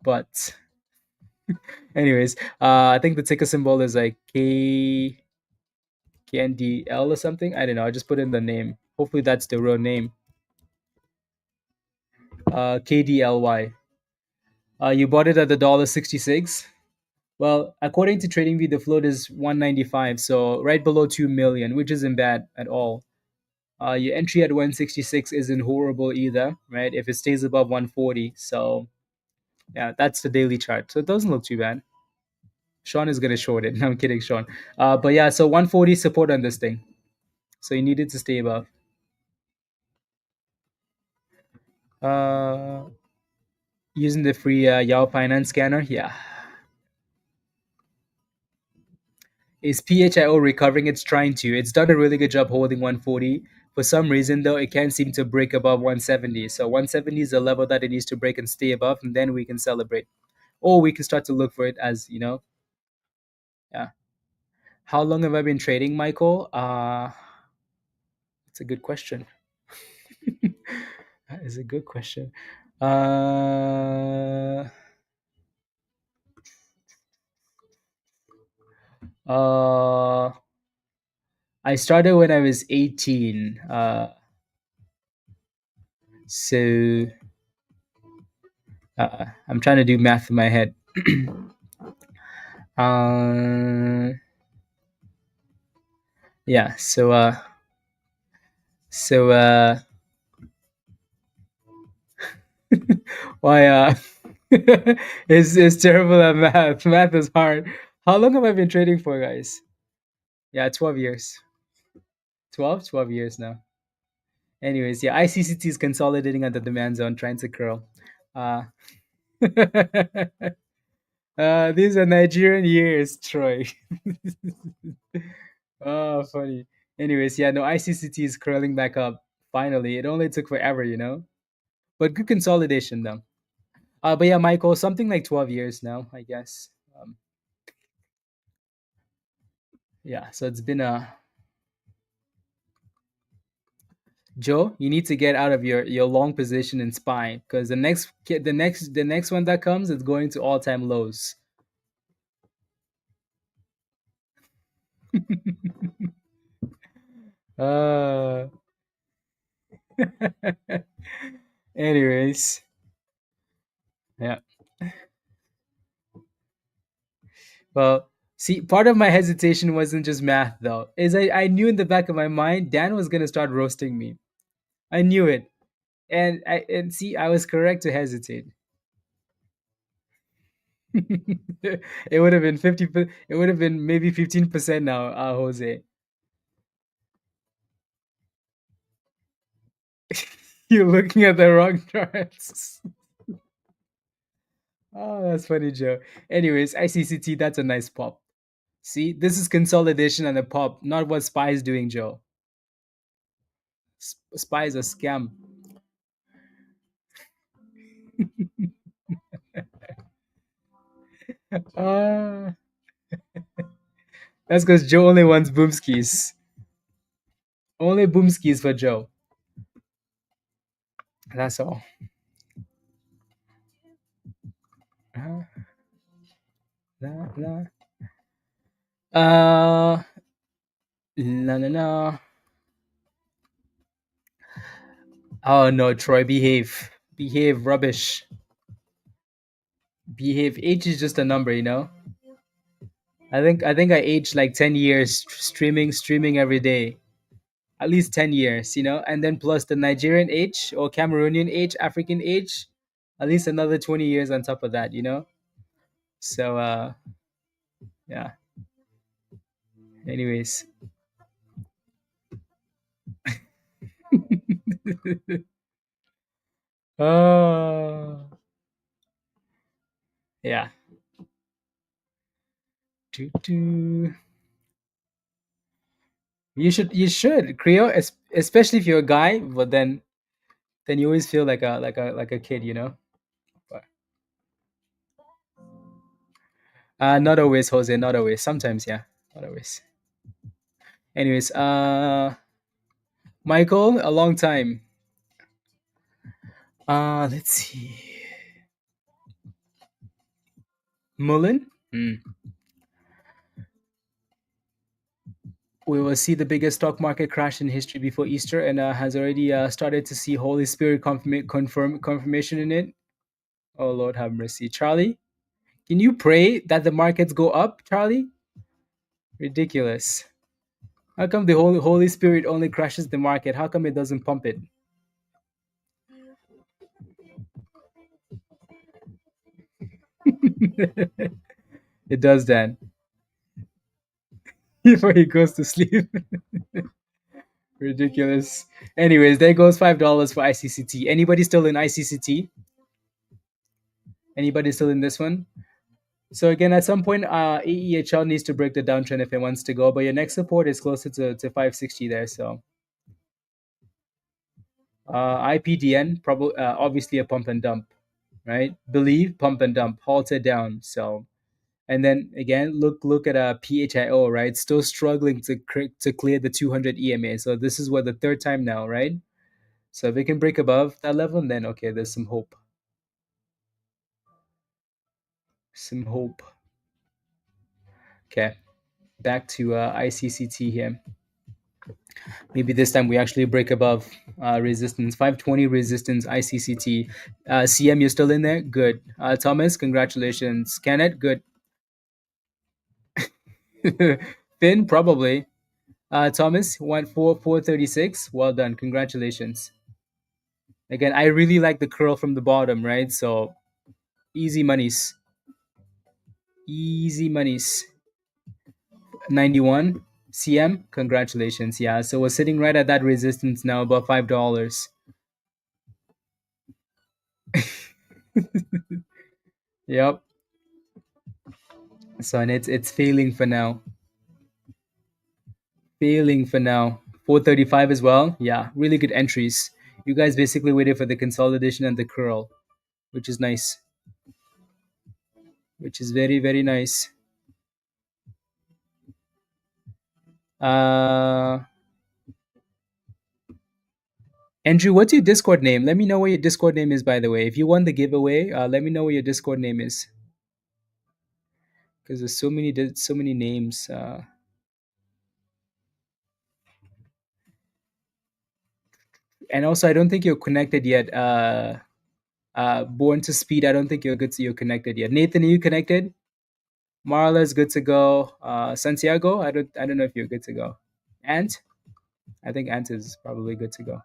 but anyways, I think the ticker symbol is like KNDL or something. I don't know. I just put in the name. Hopefully that's the real name. KDLY. You bought it at $1.66. Well, according to TradingView, the float is 195, so right below 2 million, which isn't bad at all. Your entry at 166 isn't horrible either, right? If it stays above 140, so yeah, that's the daily chart. So it doesn't look too bad. Sean is gonna short it. No, I'm kidding, Sean. But yeah, so 140 support on this thing. So you need it to stay above. Uh, Using the free Yao Finance scanner, yeah. Is PHIO recovering? It's trying to. It's done a really good job holding 140. For some reason, though, it can't seem to break above 170. So 170 is the level that it needs to break and stay above, and then we can celebrate. Or we can start to look for it as, yeah. How long have I been trading, Michael? It's a good question. That is a good question. Uh, uh, I started when I was 18. So I'm trying to do math in my head. uh, yeah. So why it's terrible at math. Math is hard. How long have I been trading for, guys? Yeah, 12 years. 12 years now. Anyways, yeah, ICCT is consolidating at the demand zone, trying to curl. Uh, these are Nigerian years, Troy. Oh, funny. Anyways, yeah, no, ICCT is curling back up. Finally, it only took forever. But good consolidation though. But yeah, Michael, something like 12 years now, I guess. Yeah, so it's been a Joe. You need to get out of your long position in SPY, because the next one that comes is going to all time lows. uh, anyways, yeah. Well, see, part of my hesitation wasn't just math though. Is I knew in the back of my mind Dan was gonna start roasting me. I knew it, and see, I was correct to hesitate. It would have been 50. It would have been maybe 15% now, Jose. You're looking at the wrong charts. Oh, that's funny, Joe. Anyways, ICCT, that's a nice pop. See, this is consolidation and a pop, not what SPY is doing, Joe. SPY is a scam. Uh, that's because Joe only wants boomskis. Only boomskis for Joe. That's all. Uh, la, la. La, la, la. Oh no, Troy, behave. Behave, rubbish. Behave. Age is just a number, you know. I think I aged like 10 years streaming every day. At least 10 years, you know, and then plus the Nigerian age or Cameroonian age, African age, at least another 20 years on top of that, you know. So yeah. Anyways. Oh yeah. Doo, doo. You should Creo, especially if you're a guy, but then you always feel like a kid, you know. But, not always, Jose. Not always. Sometimes, yeah. Not always. Anyways, Michael, a long time. Let's see. Mullen. We will see the biggest stock market crash in history before Easter, and has already started to see Holy Spirit confirmation in it. Oh Lord, have mercy, Charlie. Can you pray that the markets go up, Charlie? Ridiculous. How come the Holy Spirit only crashes the market? How come it doesn't pump it? It does then before he goes to sleep. Ridiculous. Anyways, there goes $5 for ICCT. Anybody still in ICCT? Anybody still in this one? So again, at some point, AEHL needs to break the downtrend if it wants to go, but your next support is closer to 560 there. So IPDN, probably obviously a pump and dump, right? Believe pump and dump, halted down. So and then again, look at a PHIO, right? Still struggling to clear the 200 EMA. So this is what the third time now, right? So if it can break above that level, then okay, there's some hope. Some hope. Okay, back to ICCT here. Maybe this time we actually break above resistance. 520 resistance, ICCT. CM, you're still in there? Good. Thomas, congratulations. Kenneth, good. Finn, probably. Thomas, 436. Well done. Congratulations. Again, I really like the curl from the bottom, right? So easy monies. Easy monies. 91. CM, congratulations. Yeah, so we're sitting right at that resistance now, about $5. Yep. So and it's failing for now. Failing for now. 435 as well. Yeah, really good entries. You guys basically waited for the consolidation and the curl, which is nice. Which is very, very nice. Uh Andrew, what's your Discord name? Let me know what your Discord name is, by the way. If you won the giveaway, let me know what your Discord name is. Because there's so many names. And also, I don't think you're connected yet. Born to Speed, I don't think you're connected yet. Nathan, are you connected? Marla is good to go. Santiago, I don't know if you're good to go. Ant, I think Ant is probably good to go.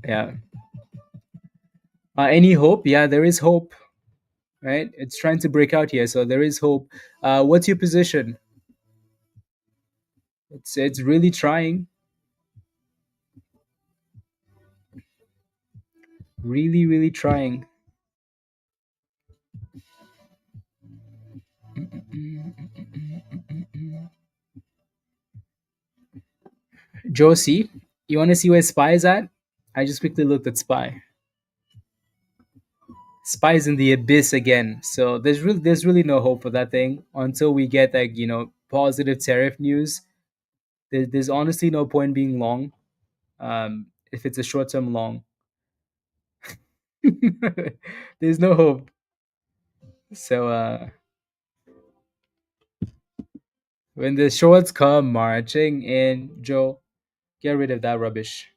Yeah. Any hope? Yeah, there is hope. Right? It's trying to break out here, so there is hope. What's your position? It's really trying. Really, really trying. Josie, you want to see where Spy is at? I just quickly looked at Spy. Spy's in the abyss again. So there's really no hope for that thing until we get like positive tariff news. There's honestly no point being long. If it's a short term long, there's no hope. So when the shorts come marching in, Joe, get rid of that rubbish.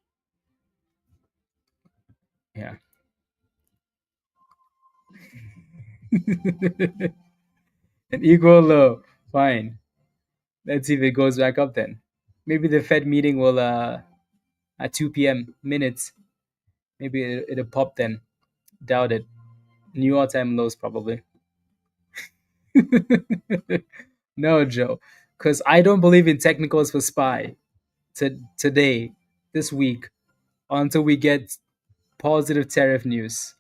Yeah. An equal low. Fine. Let's see if it goes back up then. Maybe the Fed meeting will at 2 p.m. minutes. Maybe it'll pop then. Doubt it. New all-time lows probably. No, Joe, because I don't believe in technicals for SPY today, this week, until we get positive tariff news.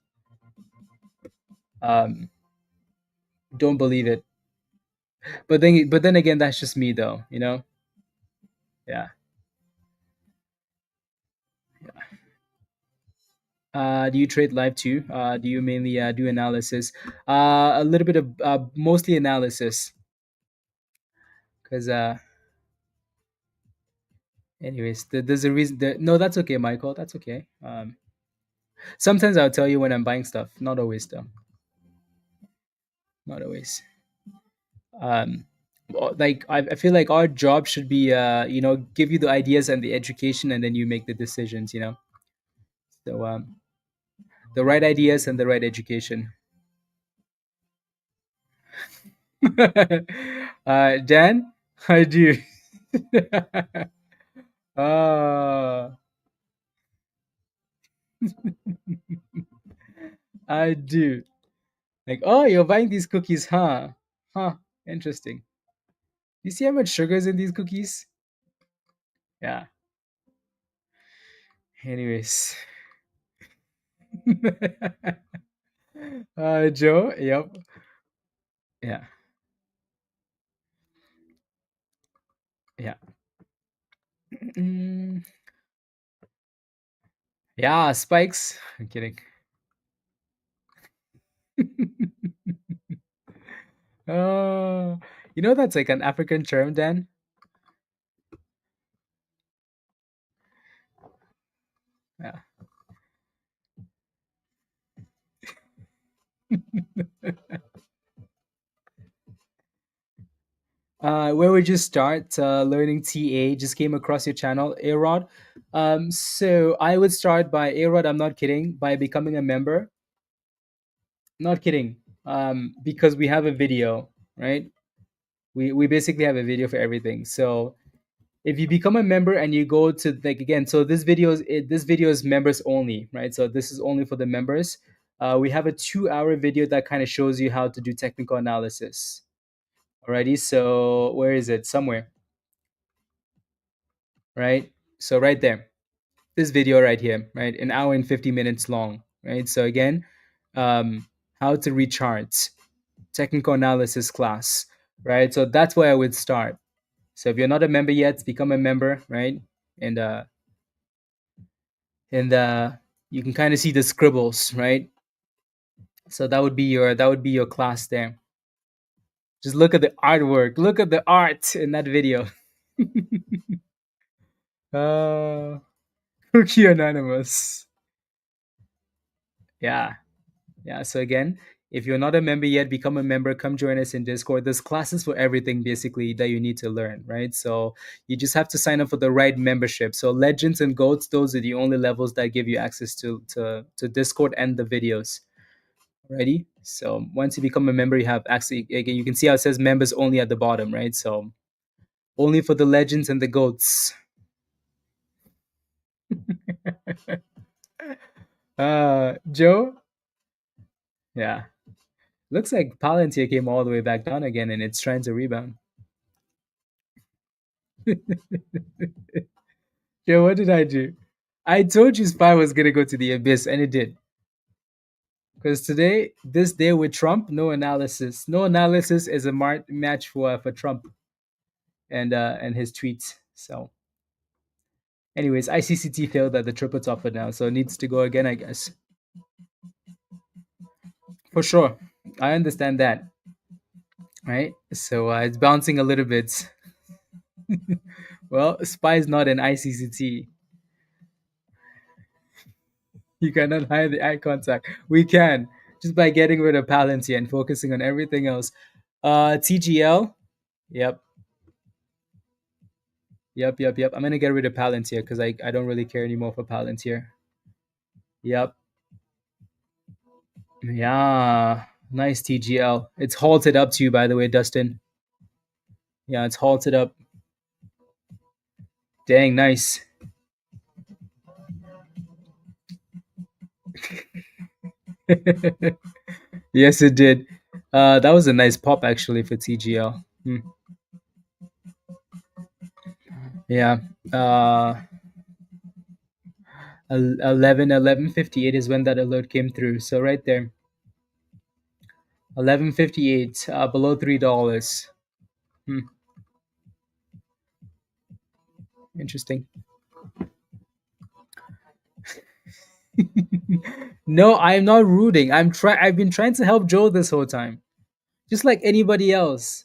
Um, don't believe it. But then again, that's just me though. Yeah. Do you trade live too? Do you mainly do analysis? A little bit of mostly analysis, because anyways, there's a reason. No, that's okay, Michael. That's okay. Sometimes I'll tell you when I'm buying stuff. Not always though. Not always. Um, like I feel like our job should be give you the ideas and the education, and then you make the decisions. So the right ideas and the right education. Dan, I do. Ah, I do. Like, oh, you're buying these cookies, huh? Huh. Interesting. You see how much sugar is in these cookies? Yeah. Anyways. Joe. Yep. Yeah. Yeah. Mm, yeah. Spikes. I'm kidding. Oh, that's like an African term, Dan. Yeah. Where would you start learning TA? Just came across your channel, Arod. So I would start by Arod. I'm not kidding. By becoming a member. Not kidding. Because we have a video, right? We basically have a video for everything. So if you become a member and you go to like again, so this video is members only, right? So this is only for the members. We have a 2-hour video that kind of shows you how to do technical analysis. Alrighty, so where is it? Somewhere, right? So right there, this video right here, right? An hour and 50 minutes long, right? So again, how to read charts, technical analysis class, right? So that's where I would start. So if you're not a member yet, become a member, right? And you can kind of see the scribbles, right? So that would be your class there. Just look at the artwork. Look at the art in that video. uh, Cookie Anonymous. Yeah, yeah. So again, if you're not a member yet, become a member. Come join us in Discord. There's classes for everything basically that you need to learn, right? So you just have to sign up for the right membership. So legends and goats, those are the only levels that give you access to Discord and the videos. Ready? So once you become a member, you have access. Again, you can see how it says members only at the bottom, right? So only for the legends and the goats. Joe. Yeah, looks like Palantir came all the way back down again, and it's trying to rebound. Joe, what did I do? I told you Spy was gonna go to the abyss, and it did. Because today, this day with Trump, no analysis. No analysis is a match for Trump and his tweets. So, anyways, ICCT failed at the triple top for now, so it needs to go again, I guess. For sure, I understand that, right? So it's bouncing a little bit. Well, SPY is not an ICCT. You cannot hide the eye contact. We can just by getting rid of Palantir and focusing on everything else. TGL. Yep. Yep. I'm gonna get rid of Palantir because I don't really care anymore for Palantir. Yep. Yeah. Nice TGL. It's halted up to you, by the way, Dustin. Yeah, it's halted up. Dang, nice. Yes, it did. That was a nice pop actually for TGL. Yeah. 11:58 is when that alert came through. So right there, 11:58, below $3. Hmm. Interesting. No, I'm not rooting. I've been trying to help Joe this whole time, just like anybody else.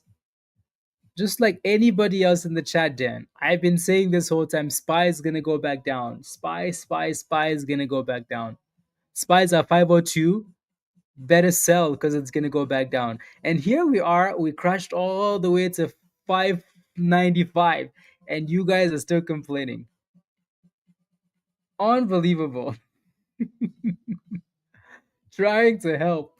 Just like anybody else in the chat, Dan. I've been saying this whole time. Spy is gonna go back down. Spy is gonna go back down. Spies are 502. Better sell because it's gonna go back down. And here we are. We crashed all the way to 595, and you guys are still complaining. Unbelievable. Trying to help.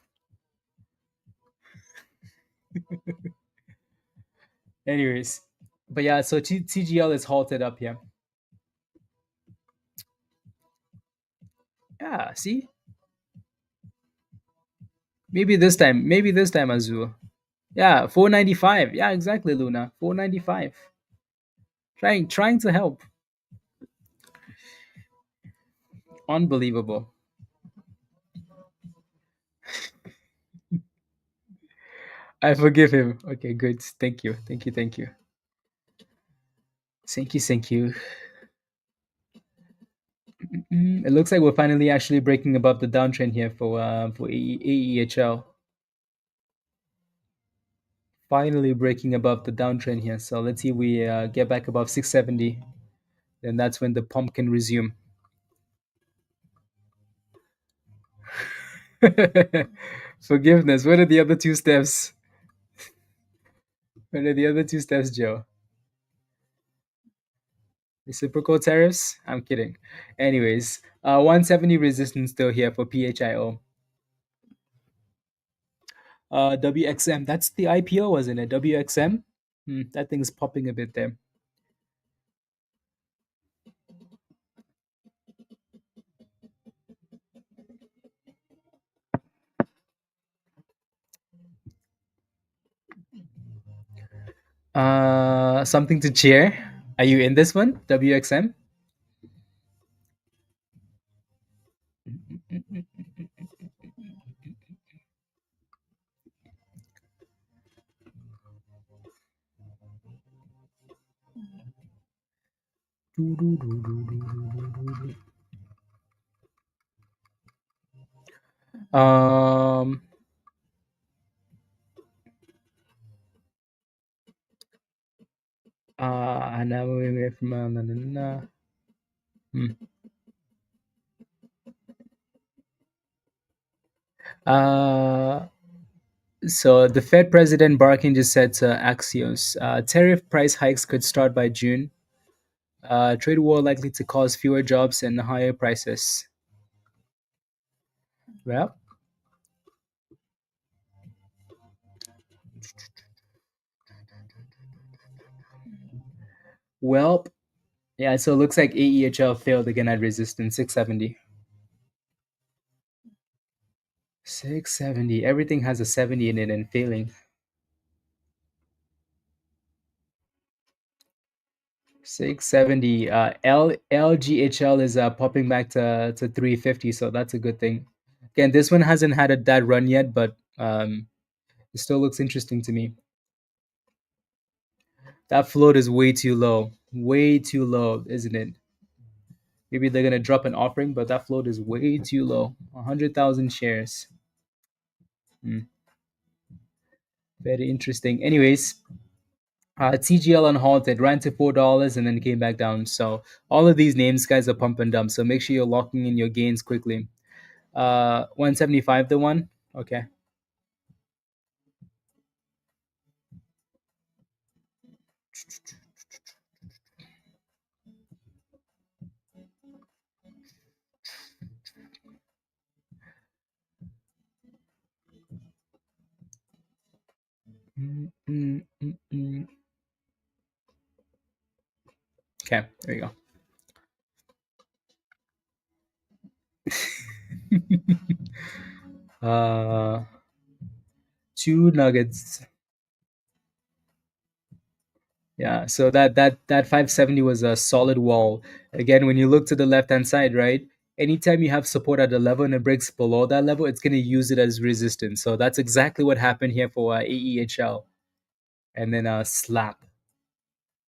Anyways, but yeah, so TGL is halted up here. Yeah, see? Maybe this time, Azul. Yeah, 495. Yeah, exactly, Luna. 495. Trying to help. Unbelievable. I forgive him. Okay, good. Thank you. Thank you. Thank you. Thank you. Thank you. It looks like we're finally actually breaking above the downtrend here for AEHL. Finally breaking above the downtrend here. So let's see if we get back above 670. Then that's when the pump can resume. Forgiveness. What are the other two steps? What are the other two steps, Joe? Reciprocal tariffs? I'm kidding. Anyways, 170 resistance still here for PHIO. WXM, that's the IPO, wasn't it? WXM? That thing's popping a bit there. Something to cheer. Are you in this one? WXM? Um, now moving away from hmm. uh, so the Fed President Barkin just said to Axios, tariff price hikes could start by June. Trade war likely to cause fewer jobs and higher prices. Well, well, yeah. So it looks like AEHL failed again at resistance 670. 670. Everything has a 70 in it and failing. 670. LGHL is popping back to 350, so that's a good thing. Again, this one hasn't had that run yet, but it still looks interesting to me. That float is way too low, isn't it? Maybe they're gonna drop an offering, but that float is way too low. 100,000 shares. Hmm, very interesting. Anyways, TGL unhalted, ran to $4 and then came back down. So all of these names, guys, are pump and dump. So make sure you're locking in your gains quickly. 175 the one. Okay. Mm, mm, mm, mm. Okay, there you go. Two nuggets. Yeah, so that 570 was a solid wall. Again, when you look to the left hand side, right? Anytime you have support at a level and it breaks below that level, it's going to use it as resistance. So that's exactly what happened here for AEHL, and then slap.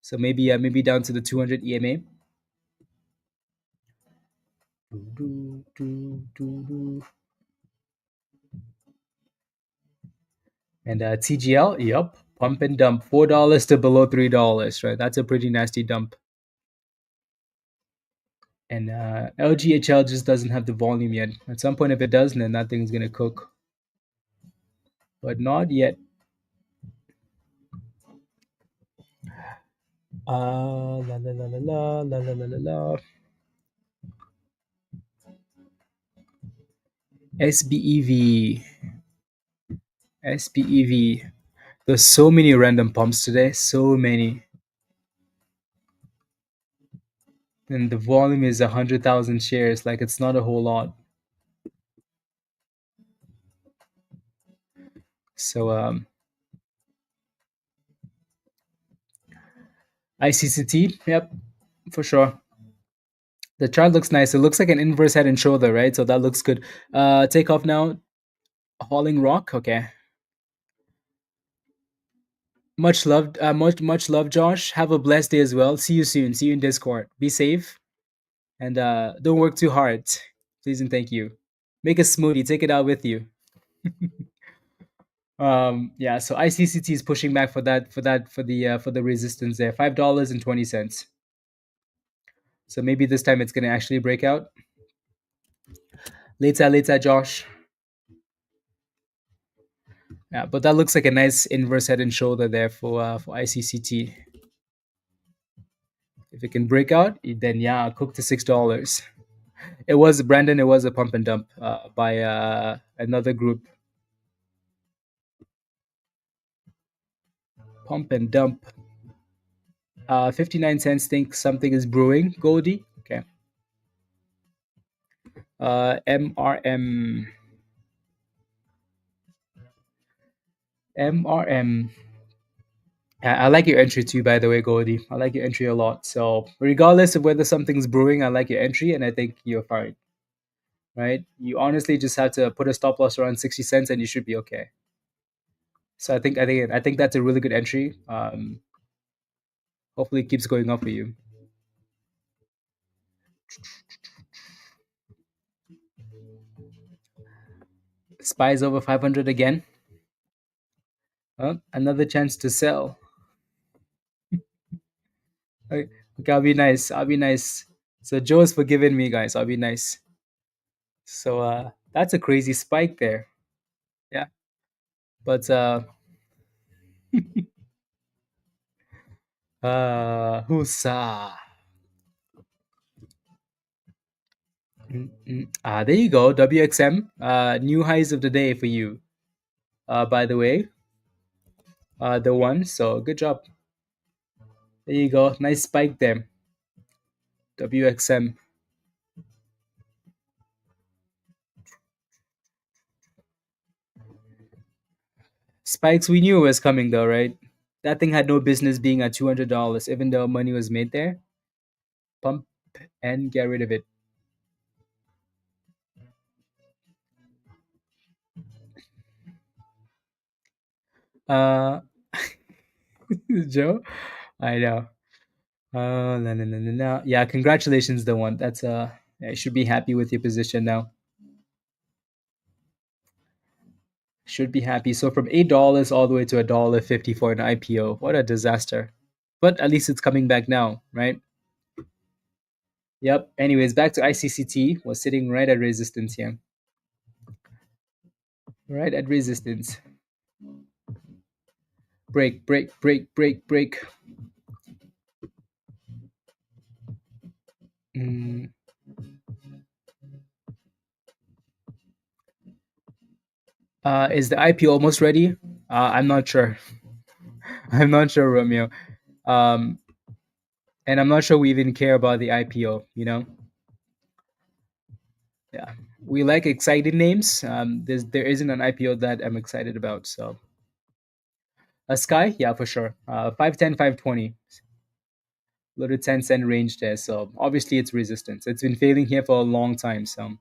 So maybe down to the 200 EMA. And TGL, yep, pump and dump, $4 to below $3, right? That's a pretty nasty dump. And LGHL just doesn't have the volume yet. At some point, if it does, then that thing's gonna cook. But not yet. La la la la la la la la la la. SBEV. SBEV. There's so many random pumps today. So many. And the volume is 100,000 shares. Like it's not a whole lot. So ICCT. Yep, for sure. The chart looks nice. It looks like an inverse head and shoulder, right? So that looks good. Take off now. Hauling rock. Okay. Much love, Josh. Have a blessed day as well. See you soon. See you in Discord. Be safe and don't work too hard. Please and thank you. Make a smoothie. Take it out with you. Yeah. So ICCT is pushing back for the resistance there. $5.20. So maybe this time it's gonna actually break out. Later, Josh. Yeah, but that looks like a nice inverse head and shoulder there for ICCT. If it can break out, then yeah, cook to $6. It was Brandon. It was a pump and dump by another group. Pump and dump. 59 cents. Think something is brewing. Goldie. Okay. MRM. MRM. I like your entry too, by the way, Goldie. I like your entry a lot. So regardless of whether something's brewing, I like your entry, and I think you're fine. Right? You honestly just have to put a stop loss around 60 cents, and you should be okay. So I think that's a really good entry. Hopefully, it keeps going up for you. Spies over 500 again. Another chance to sell. Okay, I'll be nice. I'll be nice. So Joe has forgiven me, guys. I'll be nice. So that's a crazy spike there. Yeah. But Husa. There you go. WXM. New highs of the day for you. By the way. The one. So good job. There you go. Nice spike there. WXM. Spikes we knew was coming though, right? That thing had no business being at $200, even though money was made there. Pump and get rid of it. Uh, Joe, I know. No, no, no, no, no. Yeah, congratulations, the one. That's yeah, you should be happy with your position now. Should be happy. So from $8 all the way to $1.50 for an IPO. What a disaster. But at least it's coming back now, right? Yep. Anyways, back to ICCT. Was sitting right at resistance here. Right at resistance. Break, break, break, break, break. Mm, is the IPO almost ready? I'm not sure. I'm not sure, Romeo. Um, and I'm not sure we even care about the IPO. Yeah, we like exciting names. There isn't an IPO that I'm excited about. So a Sky, yeah, for sure. 510, 520, little 10-cent range there. So obviously it's resistance. It's been failing here for a long time. So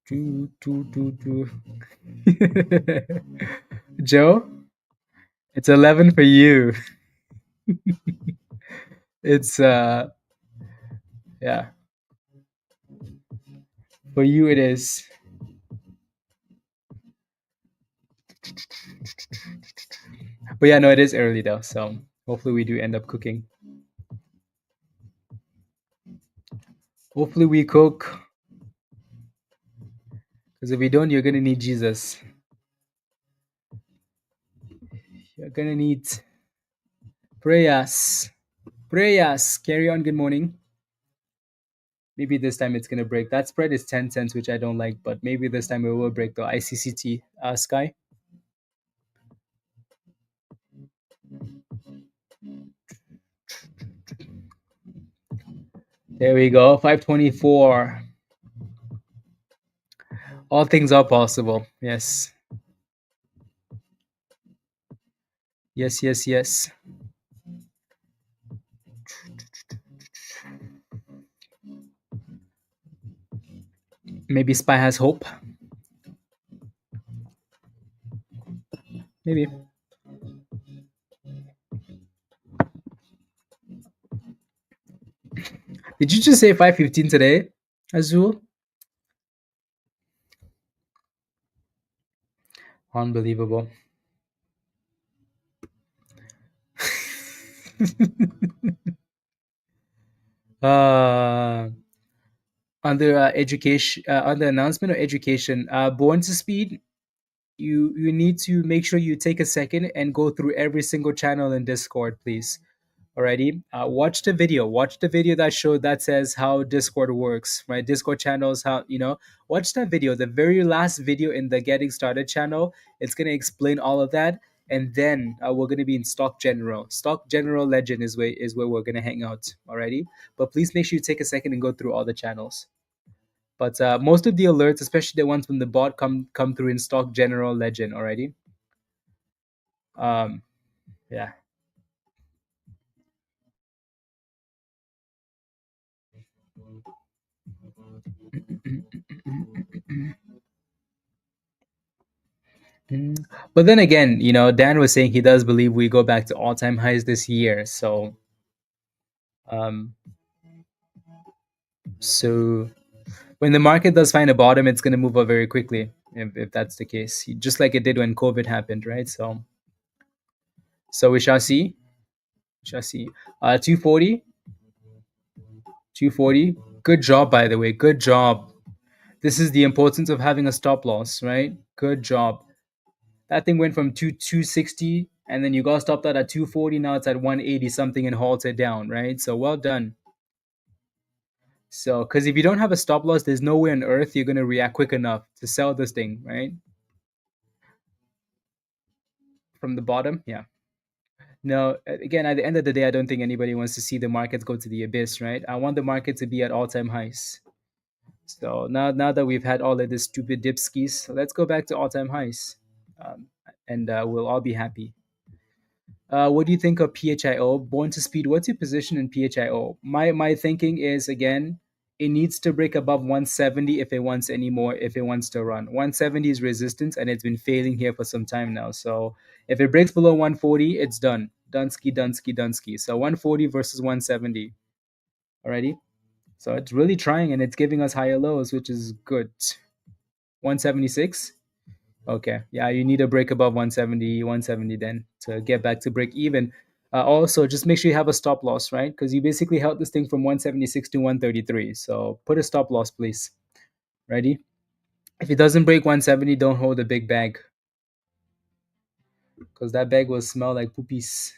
do. Joe, it's 11 for you. It's yeah, for you it is. But yeah, no, it is early though. So hopefully we do end up cooking. Hopefully we cook, because if we don't, you're gonna need Jesus. You're gonna need prayers. Prayers. Carry on. Good morning. Maybe this time it's gonna break. That spread is 10 cents, which I don't like, but maybe this time it will break the ICCT Sky. There we go. 524. All things are possible. Yes. Yes, yes, yes. Maybe Spy has hope. Maybe. Did you just say 515 today, Azul? Unbelievable. uh, under education, on the announcement of education, Born to Speed, you need to make sure you take a second and go through every single channel in Discord, please. Alrighty, watch the video. Watch the video that says how Discord works, right? Discord channels, how watch that video, the very last video in the Getting Started channel. It's gonna explain all of that, and then we're gonna be in Stock General. Stock General Legend is where we're gonna hang out. Alrighty, but please make sure you take a second and go through all the channels. But most of the alerts, especially the ones from the bot, come through in Stock General Legend. Alrighty, um, yeah. Mm. But then again, Dan was saying he does believe we go back to all-time highs this year. Um, so when the market does find a bottom, it's going to move up very quickly. If that's the case, just like it did when COVID happened, right? So we shall see. Shall see. 240, 240. Good job, by the way. Good job. This is the importance of having a stop loss, right? Good job. That thing went from 260, and then you got stopped out at 240. Now it's at 180 something and halted down, right? So well done. So, because if you don't have a stop loss, there's no way on earth you're gonna react quick enough to sell this thing, right? From the bottom, yeah. No, again, at the end of the day, I don't think anybody wants to see the markets go to the abyss, right? I want the market to be at all-time highs. So now that we've had all of this stupid dipskis, let's go back to all-time highs, um, and we'll all be happy. What do you think of PHIO? Born to Speed. What's your position in PHIO? My thinking is, again, it needs to break above 170 if it wants any more, if it wants to run. 170 is resistance, and it's been failing here for some time now. So if it breaks below 140, it's done. Dunsky, Dunsky, Dunsky. So 140 versus 170. Alrighty. So it's really trying, and it's giving us higher lows, which is good. 176. Okay. Yeah, you need a break above 170, 170 then to get back to break even. Also, just make sure you have a stop loss, right? Because you basically held this thing from 176 to 133. So put a stop loss, please. Ready? If it doesn't break 170, don't hold a big bag, because that bag will smell like poopies.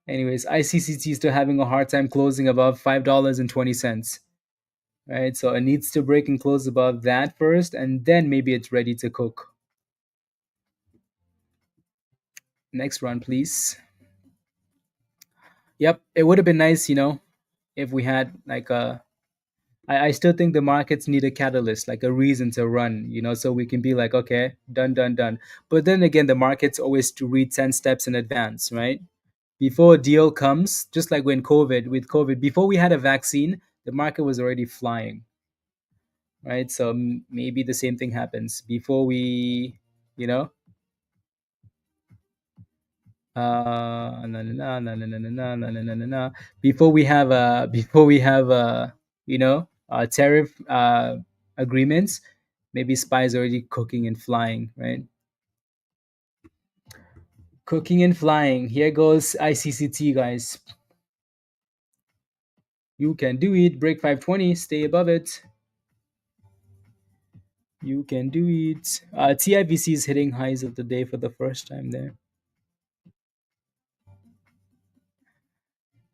Anyways, ICCT is still having a hard time closing above $5.20. Right? So it needs to break and close above that first, and then maybe it's ready to cook. Next run, please. Yep, it would have been nice, if we had like a. I still think the markets need a catalyst, like a reason to run, so we can be like, okay, done, done, done. But then again, the markets always to read 10 steps in advance, right? Before a deal comes, just like with COVID, before we had a vaccine, the market was already flying, right? So maybe the same thing happens before we, you know, na, na, na, na, na, na, na, na, na, na, na, na. Before we have tariff agreements, maybe spies already cooking and flying, right? Cooking and flying. Here goes ICCT, guys. You can do it. Break 520. Stay above it. You can do it. TIVC is hitting highs of the day for the first time there.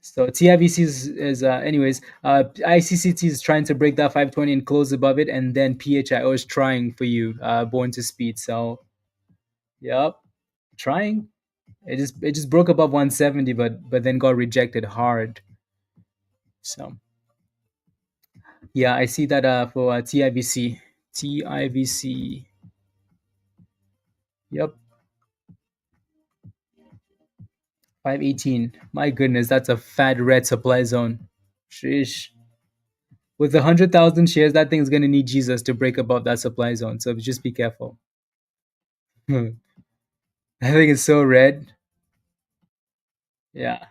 So TIVC is anyways, ICCT is trying to break that 520 and close above it, and then PHIO is trying for you, born to speed. So, yep, trying. It just broke above 170, but then got rejected hard. So, yeah, I see that for TIVC. TIVC. Yep, 518. My goodness, that's a fat red supply zone. Sheesh. With 100,000 shares, that thing's gonna need Jesus to break above that supply zone. So just be careful. I think it's so red. Yeah,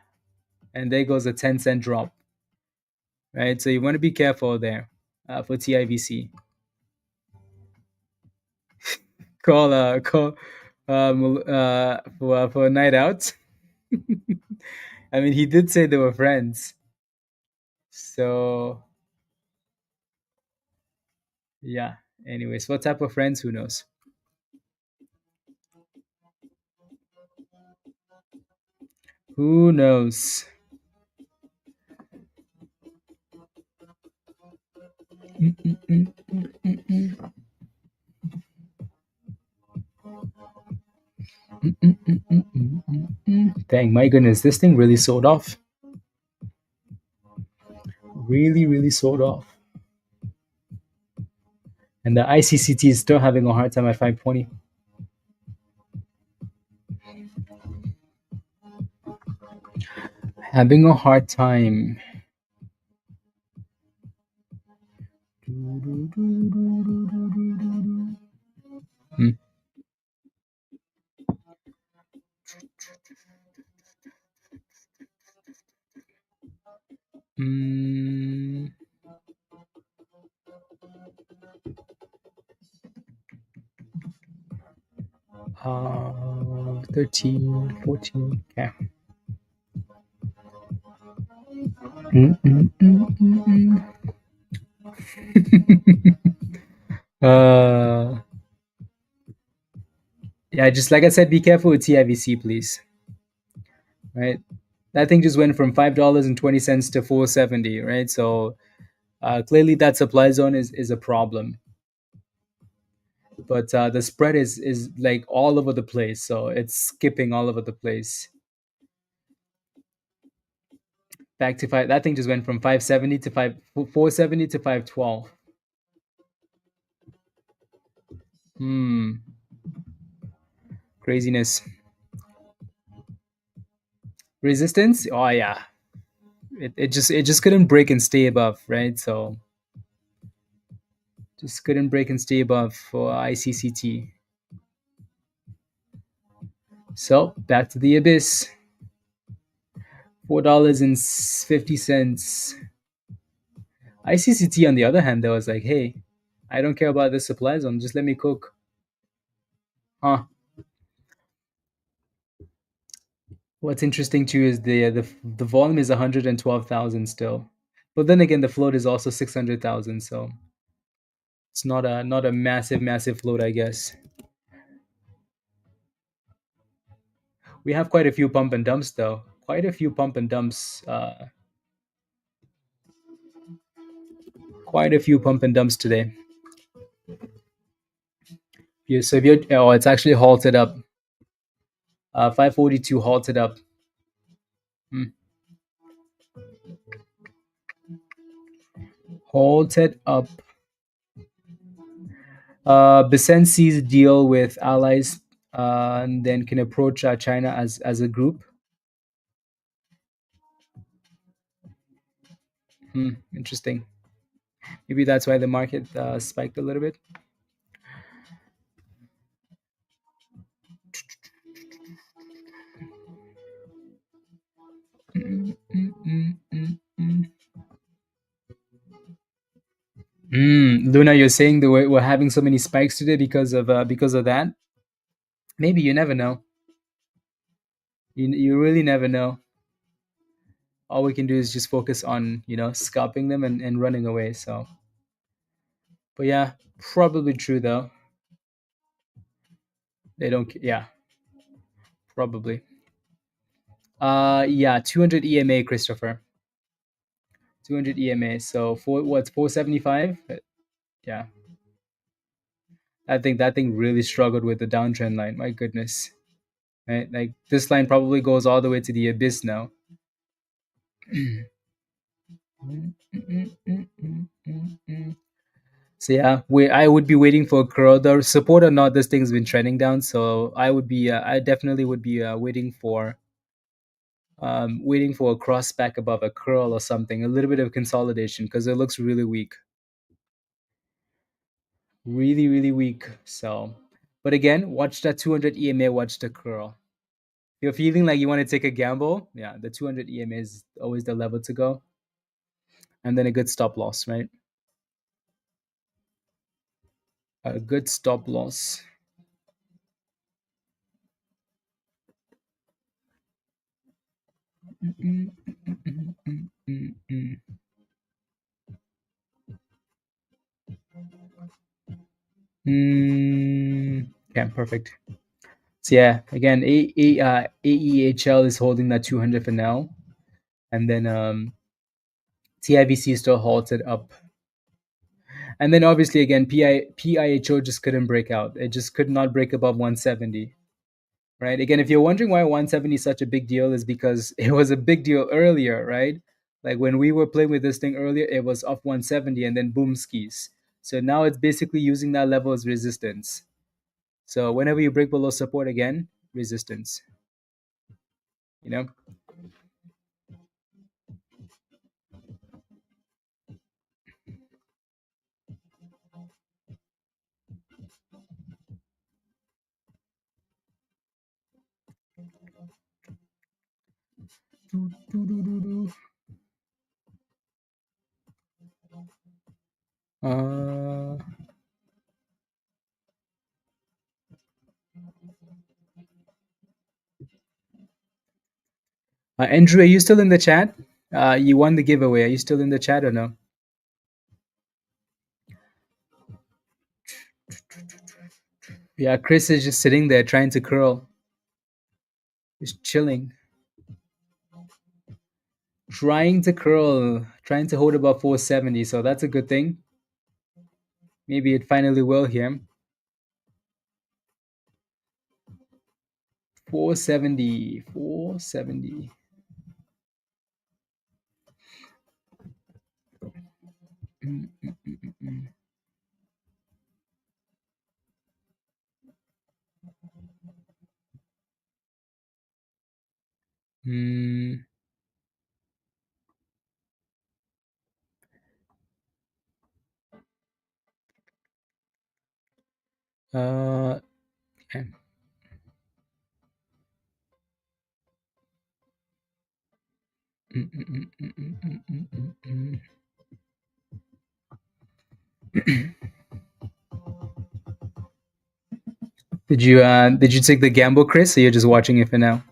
and there goes a 10-cent drop. Right, so you want to be careful there for TIVC. Call for a night out. I mean, he did say they were friends. So yeah. Anyways, what type of friends? Who knows? Who knows? 'm. Dang, my goodness, this thing really sold off. Really, really sold off. And the ICCT is still having a hard time at 520. Having a hard time. Hmm. Mm. 13, 14. Okay. uh, yeah, just like I said, be careful with TIVC, please. Right, that thing just went from $5.20 to 470. Right, so clearly that supply zone is a problem. But the spread is like all over the place, so it's skipping all over the place. Back to five. That thing just went from 570 to 470 to 512. Craziness. Resistance. Oh yeah, it just couldn't break and stay above, right? So Just couldn't break and stay above for ICCT. So back to the abyss. $4.50. ICCT, on the other hand, though, was like, hey, I don't care about the supply zone. Just let me cook. Huh. What's interesting too is the volume is 112,000 still, but then again, the float is also 600,000. So it's not a massive float, I guess. We have quite a few pump and dumps though. Quite a few pump and dumps. Quite a few pump and dumps today. So if you're, oh, it's actually halted up. 542 halted up. Hmm. Halted up. Besen sees deal with allies, and then can approach China as a group. Interesting. Maybe that's why the market spiked a little bit. Luna, you're saying that we're having so many spikes today because of that. Maybe you never know. You really never know. All we can do is just focus on scalping them and running away. So, but yeah, probably true though. They don't. Yeah, probably. Yeah, 200 EMA, Christopher. 200 EMA. So what's 475? Yeah, I think that thing really struggled with the downtrend line. My goodness, right? Like this line probably goes all the way to the abyss now. So yeah, I would be waiting for a curl. The support or not, this thing's been trending down. So I definitely would be waiting for a cross back above a curl or something, a little bit of consolidation because it looks really weak, really weak. So, but again, watch that 200 EMA, watch the curl. If you're feeling like you want to take a gamble, yeah, the 200 EMA is always the level to go, and then a good stop loss, right? A good stop loss. Yeah, perfect. So yeah, again, AEHL is holding that 200 for now, and then TIVC still halted up, and then obviously again PIHO just couldn't break out. It just could not break above 170. Right? Again, if you're wondering why 170 is such a big deal, is because it was a big deal earlier, right? Like when we were playing with this thing earlier, it was off 170 and then boom skis. So now it's basically using that level as resistance. So whenever you break below support again, resistance. You know. Uh, Andrew, are you still in the chat? You won the giveaway. Are you still in the chat or no? Yeah, Chris is just sitting there trying to curl. Just chilling. Trying to curl, trying to hold above 470. So that's a good thing. Maybe it finally will here. 470. 470. Mm. Uh, okay. Mm, mm, mm, mm, mm, mm, mm, mm, mm. Did you take the gamble, Chris, or you're just watching it for now?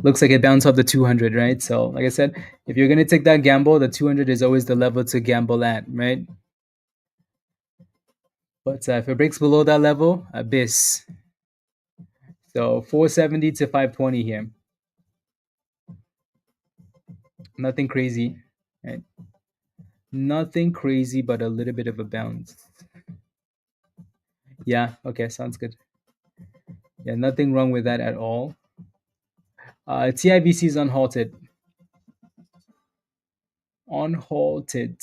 Looks like it bounced off the 200, right? So, like I said, if you're gonna take that gamble, the 200 is always the level to gamble at, right? But if it breaks below that level, abyss. So 470 to 520 here. Nothing crazy, right? Nothing crazy, but a little bit of a bounce. Yeah. Okay. Sounds good. Yeah. Nothing wrong with that at all. TIBC is unhalted. Unhalted.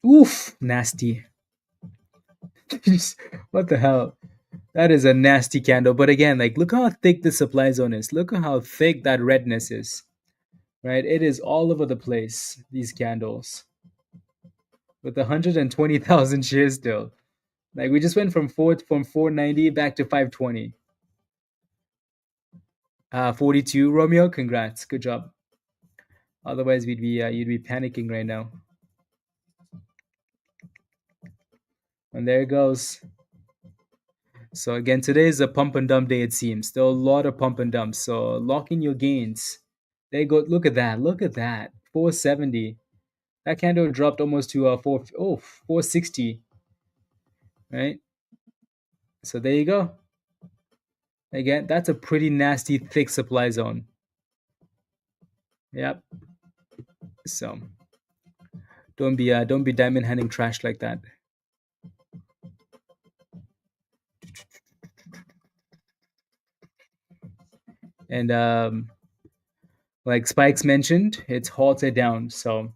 Oof. Nasty. What the hell? That is a nasty candle. But again, like, look how thick the supply zone is. Look at how thick that redness is. Right? It is all over the place, these candles. With 120,000 shares still. Like, we just went from 490 back to 520. 42, Romeo. Congrats. Good job. Otherwise, you'd be panicking right now. And there it goes. So again, today is a pump and dump day. It seems still a lot of pump and dumps. So lock in your gains. There you go. Look at that. Look at that. 470. That candle dropped almost to 460. Right. So there you go. Again, that's a pretty nasty thick supply zone. Yep. So don't be diamond handing trash like that. And like Spikes mentioned, it's halted down. So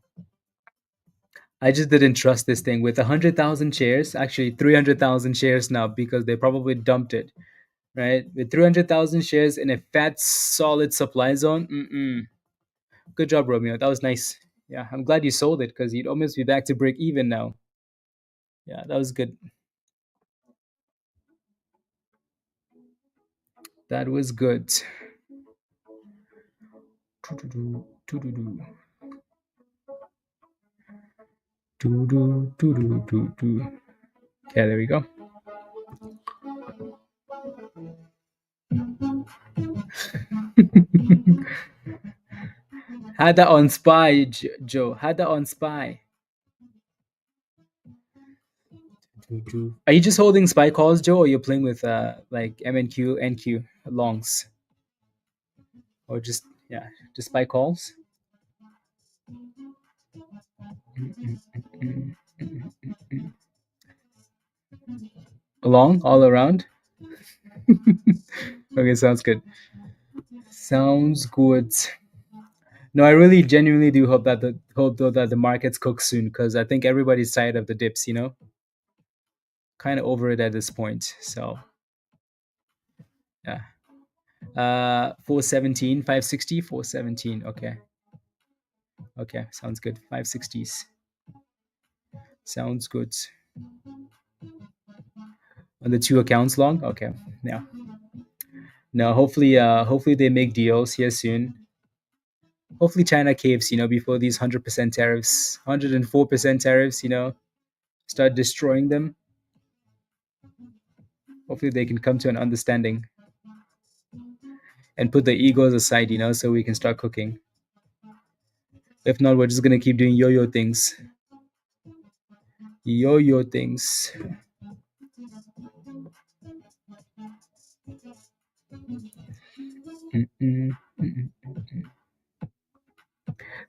I just didn't trust this thing with 100,000 shares, actually 300,000 shares now because they probably dumped it, right? With 300,000 shares in a fat, solid supply zone. Good job, Romeo. That was nice. Yeah, I'm glad you sold it because you'd almost be back to break even now. Yeah, that was good. That was good. Doo-doo-doo, doo-doo-doo, doo-doo, doo-doo, doo-doo. Yeah, there we go. Had that on spy, Joe. Had that on spy. Are you just holding spy calls, Joe, or you're playing with like MNQ, NQ longs, or just spy calls? Long all around. Okay, sounds good. Sounds good. No, I really genuinely do hope though that the markets cook soon because I think everybody's tired of the dips. Kind of over it at this point. So yeah. 417, 560, 417. Okay. Okay. Sounds good. 560s. Sounds good. On the two accounts long? Okay. Yeah. No, hopefully they make deals here soon. Hopefully China caves, before these 100% tariffs, 104% tariffs, start destroying them. Hopefully they can come to an understanding and put the egos aside, so we can start cooking. If not, we're just gonna keep doing yo-yo things. Yo-yo things. Mm-mm.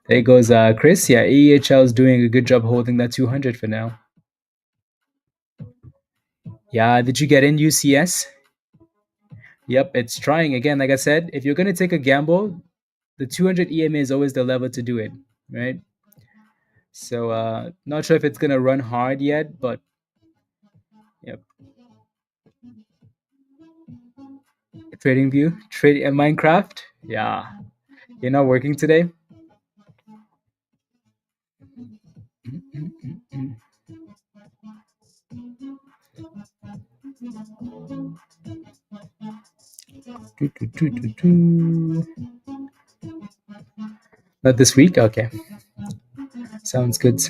There goes Chris. Yeah, AEHL is doing a good job holding that 200 for now. Yeah, did you get in UCS? Yep, it's trying again. Like I said, if you're gonna take a gamble, the 200 EMA is always the level to do it, right? So not sure if it's gonna run hard yet, but yep. TradingView, trade Minecraft. Yeah, you're not working today. Do, do, do, do, do. Not this week? Okay. Sounds good.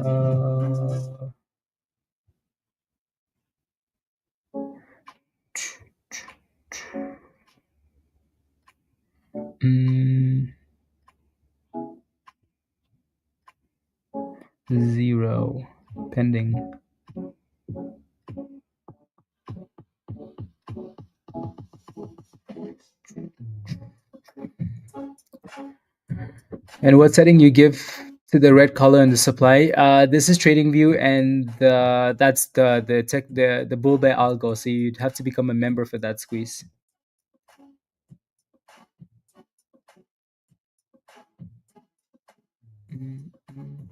Uh, mm, 0 pending. And what setting you give to the red color in the supply? This is TradingView, and that's the bull bear algo. So you'd have to become a member for that squeeze. Mm, mm.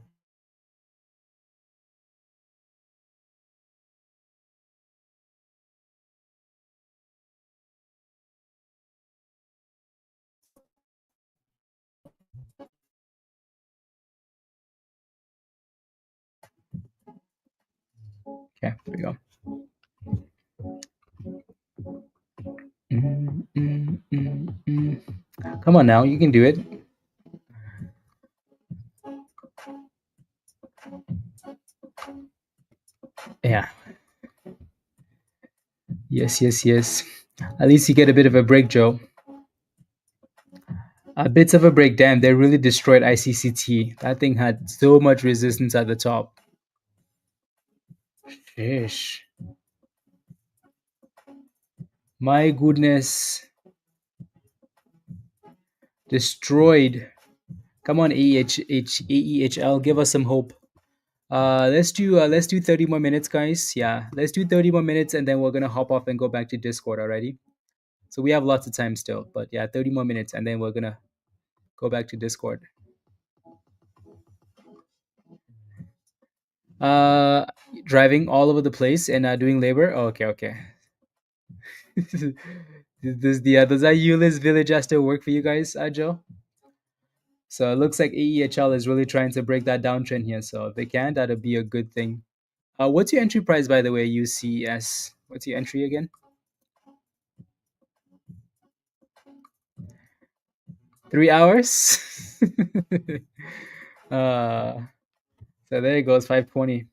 Okay, there we go. Come on now, you can do it. Yeah. Yes, yes, yes. At least you get a bit of a break, Joe. A bit of a break. Damn, they really destroyed ICCT. That thing had so much resistance at the top. Sheesh. My goodness. Destroyed. Come on, AEHL, give us some hope. Let's do 30 more minutes, guys. Yeah, let's do 30 more minutes, and then we're gonna hop off and go back to Discord. Alrighty. So we have lots of time still, but yeah, 30 more minutes, and then we're gonna go back to Discord. Uh, Driving all over the place and doing labor. Oh, okay, okay. Does that Euless Village still work for you guys, Joe? So it looks like AEHL is really trying to break that downtrend here. So if they can, that'd be a good thing. What's your entry price, by the way, UCS? What's your entry again? 3 hours? uh, so there it goes, 520.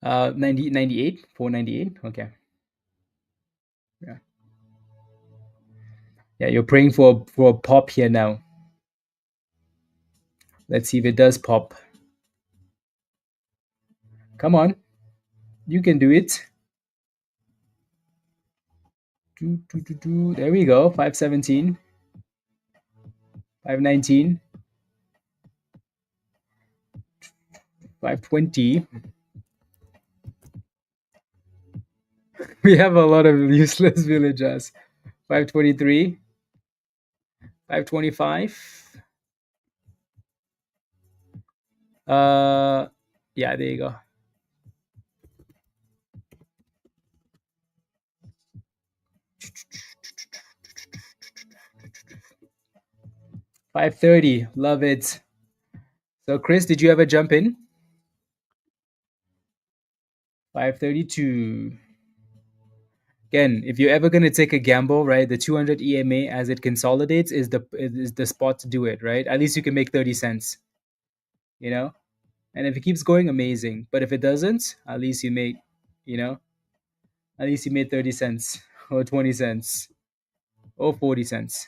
98, 498. Okay. Yeah. Yeah, you're praying for a pop here now. Let's see if it does pop. Come on. You can do it. There we go. 517. 519. 520. We have a lot of useless villagers. 523. 525. Yeah, there you go. 530. Love it. So Chris, did you ever jump in? 532. Again, if you're ever gonna take a gamble, right, the 200 EMA as it consolidates is the spot to do it, right? At least you can make 30 cents, you know. And if it keeps going, amazing. But if it doesn't, at least you make, you know, at least you made 30 cents or 20 cents or 40 cents.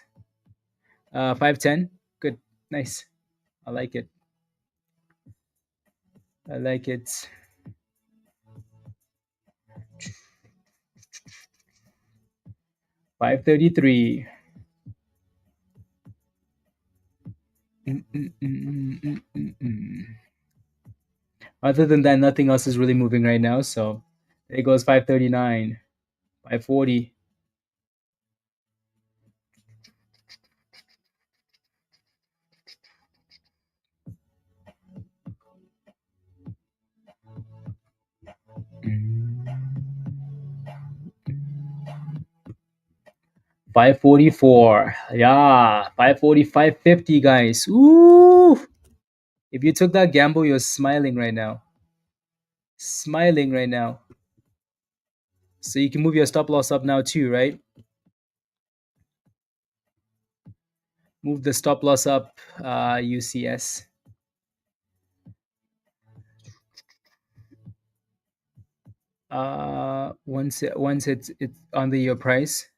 510. Good. Nice. I like it. I like it. 533. Other than that, nothing else is really moving right now. So there goes 539, 540. 544. Yeah, 540, 550, guys. Ooh. If you took that gamble, you're smiling right now. Smiling right now. So you can move your stop loss up now too, right? Move the stop loss up, UCS. Once it's under your price.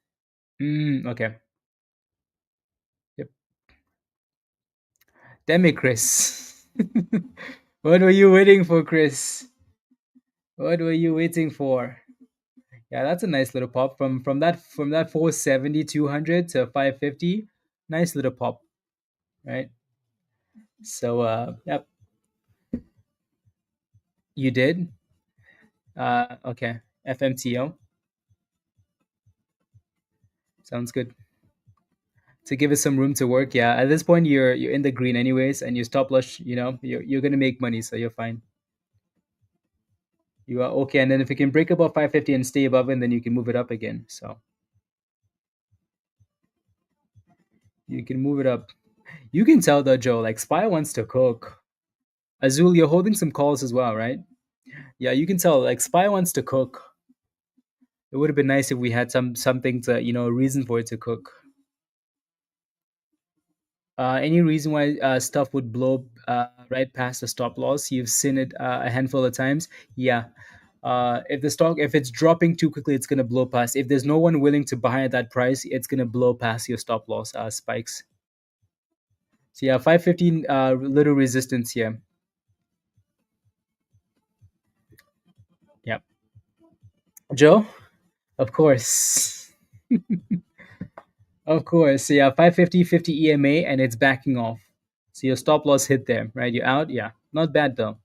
Okay. Yep. Damn it, Chris. What were you waiting for, Chris? What were you waiting for? Yeah, that's a nice little pop from that 470 200 to 550. Nice little pop, right? So yep, you did. Okay. FMTO. Sounds good. To give us some room to work. Yeah, at this point you're in the green anyways, and you stop loss. You're gonna make money, so you're fine. You are okay, and then if you can break above 550 and stay above, and then you can move it up again. So you can move it up. You can tell though, Joe. Like Spy wants to cook. Azul, you're holding some calls as well, right? Yeah, you can tell. Like Spy wants to cook. It would have been nice if we had something to a reason for it to cook. Any reason why stuff would blow right past the stop loss? You've seen it a handful of times. Yeah. If it's dropping too quickly, it's gonna blow past. If there's no one willing to buy at that price, it's gonna blow past your stop loss spikes. So yeah, 515 little resistance here. Yeah, Joe. Of course, of course. So yeah, 550 50 EMA, and it's backing off. So your stop loss hit there, right? You're out. Yeah, not bad though.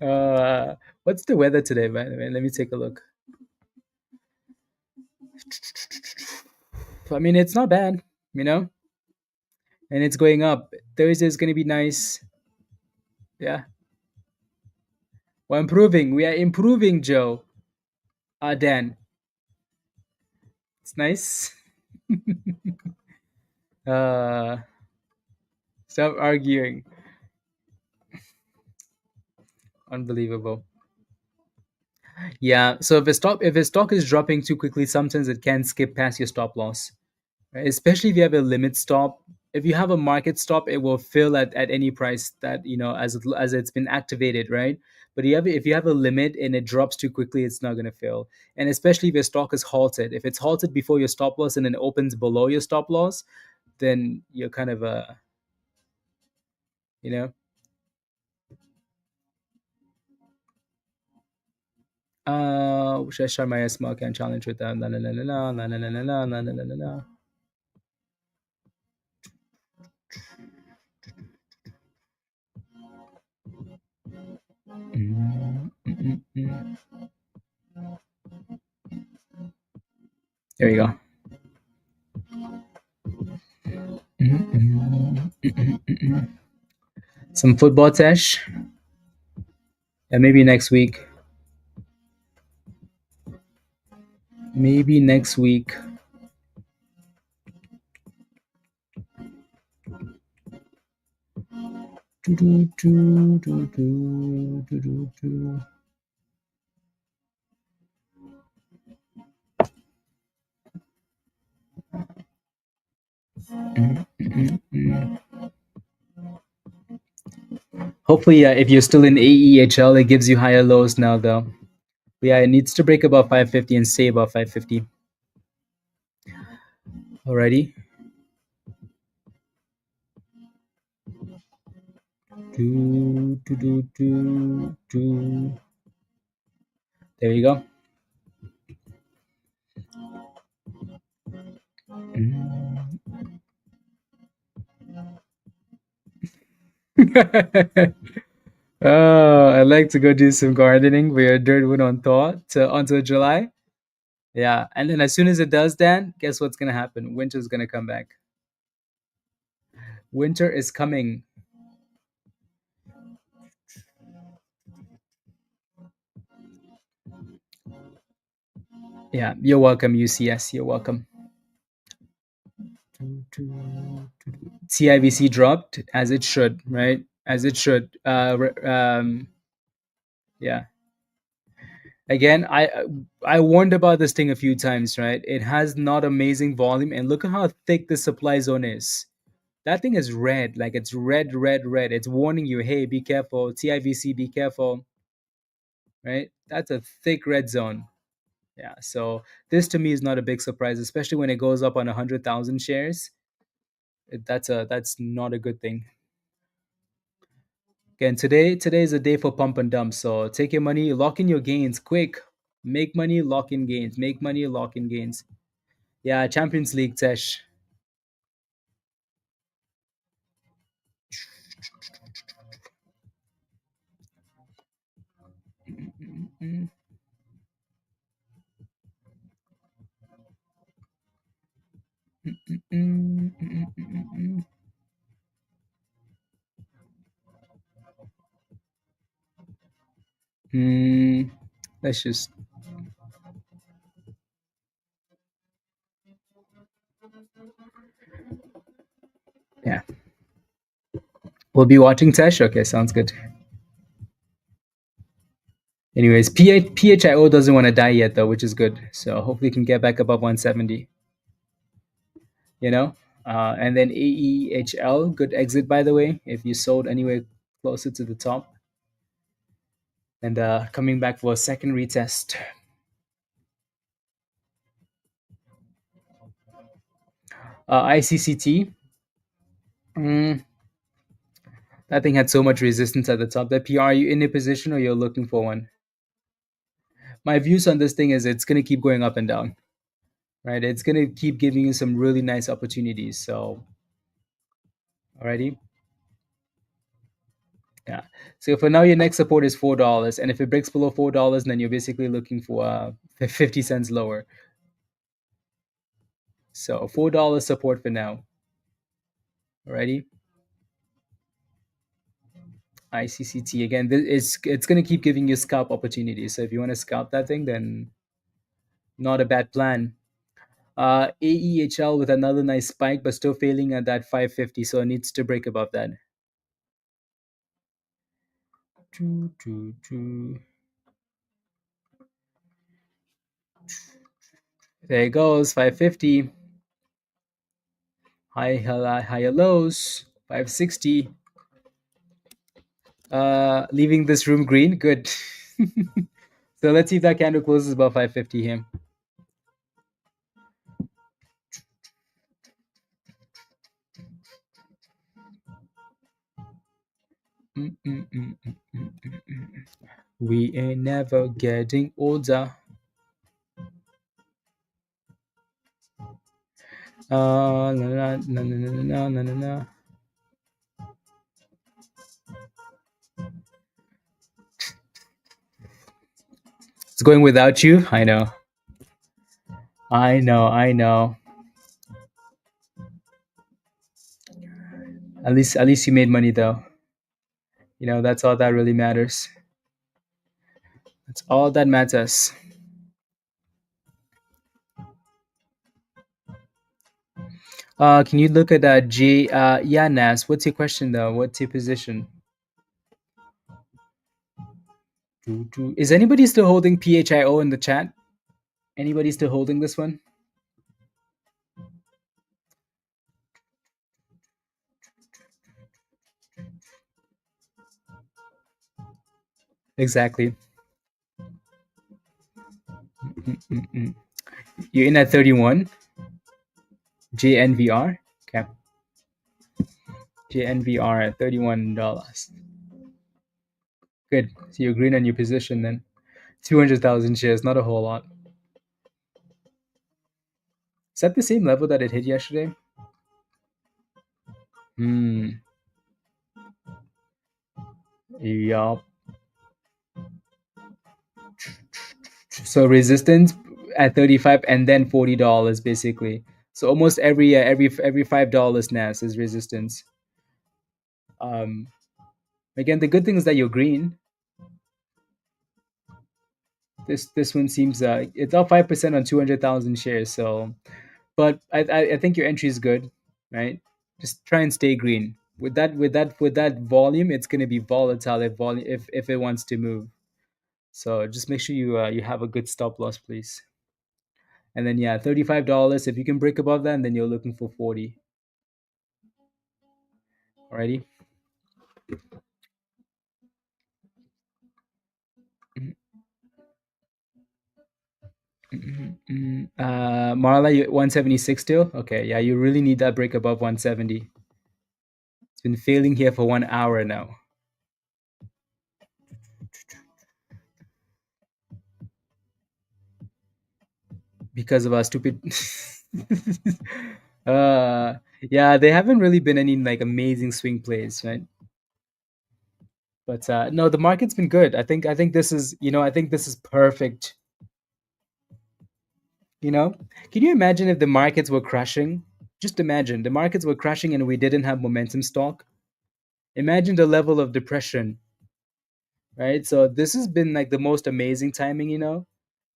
uh, what's the weather today, by the way? Let me take a look. I mean, it's not bad, and it's going up. Thursday is going to be nice. Yeah, we're improving. We are improving, Joe. Dan, it's nice. uh, Stop arguing. Unbelievable. Yeah. So if a stock is dropping too quickly, sometimes it can skip past your stop loss. Right? Especially if you have a limit stop. If you have a market stop, it will fill at any price that as it's been activated, right? But if you have a limit and it drops too quickly, it's not going to fill. And especially if your stock is halted, if it's halted before your stop loss and then opens below your stop loss, then you're kind of you know should I start my small can challenge with that? La, la, la, la, la, la, la, la, la, la, la, la, la. Mm, mm, mm. There you go. Some football tesh. Yeah, maybe next week. Maybe next week. Do, do, do, do, do, do, do, do. Hopefully, if you're still in AEHL, it gives you higher lows now, though. But yeah, it needs to break above 550 and stay above 550. Alrighty. Do, do, do, do, do. There you go. Oh, I'd like to go do some gardening. We're dirt wood on thaw until July. Yeah, and then as soon as it does, Dan, guess what's gonna happen? Winter's gonna come back. Winter is coming. Yeah, you're welcome, UCS. You're welcome. CIVC dropped as it should, right? As it should. Yeah. Again, I warned about this thing a few times, right? It has not amazing volume, and look at how thick the supply zone is. That thing is red, like it's red, red, red. It's warning you, hey, be careful. TIVC, be careful, right? That's a thick red zone. Yeah. So this to me is not a big surprise, especially when it goes up on 100,000 shares. That's not a good thing. Again, today is a day for pump and dump. So take your money, lock in your gains quick. Make money, lock in gains. Make money, lock in gains. Yeah, Champions League, Tesh. Mm, mm, mm, mm, mm. Hmm, let's just yeah. We'll be watching Tesh. Okay, sounds good. Anyways, PHIO doesn't want to die yet though, which is good. So hopefully, can get back above 170. You know, and then AEHL, good exit by the way. If you sold anywhere closer to the top, and coming back for a second retest. ICCT, mm, that thing had so much resistance at the top. That PR, are you in a position or you're looking for one? My views on this thing is it's going to keep going up and down, right? It's going to keep giving you some really nice opportunities. So, alrighty. Yeah. So for now, your next support is $4, and if it breaks below $4, then you're basically looking for 50 cents lower. So $4 support for now. Alrighty. ICCT again. It's gonna keep giving you scalp opportunities. So if you want to scalp that thing, then not a bad plan. AEHL with another nice spike, but still failing at that 550. So it needs to break above that. There it goes, 550. Higher lows, 560. Leaving this room green. Good. So let's see if that candle closes above 550 here. We ain't never getting older. Na, na, na, na, na, na, na, na. It's going without you. I know. I know. I know. At least you made money though. You know, that's all that really matters. That's all that matters. Can you look at J? Yeah, Nas. What's your question though? What's your position? Is anybody still holding PHIO in the chat? Anybody still holding this one? Exactly. Mm-mm-mm. You're in at 31. JNVR. Okay. JNVR at $31. Good. So you're green on your position then. 200,000 shares, not a whole lot. Is that the same level that it hit yesterday? Hmm. Yup. So resistance at 35 and then $40 basically. So almost every $5 NAS is resistance. Um, Again, the good thing is that you're green. This one seems it's up 5% on 200,000 shares. So, but I think your entry is good, right? Just try and stay green. With that volume, it's going to be volatile if it wants to move. So just make sure you have a good stop loss, please. And then yeah, $35. If you can break above that, and then you're looking for 40. Alrighty. Marla, you 176 still? Okay, yeah, you really need that break above 170. It's been failing here for 1 hour now because of our stupid. uh, yeah, they haven't really been any like amazing swing plays, right? But no, the market's been good. I think this is I think this is perfect. Can you imagine if the markets were crashing? Just imagine the markets were crashing and we didn't have momentum stock. Imagine the level of depression, right? So this has been like the most amazing timing.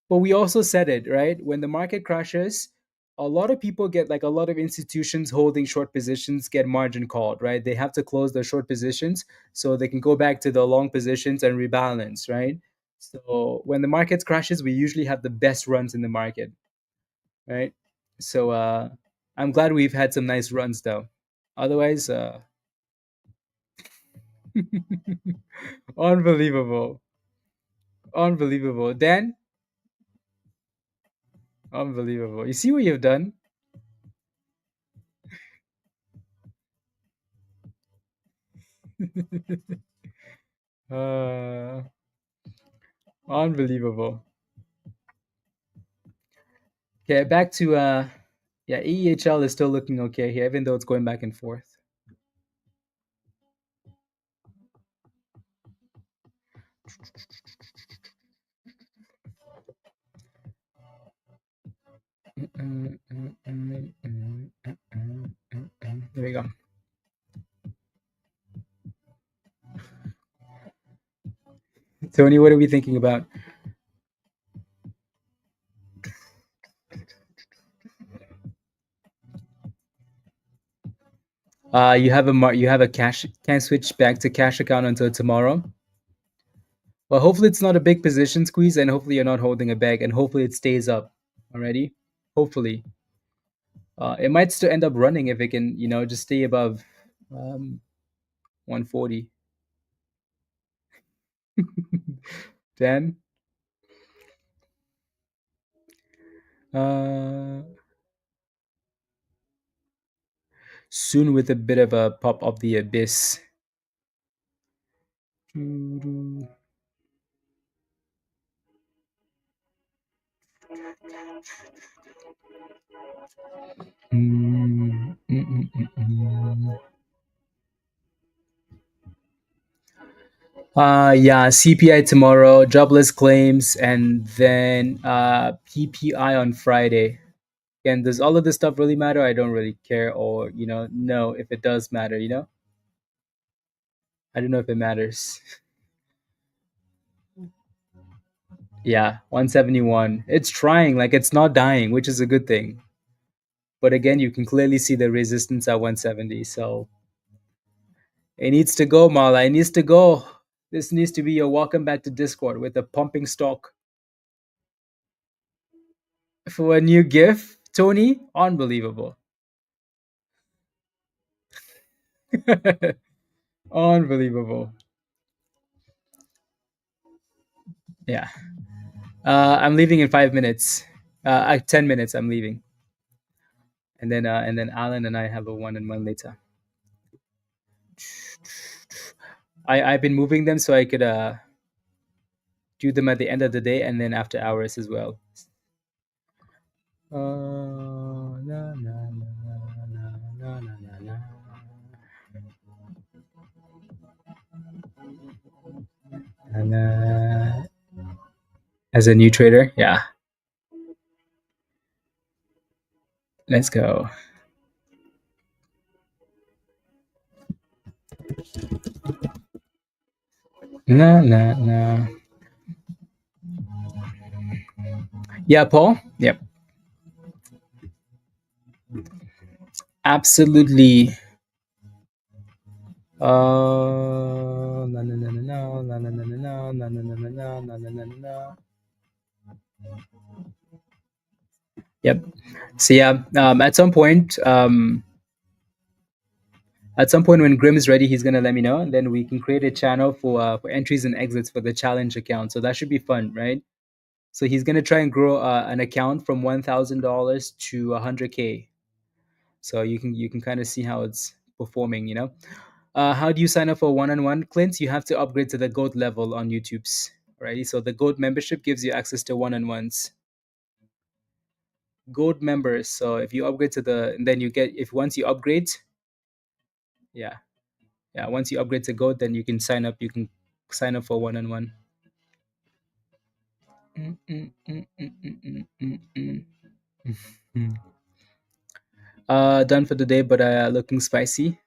But we also said it, right? When the market crashes, a lot of people get like a lot of institutions holding short positions get margin called, right? They have to close their short positions so they can go back to the long positions and rebalance, right? So when the market crashes, we usually have the best runs in the market, right? So I'm glad we've had some nice runs though. Otherwise, unbelievable, unbelievable. Dan, unbelievable. You see what you've done? uh, Unbelievable. Okay, back to yeah, EHL is still looking okay here, even though it's going back and forth. There we go. Tony, what are we thinking about? You have a cash can't switch back to cash account until tomorrow. Well, hopefully it's not a big position squeeze, and hopefully you're not holding a bag, and hopefully it stays up. Already, hopefully, it might still end up running if it can, just stay above 140. Then, uh, soon with a bit of a pop of the abyss. Mm, mm, mm, mm. Yeah, CPI tomorrow, jobless claims, and then PPI on Friday. And does all of this stuff really matter? I don't really care, or know if it does matter. I don't know if it matters. Yeah, 171. It's trying, like it's not dying, which is a good thing. But again, you can clearly see the resistance at 170. So it needs to go, Mala. It needs to go. This needs to be your welcome back to Discord with a pumping stock for a new gift. Tony, unbelievable. Unbelievable. Yeah. I'm leaving in 5 minutes. 10 minutes. I'm leaving, and then Alan and I have a one-on-one later. I've been moving them so I could do them at the end of the day and then after hours as well. Na, na, na, na, na, na, na, na. And, as a new trader, yeah. Let's go. Na, na, na. Yeah, Paul. Yep. Absolutely. Na na na na na na na na na na na na na na na na na. Yep. So yeah, at some point when Grim is ready, he's gonna let me know, and then we can create a channel for entries and exits for the challenge account. So that should be fun, right? So he's gonna try and grow an account from $1,000 to 100K. So you can kind of see how it's performing. How do you sign up for one-on-one, Clint? You have to upgrade to the gold level on YouTube's. Right. So the gold membership gives you access to one-on-ones. Gold members. So if you upgrade to the, and then you get, if once you upgrade, yeah, yeah, once you upgrade to gold, then you can sign up. You can sign up for one-on-one. Mm, mm, mm, mm, mm, mm, mm, mm. Mm. Done for the day, but looking spicy.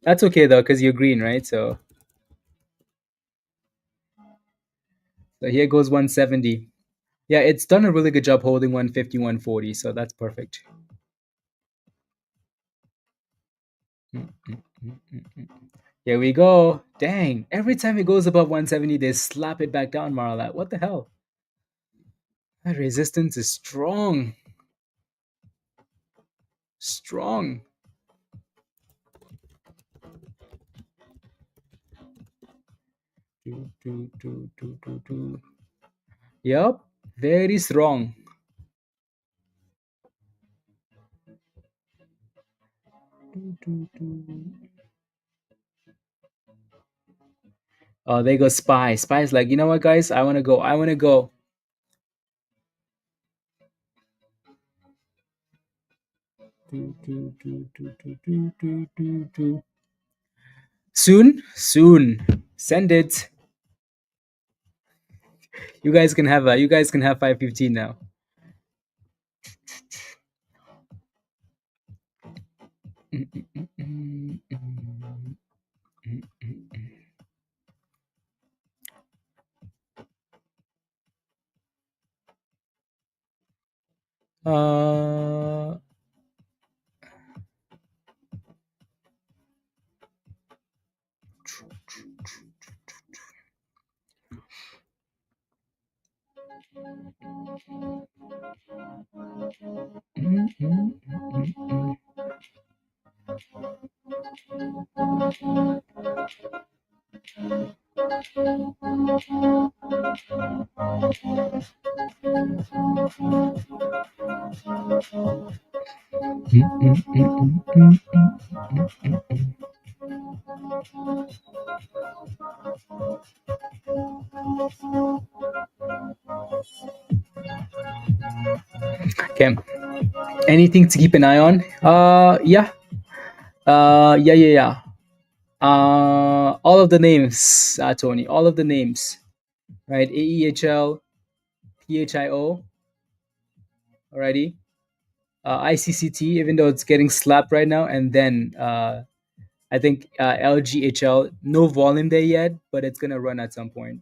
That's okay though, because you're green, right? So here goes 170. Yeah, it's done a really good job holding 150, 140, so that's perfect. Mm, mm, mm, mm, mm. Here we go. Dang, every time it goes above 170, they slap it back down, Marla. What the hell? That resistance is strong. Strong. Do, do, do, do, do, do. Yep, very strong. Do, do, do. Oh, there goes Spy. Spy's like, you know what, guys? I want to go. I want to go. Do, do, do, do, do, do, do, do, do. Soon, soon. Send it. You guys can have 515 now. Uh, okay. Anything to keep an eye on? Yeah. Yeah, yeah, yeah. All of the names, Tony. All of the names, right? AEHL, PHIO, alrighty. ICCT, even though it's getting slapped right now, and then I think LGHL, no volume there yet, but it's gonna run at some point.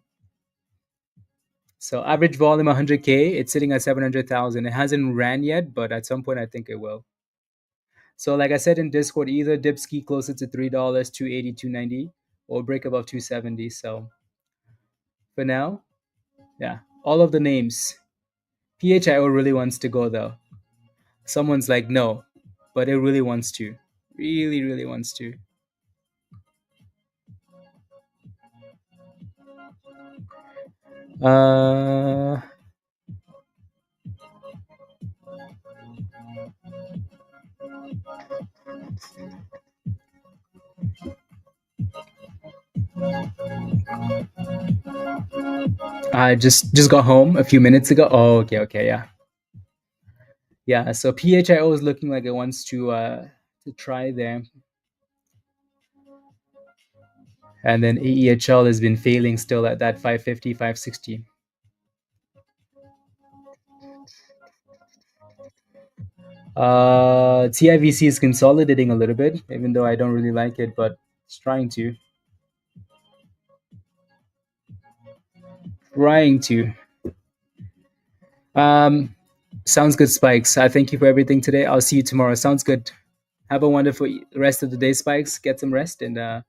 So average volume 100K, it's sitting at 700,000. It hasn't ran yet, but at some point I think it will. So like I said in Discord, either dip ski closer to $3, 280, 290, or break above 270. So for now, yeah, all of the names. PHIO really wants to go though. Someone's like no, but it really wants to. Really, really wants to. Uh I just got home a few minutes ago. Oh, okay, okay, yeah. Yeah, so PHIO is looking like it wants to try there. And then AEHL has been failing still at that 550, 560. TIVC is consolidating a little bit, even though I don't really like it, but it's trying to. Trying to. Um, Sounds good, Spikes. Thank you for everything today. I'll see you tomorrow. Sounds good. Have a wonderful rest of the day, Spikes. Get some rest and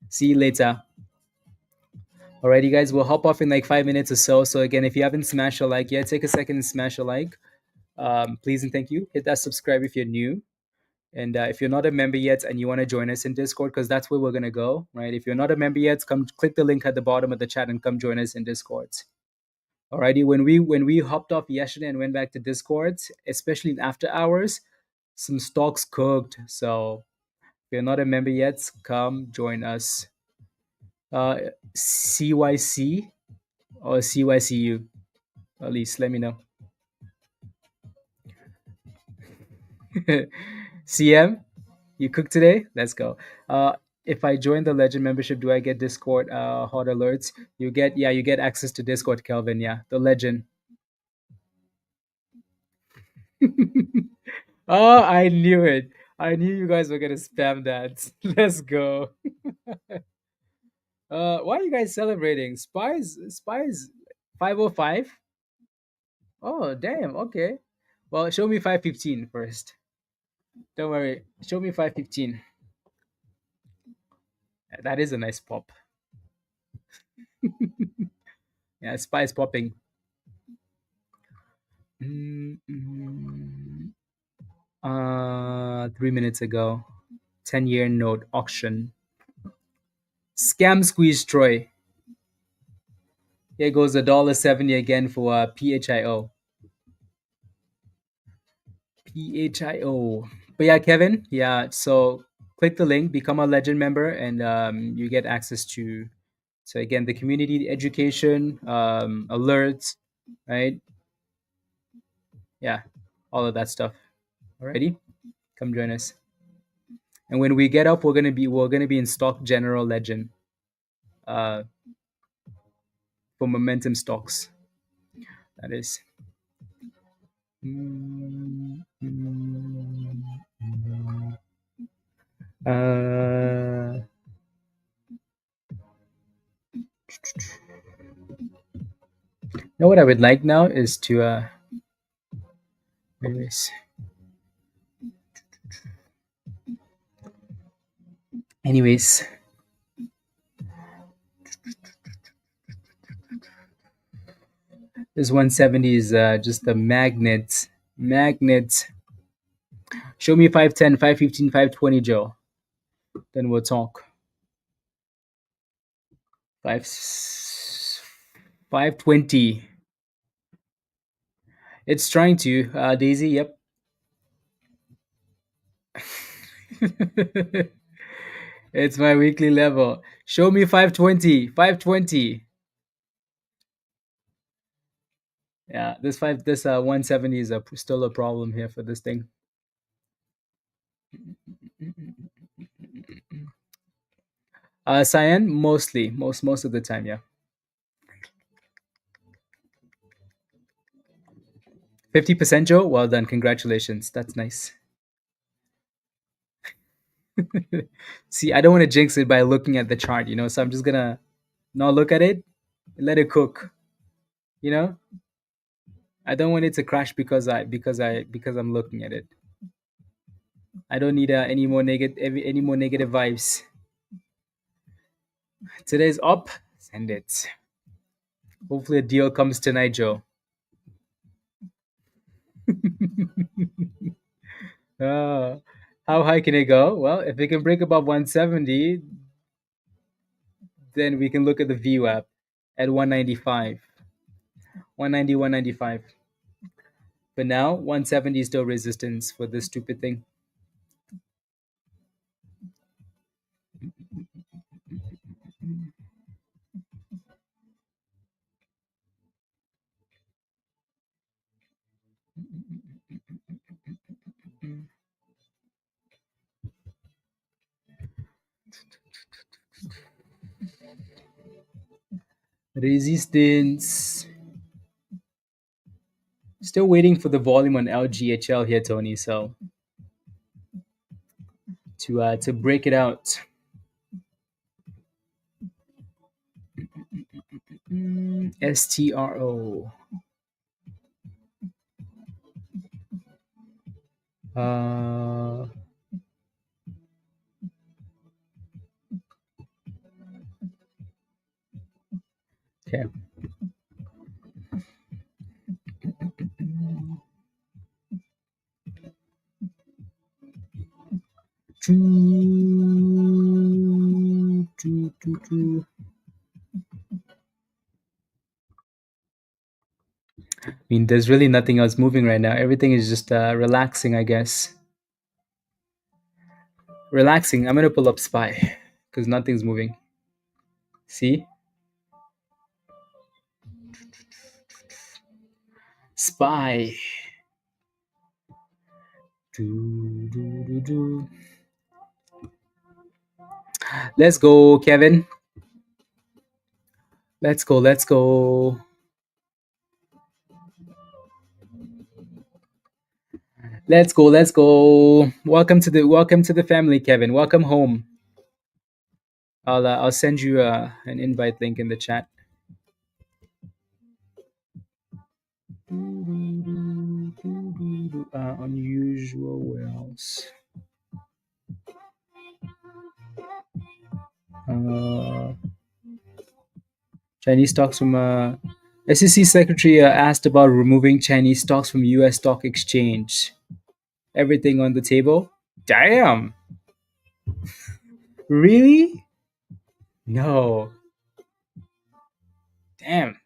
see you later. Alrighty, guys. We'll hop off in like 5 minutes or so. So again, if you haven't smashed a like yet, take a second and smash a like. Please and thank you. Hit that subscribe if you're new. And if you're not a member yet and you want to join us in Discord, because that's where we're gonna go, right? If you're not a member yet, come click the link at the bottom of the chat and come join us in Discord. Alrighty, when we hopped off yesterday and went back to Discord, especially in after hours, some stocks cooked. So if you're not a member yet, come join us. CYC or CYCU, at least let me know. CM, you cooked today? Let's go. If I join the Legend membership, do I get Discord hot alerts? You get access to Discord, Kelvin. Yeah, the Legend. Oh, I knew it. I knew you guys were gonna spam that. Let's go. Why are you guys celebrating? Spies 505? Oh, damn. Okay. Well, show me 515 first. Don't worry. Show me 515. That is a nice pop. Yeah, spies popping. Mm, 3 minutes ago. 10-year note auction. Scam squeeze Troy. Here goes $1.70 again for PHIO. PHIO. But yeah, Kevin, yeah, so click the link, become a Legend member, and you get access to, so again, the community education, alerts, right? Yeah, all of that stuff. Alrighty, come join us. And when we get up, we're gonna be in stock general legend, uh, for momentum stocks. That is. Uh, know what I would like now is to anyways. Anyways, this 170 is just a magnet. Magnet. Show me 510, 515, 520, Joe. Then we'll talk. 5 520. It's trying to. Daisy, yep. It's my weekly level. Show me 520. 520. Yeah, this 170 is still a problem here for this thing. Cyan, mostly. Most of the time, yeah. 50%, Joe. Well done. Congratulations. That's nice. See, I don't want to jinx it by looking at the chart, so I'm just gonna not look at it, let it cook. You know, I don't want it to crash because I'm looking at it. I don't need any more negative vibes. Today's up. Send it. Hopefully a deal comes tonight, Joe. uh, how high can it go? Well, if it can break above 170, then we can look at the VWAP at 195. 190, 195. But now 170 is still resistance for this stupid thing. Resistance. Still waiting for the volume on LGHL here, Tony. So to break it out. STRO. Uh, okay. I mean, there's really nothing else moving right now. Everything is just relaxing, I guess. Relaxing. I'm gonna pull up SPY because nothing's moving. See, SPY. Do, do, do, do. Let's go, Kevin. Let's go. Let's go. Let's go. Let's go. Welcome to the family, Kevin. Welcome home. I'll send you an invite link in the chat. Unusual wells. Chinese stocks from SEC secretary asked about removing Chinese stocks from U.S. stock exchange. Everything on the table. Damn. Really? No. Damn.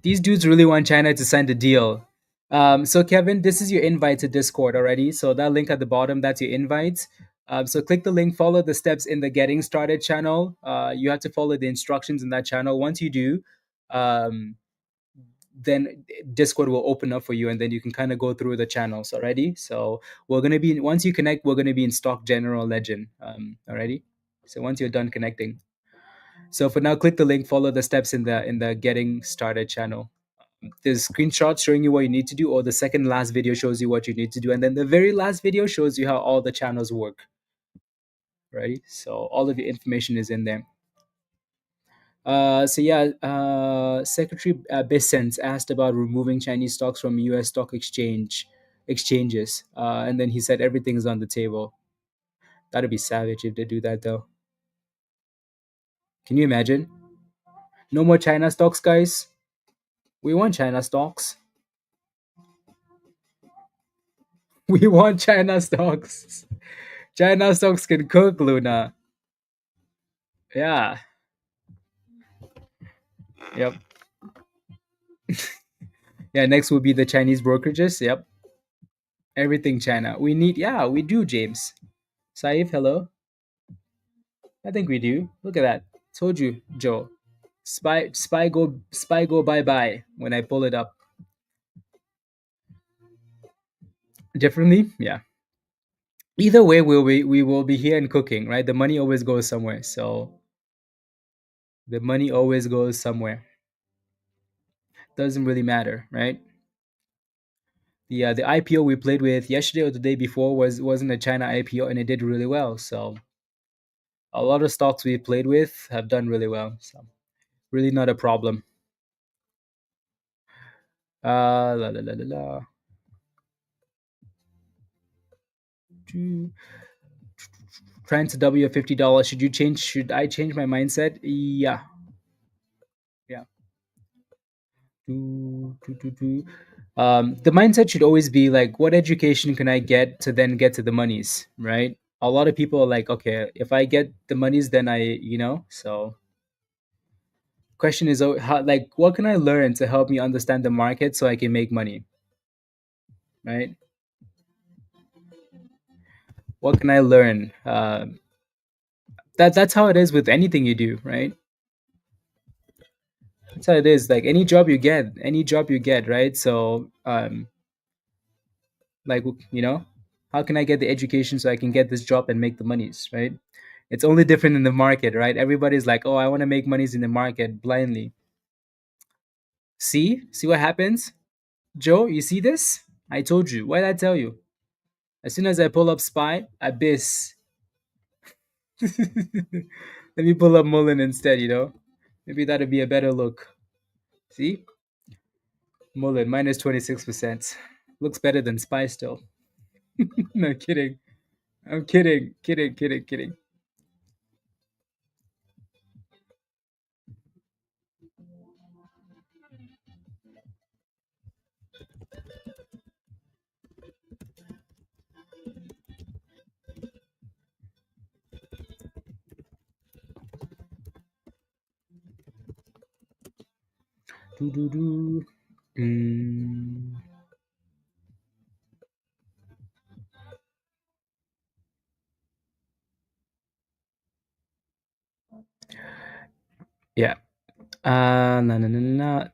These dudes really want China to sign the deal. So Kevin, this is your invite to Discord already. So that link at the bottom, that's your invite. So click the link, follow the steps in the Getting Started channel. You have to follow the instructions in that channel. Once you do, um, then Discord will open up for you, and then you can kind of go through the channels already. So we're gonna be once you connect, we're gonna be in Stock General Legend already. So once you're done connecting, so for now, click the link, follow the steps in the Getting Started channel. There's screenshots showing you what you need to do, or the second last video shows you what you need to do, and then the very last video shows you how all the channels work. Right? So all of your information is in there. Secretary Bissens asked about removing Chinese stocks from U.S. stock exchanges, and then he said everything is on the table. That'd be savage if they do that, though. Can you imagine? No more China stocks, guys. We want China stocks. We want China stocks. China stocks can cook, Luna. Yeah. Yep. Yeah. Next will be the Chinese brokerages. Yep. Everything China. We need. Yeah, we do, James. Saif, hello. I think we do. Look at that. Told you, Joe. Spy go bye bye when I pull it up. Differently, yeah. Either way, we will be here and cooking, right? The money always goes somewhere. So the money always goes somewhere. Doesn't really matter, right? The IPO we played with yesterday or the day before wasn't a China IPO, and it did really well. So a lot of stocks we played with have done really well. So really not a problem. La la la la la. Trying to W $50. Should I change my mindset? Yeah. Yeah. The mindset should always be like, what education can I get to then get to the monies, right? A lot of people are like, okay, if I get the monies, then so question is, like, what can I learn to help me understand the market so I can make money, right? What can I learn? That's how it is with anything you do, right? That's how it is. Like any job you get, right? So, like, how can I get the education so I can get this job and make the monies, right? It's only different in the market, right? Everybody's like, oh, I want to make monies in the market blindly. See what happens, Joe? You see this? I told you. What did I tell you? As soon as I pull up Spy, Abyss. Let me pull up Mullen instead. Maybe that'd be a better look. See, Mullen minus 26%. Looks better than Spy still. No kidding. I'm kidding. Kidding. Kidding. Kidding. Do do do. Mm. Yeah. No, no, no, no.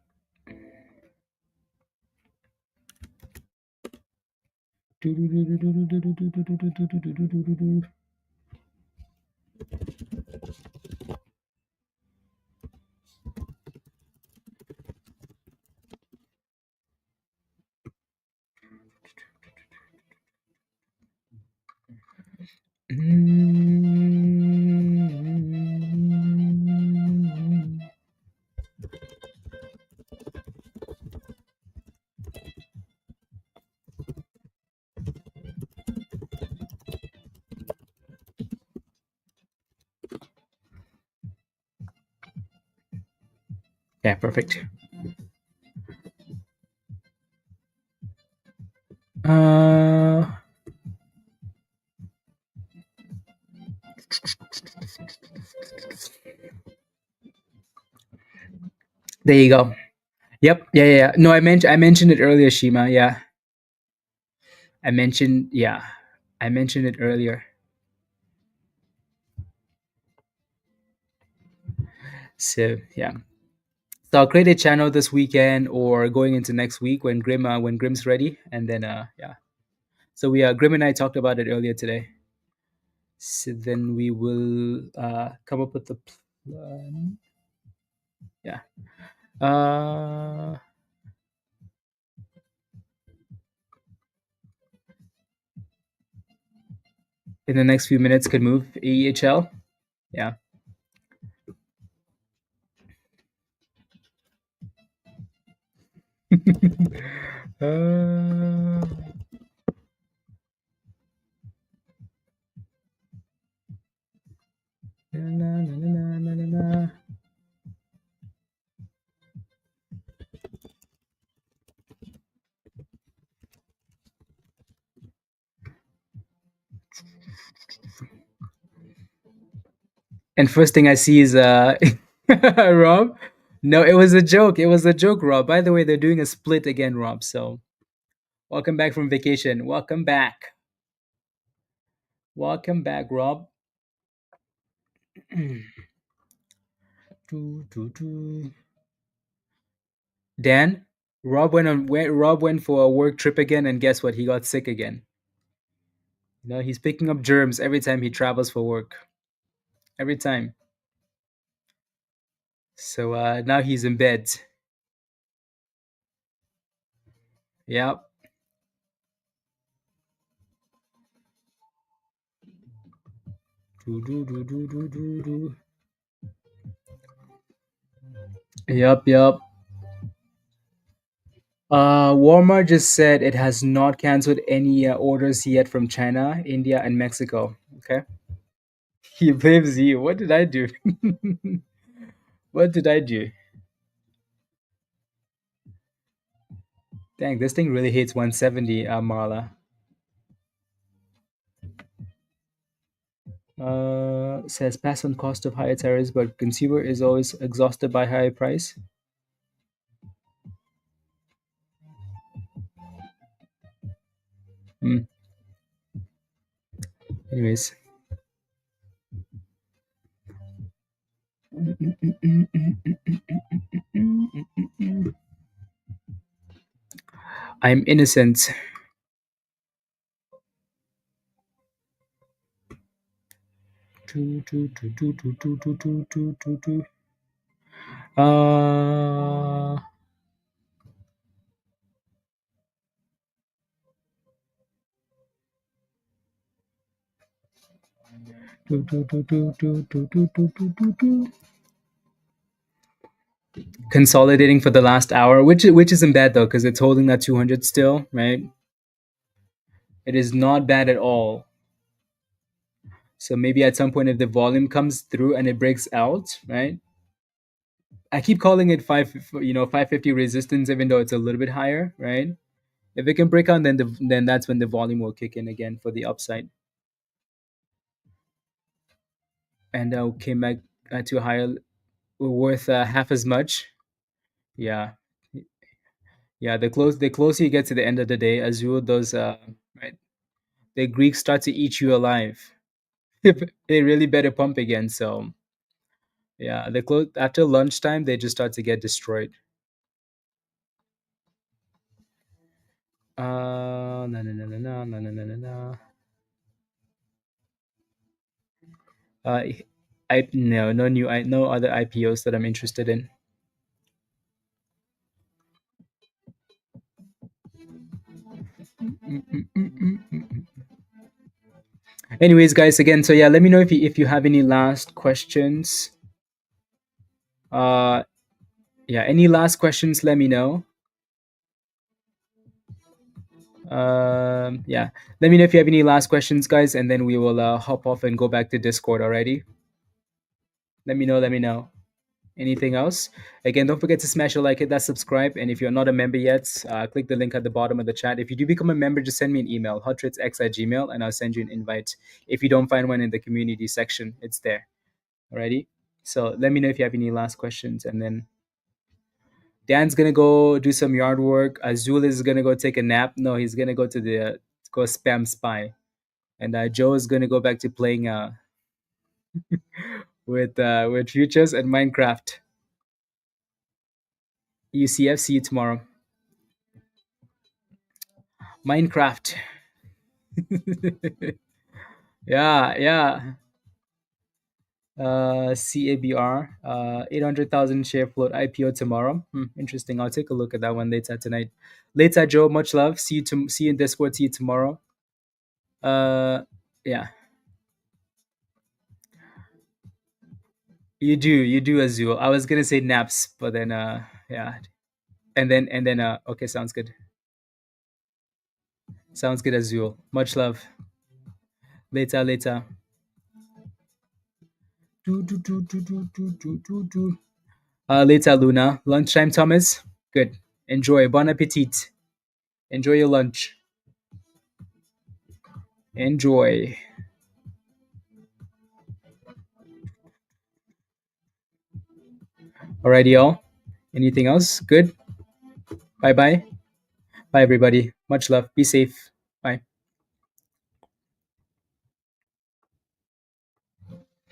Do, do, do, do, do, do, do, do, do, do, do, do, do, do, do, do. Mm. Yeah, perfect. Uh, there you go. Yep. Yeah, yeah, yeah. No, I mentioned it earlier, Shima. Yeah. I mentioned it earlier. So yeah. So I'll create a channel this weekend or going into next week when Grim's ready, and then yeah. So we Grim and I talked about it earlier today. So then we will come up with the plan. Yeah. Uh, in the next few minutes, could move AEHL. Yeah. uh, na, na, na, na, na, na. And first thing I see is Rob. No, it was a joke. It was a joke, Rob. By the way, they're doing a split again, Rob. So welcome back from vacation. Welcome back. Welcome back, Rob. Do, do, do. Dan, Rob went for a work trip again, and guess what? He got sick again. He's picking up germs every time he travels for work. Every time. So now he's in bed. Yep. Do, do, do, do, do, do, do. Yep, yep. Walmart just said it has not canceled any orders yet from China, India, and Mexico. Okay. He blames you. What did I do? What did I do? Dang, this thing really hates 170, Marla. Says pass on cost of higher tariffs, but consumer is always exhausted by higher price. Hmm. Anyways. I'm innocent. Do, do, do, do, do, do, do, do, do, do, do. Uh, do, do, do, do, do, do, do, do, do, do, do. Consolidating for the last hour, which isn't bad though, because it's holding that 200 still, right? It is not bad at all. So maybe at some point, if the volume comes through and it breaks out, right? I keep calling it 550 resistance, even though it's a little bit higher, right? If it can break out, then that's when the volume will kick in again for the upside, and came back to a higher, worth half as much. Yeah, yeah. The closer you get to the end of the day, Azul does. Right, the Greeks start to eat you alive. They really better pump again. So yeah, the close after lunchtime, they just start to get destroyed. No, no, no, no, no, no, no, no, no, no. Uh, no other IPOs that I'm interested in. Mm, mm, mm, mm, mm. Anyways, guys, again, so yeah, let me know if you have any last questions. Uh, yeah, any last questions? Let me know. Yeah, let me know if you have any last questions, guys, and then we will hop off and go back to Discord already. Let me know. Let me know. Anything else? Again, don't forget to smash a like, hit that subscribe, and if you're not a member yet, click the link at the bottom of the chat. If you do become a member, just send me an email, hotritsx@gmail, and I'll send you an invite. If you don't find one in the community section, it's there. Alrighty. So let me know if you have any last questions, and then Dan's gonna go do some yard work. Azul is gonna go take a nap. No, he's gonna go to the go spam spy, and Joe is gonna go back to playing with futures and Minecraft. UCF. See you tomorrow. Minecraft. Yeah, yeah. CABR. 800,000 share float IPO tomorrow. Interesting. I'll take a look at that one later tonight. Later, Joe. Much love. See you in Discord. See you tomorrow. Uh, yeah. You do Azul. I was gonna say naps, but then yeah, and then okay, sounds good Azul. Much love. Later, later. Do, do, do, do, do, do, do, do, do. Later, Luna. Lunchtime, Thomas. Good. Enjoy. Bon appetit. Enjoy your lunch. Enjoy. Alrighty, y'all. Anything else? Good. Bye bye. Bye, everybody. Much love. Be safe.